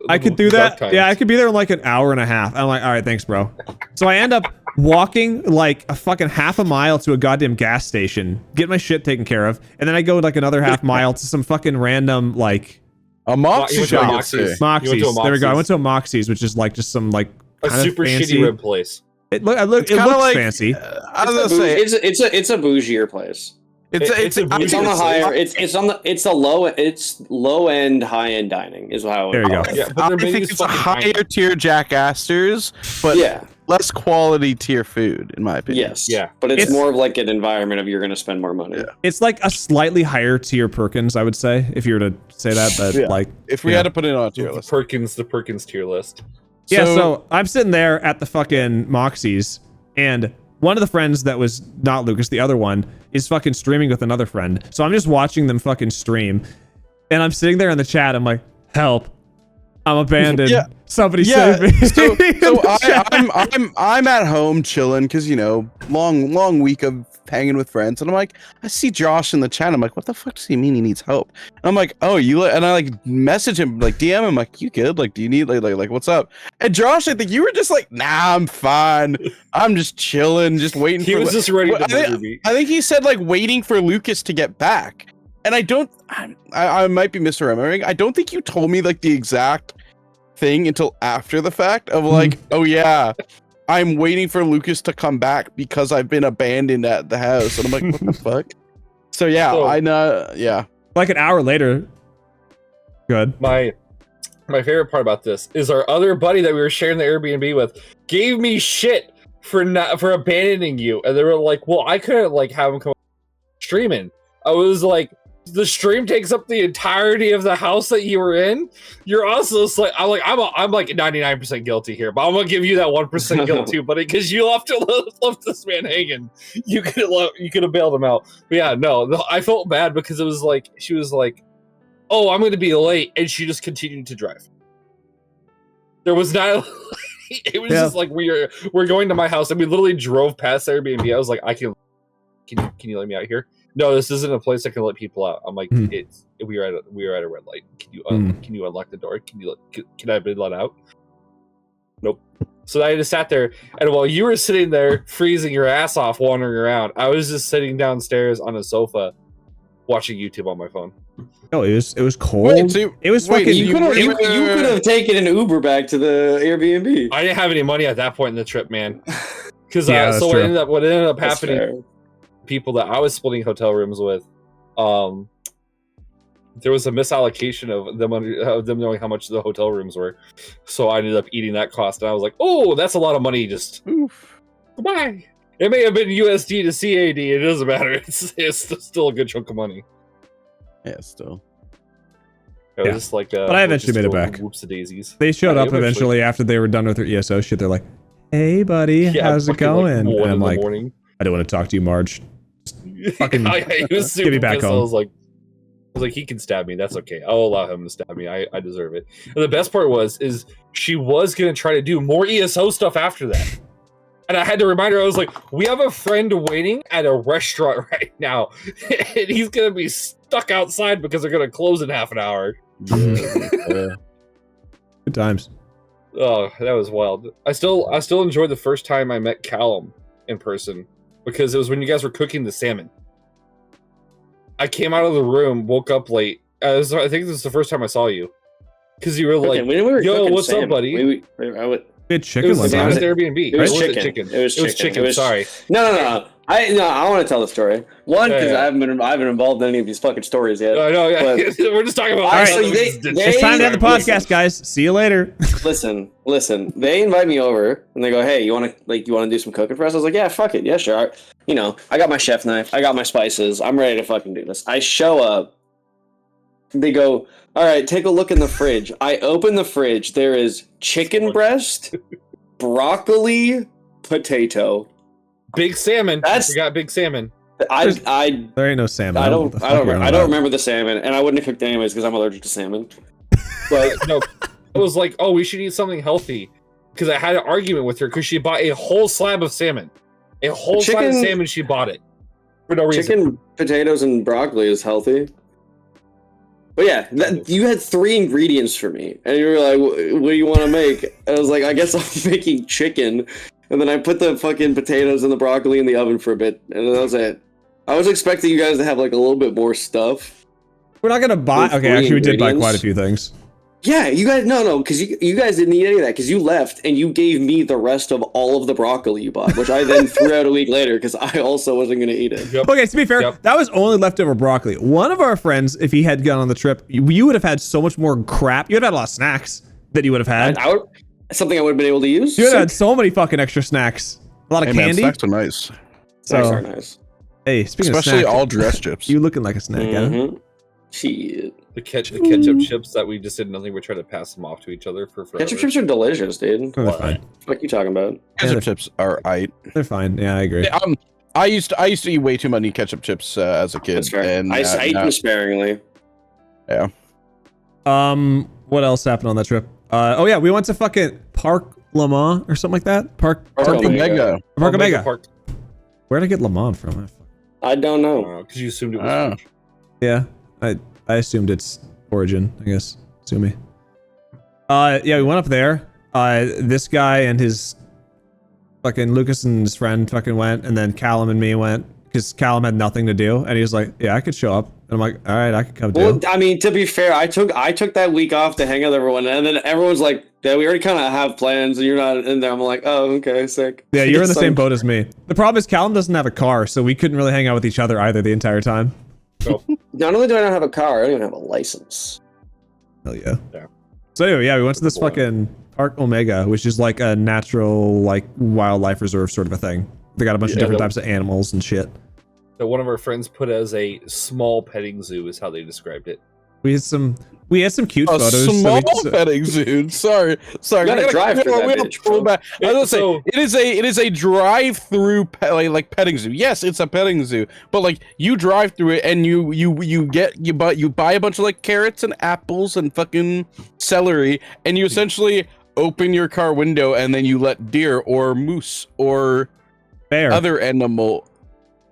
I could do that. times. Yeah, I could be there in like an hour and a half. I'm like, all right, thanks, bro. So I end up walking like a fucking half a mile to a goddamn gas station, get my shit taken care of, and then I go like another half mile to some fucking random like A Moxie You went to a shop. Moxie's. You went to a Moxie's. There we go. I Moxie's. went to a Moxie's, which is like just some like A kinda super fancy. shitty rib place. It looks kinda like- fancy. I was gonna say It's a bougier place. it's it's a- I It's think on the it's- higher. It's low end, high end dining is how. There you go. Yeah, but I their think menu's it's a fucking higher tiny. tier Jack Astor's, but Yeah. less quality tier food, in my opinion. Yes. Yeah. But it's It's- more of like an environment of you're going to spend more money. Yeah. It's like a slightly higher tier Perkins, I would say, if you were to say that. But Yeah. like, If we Yeah. had to put it on a tier The list. Perkins tier list. yeah. So I'm sitting there at the fucking Moxie's, and one of the friends that was not Lucas, the other one, is fucking streaming with another friend. So I'm just watching them fucking stream, and I'm sitting there in the chat. I'm like, help. I'm abandoned. Yeah. Somebody Yeah, save me. so In the chat. I'm at home chilling because long week of hanging with friends, and I'm like, I see Josh in the chat. I'm like, what the fuck does he mean he needs help? And I'm like, oh, and I like message him, like DM him, like, you good? Like, do you need like what's up? And Josh, I think you were just like, nah, I'm fine. I'm just chilling, just waiting. He for was just ready Well, to murder me. I think he said like waiting for Lucas to get back. And I might be misremembering. I don't think you told me like the exact thing until after the fact of like, oh yeah, I'm waiting for Lucas to come back because I've been abandoned at the house. And I'm like, what the fuck? So yeah, So- I know. Yeah. Like an hour later. Good. My favorite part about this is our other buddy that we were sharing the Airbnb with gave me shit for abandoning you, and they were like, "Well, I couldn't like have him come streaming." I was like, "The stream takes up the entirety of the house that you were in. You're also just like, I'm like 99% guilty here, but I'm gonna give you that 1% guilt too, buddy, because you left this man hanging. You could have bailed him out." But yeah, no, I felt bad because it was like she was like, "Oh, I'm going to be late," and she just continued to drive. There was not. It was just like we're going to my house, and we literally drove past Airbnb. I was like, can you let me out here? No, this isn't a place that can let people out. I'm like, we are at a red light. Can you unlock the door? Can I be let out? Nope. So I just sat there, and while you were sitting there freezing your ass off, wandering around, I was just sitting downstairs on a sofa, watching YouTube on my phone. No, it was cold. Wait, so- it was wait, fucking. You could have taken an Uber back to the Airbnb. I didn't have any money at that point in the trip, man. Because Yeah, that's so true. what ended up That's happening, fair. people that I was splitting hotel rooms with, there was a misallocation of them knowing how much the hotel rooms were, so I ended up eating that cost, and I was like, "Oh, that's a lot of money." Just Oof. goodbye. It may have been USD to CAD. It doesn't matter. It's still a good chunk of money. Yeah, still. It was Yeah. just like, But I eventually made it back. Whoops, daisies. They showed Yeah, up eventually after they were done with their ESO shit. They're like, "Hey, buddy, how's it fucking, like, going?" 1 and in I'm the like, morning. "I don't want to talk to you, Marge." Fucking He was get me super back pissed. I home. was like, he can stab me. That's okay. I'll allow him to stab me. I deserve it. And the best part is she was gonna try to do more ESO stuff after that. And I had to remind her, I was like, we have a friend waiting at a restaurant right now, and he's gonna be stuck outside because they're gonna close in half an hour. Yeah. good times. Oh, that was wild. I still enjoyed the first time I met Callum in person because it was when you guys were cooking the salmon. I came out of the room, woke up late. I think this is the first time I saw you because you were like, Okay, when we were "Yo, cooking what's up, salmon, buddy?" We had It chicken was one the same time. as Airbnb. It was Or chicken. It was chicken. Sorry. No. I want to tell the story. One, because I haven't been involved in any of these fucking stories yet. No, yeah. But- We're just talking about. All right, stuff so that we they- just did. they- It's time to end the Listen. podcast, guys. See you later. Listen. They invite me over and they go, "Hey, you want to do some cooking for us?" I was like, "Yeah, fuck it, yeah, sure." I got my chef knife, I got my spices, I'm ready to fucking do this. I show up. They go, "All right, take a look in the fridge." I open the fridge. There is chicken breast, broccoli, potato. Big salmon. That's- We got big salmon. I There ain't no salmon. I don't know what the fuck you're on I about. don't remember the salmon, and I wouldn't have cooked anyways because I'm allergic to salmon. But No, it was like, oh, we should eat something healthy. Because I had an argument with her because she bought a whole slab of salmon. A whole slab of Chicken- salmon, she bought it. For no reason. chicken, potatoes, and broccoli is healthy. But yeah, you had 3 ingredients for me, and you were like, "What do you want to make?" And I was like, "I guess I'm making chicken." And then I put the fucking potatoes and the broccoli in the oven for a bit, and that was it. I was expecting you guys to have like a little bit more stuff. We're not gonna buy. With Okay, 3 actually, we did buy ingredients. quite a few things. Yeah, you guys, no, because you guys didn't eat any of that because you left and you gave me the rest of all of the broccoli you bought, which I then threw out a week later because I also wasn't going to eat it. Yep. Okay, to be fair, Yep. that was only leftover broccoli. One of our friends, if he had gone on the trip, you would have had so much more crap. You would have had a lot of snacks that you would have had. I would, something I would have been able to use. You would have had so many fucking extra snacks. A lot of Hey man, candy. snacks are nice, Snacks So, are nice. hey, speaking especially of snacks, all dress chips. you looking like a snack, Adam. Mm-hmm. Shit. The ketchup chips that we just did nothing. We tried to pass them off to each other for forever. Ketchup chips are delicious, dude. Oh, they're fine. What are you talking about? Ketchup Yeah, chips are aight. They're fine. Yeah, I agree. I used to eat way too many ketchup chips as a kid. That's fair. And I eat them sparingly. What else happened on that trip? Oh yeah, we went to fucking Park Le Mans or something like that. Park Omega. Omega. Park. Where'd I get Le Mans from? I don't know. Because you assumed it was. Ah. French. Yeah, I assumed its origin. I guess. Sue me. Yeah, we went up there. This guy and his fucking Lucas and his friend fucking went, and then Callum and me went because Callum had nothing to do, and he was like, "Yeah, I could show up." And I'm like, "All right, I could come Well, too." I mean, to be fair, I took that week off to hang out with everyone, and then everyone's like, "Yeah, we already kind of have plans, and you're not in there." I'm like, "Oh, okay, sick." Yeah, you're in the So- same boat as me. The problem is Callum doesn't have a car, so we couldn't really hang out with each other either the entire time. Not only do I not have a car, I don't even have a license. Hell yeah. Yeah. So anyway, yeah, we went to this fucking Park Omega, which is like a natural, like wildlife reserve sort of a thing. They got a bunch of Yeah, different the- types of animals and shit. That one of our friends put as a small petting zoo is how they described it. We had some cute A photos. that small we- petting zoo. Sorry. You gotta drive through that bitch, pull bro. back. I was gonna say So- it is a drive-through like petting zoo. Yes, it's a petting zoo, but like you drive through it and you buy a bunch of like carrots and apples and fucking celery, and you essentially open your car window and then you let deer or moose or bear. other animal.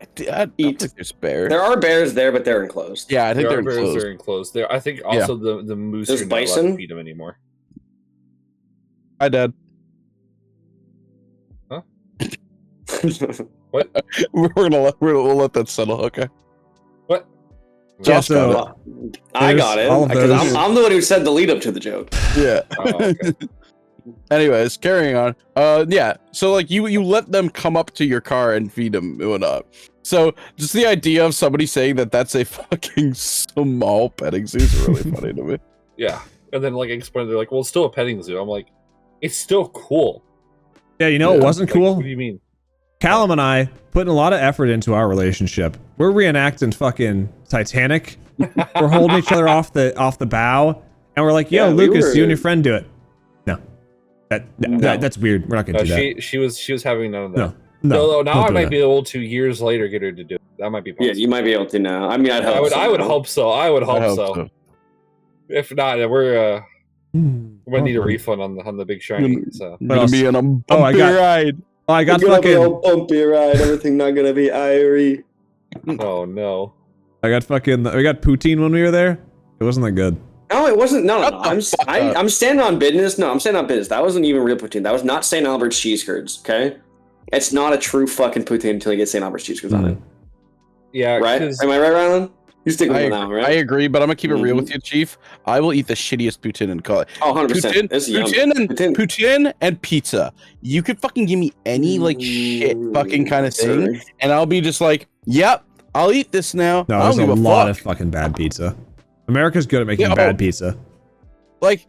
I don't Eat. think there's bear. There are bears there, but they're enclosed. Yeah, I think they're Bears enclosed. are enclosed. There, I think also the moose There's are not allowed bison? to feed them anymore. Hi, Dad. We'll let that settle. Okay. What? Yeah, Josh got so I There's got it all of because those. I'm the one who said the lead up to the joke. Yeah. Oh, okay. Anyways, carrying on. Yeah. So like you let them come up to your car and feed them and whatnot. So just the idea of somebody saying that that's a fucking small petting zoo is really funny to me. Yeah. And then like explain, they're like, well, it's still a petting zoo. I'm like, it's still cool. Yeah, you know what wasn't Like, cool? What do you mean? Callum and I putting a lot of effort into our relationship. We're reenacting fucking Titanic. We're holding each other off the bow, and we're like, "Yo, Yeah, we Lucas, were- you and your friend do it." No, No. that's weird. We're not gonna do that. She was having none of that. No, Although now don't I do might that. be able to years later get her to do it. That might be Yeah, possible. you might be able to now. I mean, I'd hope. I would so. hope so. I would hope, so. If not, we're gonna need a refund on the big shiny. So Gonna else? be on a bumpy Oh, I got- ride. Oh, I got It's gonna be fucking. all bumpy ride. Everything not gonna be irie. oh no. I got fucking. We got poutine when we were there. It wasn't that good. No, it wasn't. No. Shut the fuck up. I'm standing on business. No, I'm standing on business. That wasn't even real poutine. That was not St. Albert's cheese curds. Okay, it's not a true fucking poutine until you get St. Albert's cheese curds on it. Yeah, Right? 'cause Am I right, Rylan? You stick with it now, right? I agree, but I'm gonna keep it real with you, Chief. I will eat the shittiest poutine in college. Oh, 100%. Poutine and pizza. You could fucking give me any like shit fucking kind of thing, and I'll be just like, yep, I'll eat this now. No, there's a lot of fucking bad pizza. America's good at making bad pizza. Like,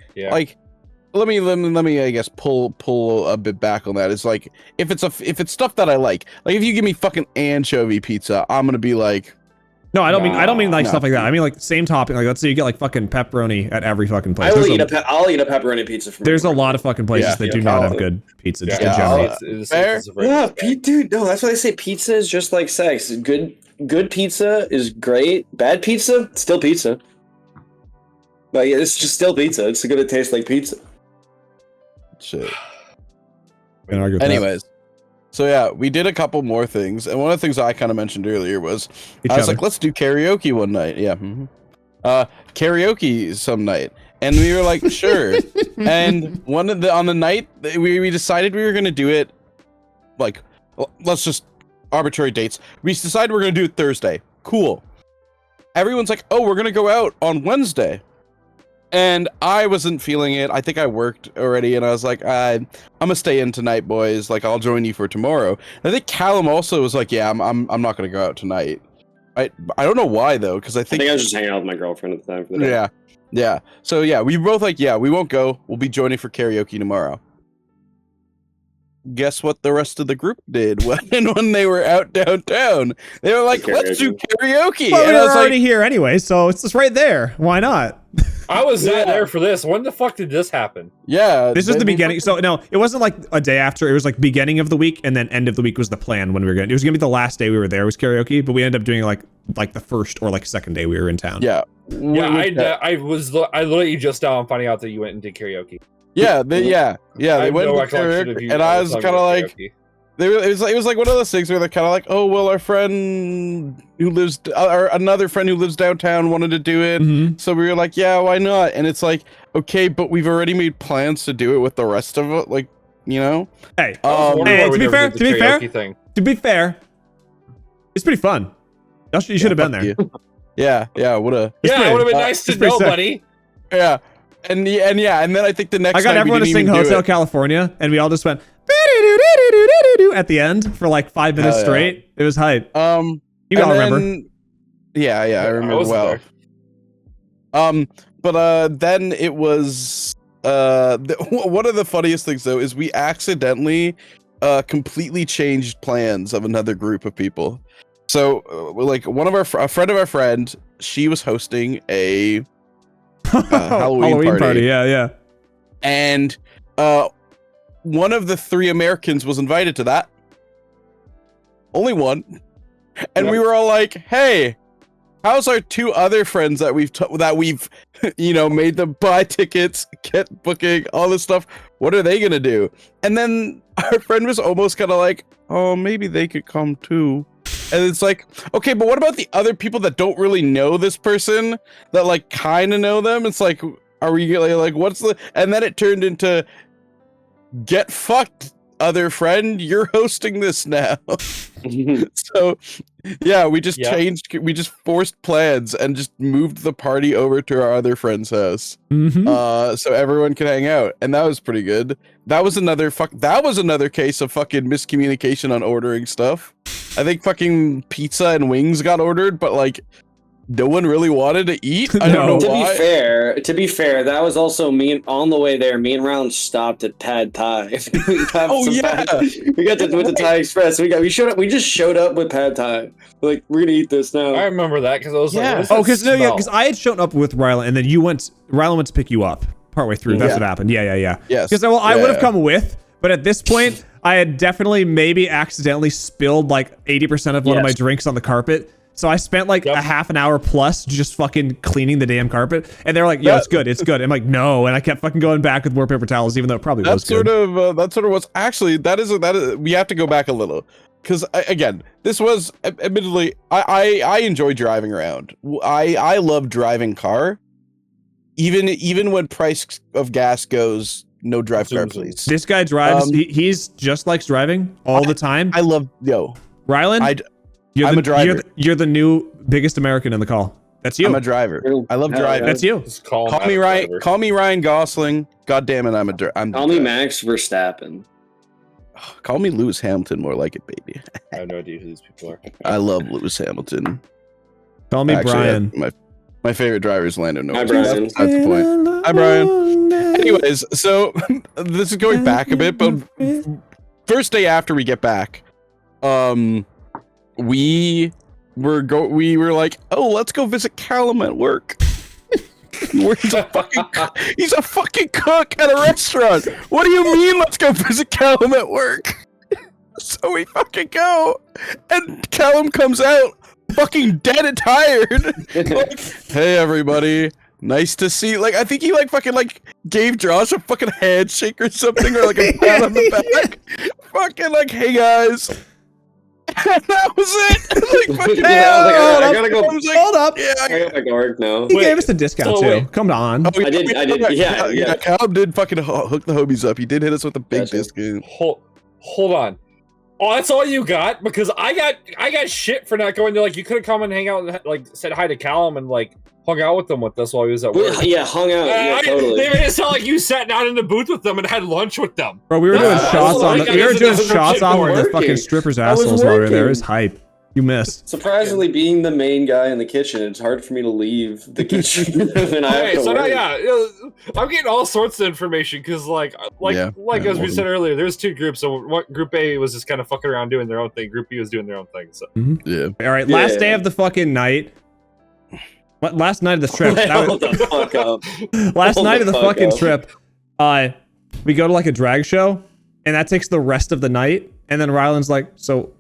let me I guess pull a bit back on that. It's like if it's stuff that I like if you give me fucking anchovy pizza, I'm gonna be like, no, I don't mean like stuff like that. I mean like same topping. Like let's say you get like fucking pepperoni at every fucking place. I'll eat a pepperoni pizza from There's a lot of fucking places that do not have good pizza just in general. Dude, no, that's why they say pizza is just like sex. Good pizza is great. Bad pizza, still pizza. But yeah, it's just still pizza. It's gonna taste like pizza. Shit. Anyways, so yeah, we did a couple more things, and one of the things I kind of mentioned earlier was I was like, let's do karaoke one night. Yeah, karaoke some night, and we were like, sure. And on the night we decided we were gonna do it, like, let's just arbitrary dates. We decided we're gonna do it Thursday. Cool. Everyone's like, oh, we're gonna go out on Wednesday. And I wasn't feeling it. I think I worked already, and I was like, I'm gonna stay in tonight, boys. Like, I'll join you for tomorrow. And I think Callum also was like, yeah, I'm not gonna go out tonight. I don't know why though, because I think I was just hanging out with my girlfriend at the time for the day. Yeah. So yeah, we both like, yeah, we won't go. We'll be joining for karaoke tomorrow. Guess what the rest of the group did when they were out downtown? They were like, let's do karaoke. Well, and we were already here anyway, so it's just right there. Why not? I was not there for this. When the fuck did this happen? Yeah. This was the beginning. So no, it wasn't like a day after. It was like beginning of the week, and then end of the week was the plan when we were going. It was gonna be the last day we were there was karaoke, but we ended up doing like the first or like second day we were in town. Yeah. I literally just now I'm finding out that you went and did karaoke. Yeah, they went to karaoke, and I was kind of like, it was like one of those things where they're kind of like, oh well, our friend who lives, or another friend who lives downtown wanted to do it, so we were like, yeah, why not? And it's like, okay, but we've already made plans to do it with the rest of it, like, you know. Hey, to be fair, it's pretty fun. You should have been there. Yeah, woulda. Yeah, it would have been nice to know, buddy. Yeah. And then I think the next I got everyone to sing Hotel California, and we all just went at the end for like 5 minutes straight. It was hype. You all remember? Yeah, I remember well. But then it was one of the funniest things though is we accidentally completely changed plans of another group of people. So like a friend of our friend, she was hosting a Halloween party. Yeah. And one of the 3 Americans was invited to that. Only one. And we were all like, hey, how's our 2 other friends that we've made them buy tickets, get booking, all this stuff? What are they gonna do? And then our friend was almost kind of like, oh, maybe they could come too. And it's like, okay, but what about the other people that don't really know this person, that like kind of know them? It's like, are we like, what's the? And then it turned into, get fucked, other friend, you're hosting this now. So yeah, we just changed, we just forced plans and just moved the party over to our other friend's house, so everyone can hang out, and that was pretty good. That was another case of fucking miscommunication on ordering stuff. I think fucking pizza and wings got ordered, but like no one really wanted to eat. I don't know why. To be fair, that was also me. On the way there, me and Round stopped at Pad Thai. We got to Thai Express. We just showed up with Pad Thai. Like, we're gonna eat this now. I remember that because I was like, because I had shown up with Rylan, and then Rylan went to pick you up partway through. That's what happened. Yeah. Yes. Because I would have come with, but at this point, I had definitely maybe accidentally spilled like 80% of one of my drinks on the carpet. So I spent like a half an hour plus just fucking cleaning the damn carpet, and they're like, "Yo, it's good." I'm like, "No," and I kept fucking going back with more paper towels, even though it probably was good. That sort of was actually that is we have to go back a little, because again, this was admittedly I enjoy driving around. I love driving car, even when price of gas goes no drive car, please. This guy drives. He's just likes driving all the time. I love Rylan. I'm a driver. You're the new biggest American in the call. That's you. I'm a driver. I love driving. That's you. Just call Call me Ryan. Driver. Call me Ryan Gosling. God damn it, I'm. Call me Max Verstappen. Call me Lewis Hamilton. More like it, baby. I have no idea who these people are. I love Lewis Hamilton. Call me Actually, Brian. my favorite driver is Lando Norris. Hi, Brian. That's the point. Hi, Brian. Anyways, so this is going back a bit, but first day after we get back, we were like, oh, let's go visit Callum at work. He's a fucking cook at a restaurant. What do you mean, let's go visit Callum at work? So we fucking go, and Callum comes out fucking dead and tired. Like, hey everybody, nice to see you. Like, I think he fucking gave Josh a fucking handshake or something, or like a pat on the back. Fucking hey guys. And that was it. Fucking, I gotta go. Hold up. Yeah, I gotta go work now. He gave us a discount too. Come on. Oh, I did. Yeah. Callum did fucking hook the homies up. He did hit us with a big Gotcha. discount. Hold on. Oh, that's all you got? Because I got shit for not going to you could have come and hang out and said hi to Callum and hung out with us while he was at work. Yeah, hung out. Yeah, totally. They made it sound like you sat down in the booth with them and had lunch with them. Bro, we were doing shots on. We were doing shots off of the working. fucking strippers' I was assholes while we were there. It working. was hype. You missed. Surprisingly, being the main guy in the kitchen, it's hard for me to leave the kitchen when I have Okay, to so work. I'm getting all sorts of information because, as we said earlier, there's two groups. So Group A was just kind of fucking around doing their own thing. Group B was doing their own thing. So Yeah. All right, last day of the fucking night. Last night of the trip. Wait, that hold was- the fuck up. last Hold night the of the fuck fucking up. trip, we go to a drag show, and that takes the rest of the night. And then Ryland's like, "So,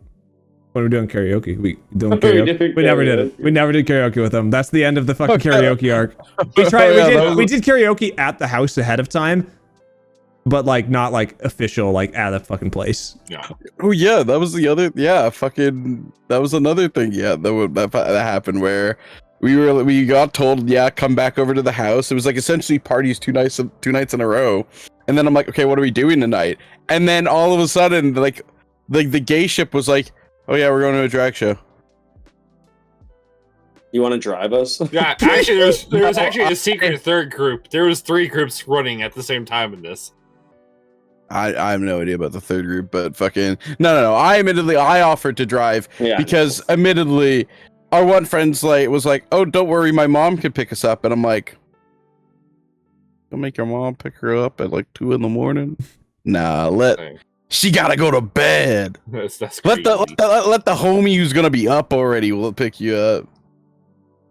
when are we doing karaoke? We doing karaoke? We never did it. We never did karaoke with them. That's the end of the fucking karaoke arc. We tried. We did karaoke at the house ahead of time, but not official at a fucking place. yeah, Oh yeah, that was the other. Yeah, fucking. That was another thing. Yeah, that happened where we got told, yeah, come back over to the house. It was essentially parties two nights in a row. And then I'm like, okay, what are we doing tonight? And then all of a sudden, the gay ship was like, oh yeah, we're going to a drag show. You want to drive us? yeah. Actually, there was actually a secret third group. There was 3 groups running at the same time in this. I have no idea about the third group, but fucking no. I offered to drive Yeah. because admittedly, our one friend's was like, oh, don't worry, my mom can pick us up, and I'm like, don't make your mom pick her up at 2 a.m. Nah, she gotta go to bed. That's Let crazy. the homie who's gonna be up already will pick you up.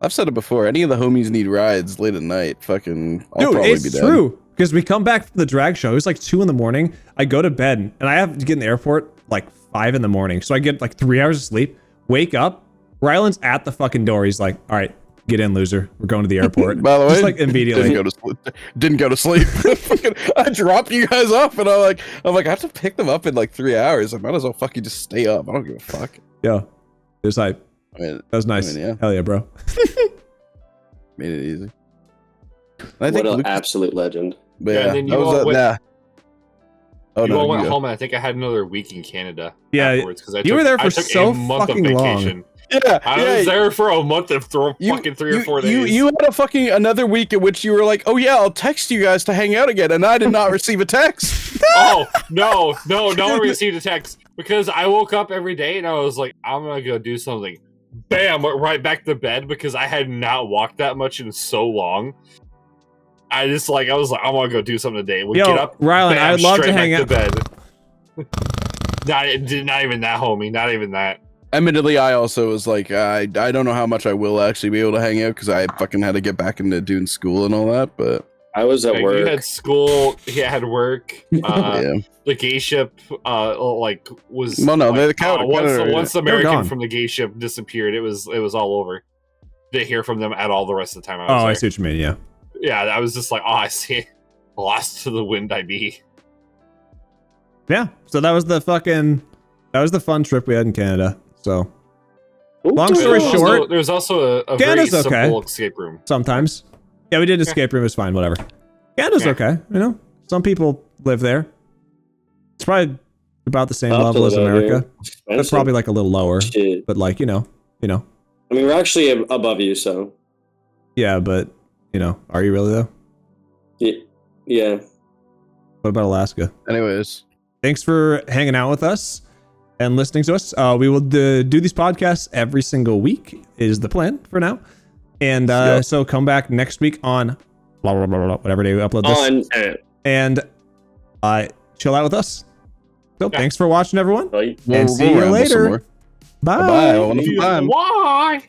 I've said it before. Any of the homies need rides late at night. Fucking, I'll Dude, probably be it's dead. true. Because we come back from the drag show. It was 2 a.m. I go to bed and I have to get in the airport 5 a.m. So I get 3 hours of sleep, wake up. Ryland's at the fucking door. He's like, all right, get in, loser. We're going to the airport. By the way, Just immediately. Didn't go to sleep. Fucking, I dropped you guys off, and I'm like, I have to pick them up in 3 hours. I might as well fucking just stay up. I don't give a fuck. Yeah. It was hype. I mean, That was nice. yeah. Hell yeah, bro. made it easy. And I What think an Lucas, absolute legend. but Yeah, yeah, and then that you was all went- nah. Oh you no, all went you go. home, and I think I had another week in Canada. Yeah, afterwards, because you were there I for took so a month fucking of long. vacation. Yeah, I was there for a month of fucking 3 or 4 days. You had a fucking another week in which you were like, oh yeah, I'll text you guys to hang out again, and I did not receive a text. Oh no one received a text because I woke up every day and I was like, I'm gonna go do something. Bam, went right back to bed because I had not walked that much in so long. I was like, I'm gonna go do something today. We Yo, get up, Ryland, bam, I'd love to straight hang back out. to bed. Not even that, homie. Not even that. Admittedly, I also was like, I don't know how much I will actually be able to hang out because I fucking had to get back into doing school and all that. But I was at Like, work. you had school, he had work. yeah, The gay ship, was. Well, no, like, the counter- once the They were American gone. from the gay ship disappeared, it was all over. Didn't hear from them at all the rest of the time. I was Oh, I there. see what you mean. Yeah. Yeah, I was just like, oh, I see. Lost to the wind I be. Yeah. So that was the fun trip we had in Canada. So Ooh. long story There was short, also- there's also a very Canada's simple okay. escape room. sometimes. Yeah, we did escape room. It was fine. Whatever. Canada's Yeah. okay. Some people live there. It's probably about the same I'll have to level as live out America. here. But Expensive. probably a little lower. Shit. But I mean, we're actually above you, so Yeah, but are you really though? Yeah. What about Alaska? Anyways, Thanks for hanging out with us and listening to us. We will do these podcasts every single week is the plan for now. And so come back next week on blah, blah, blah, blah, whatever day we upload this. And chill out with us. So thanks for watching, everyone. Bye. And see you later. Bye. Bye. Wonderful time. Bye.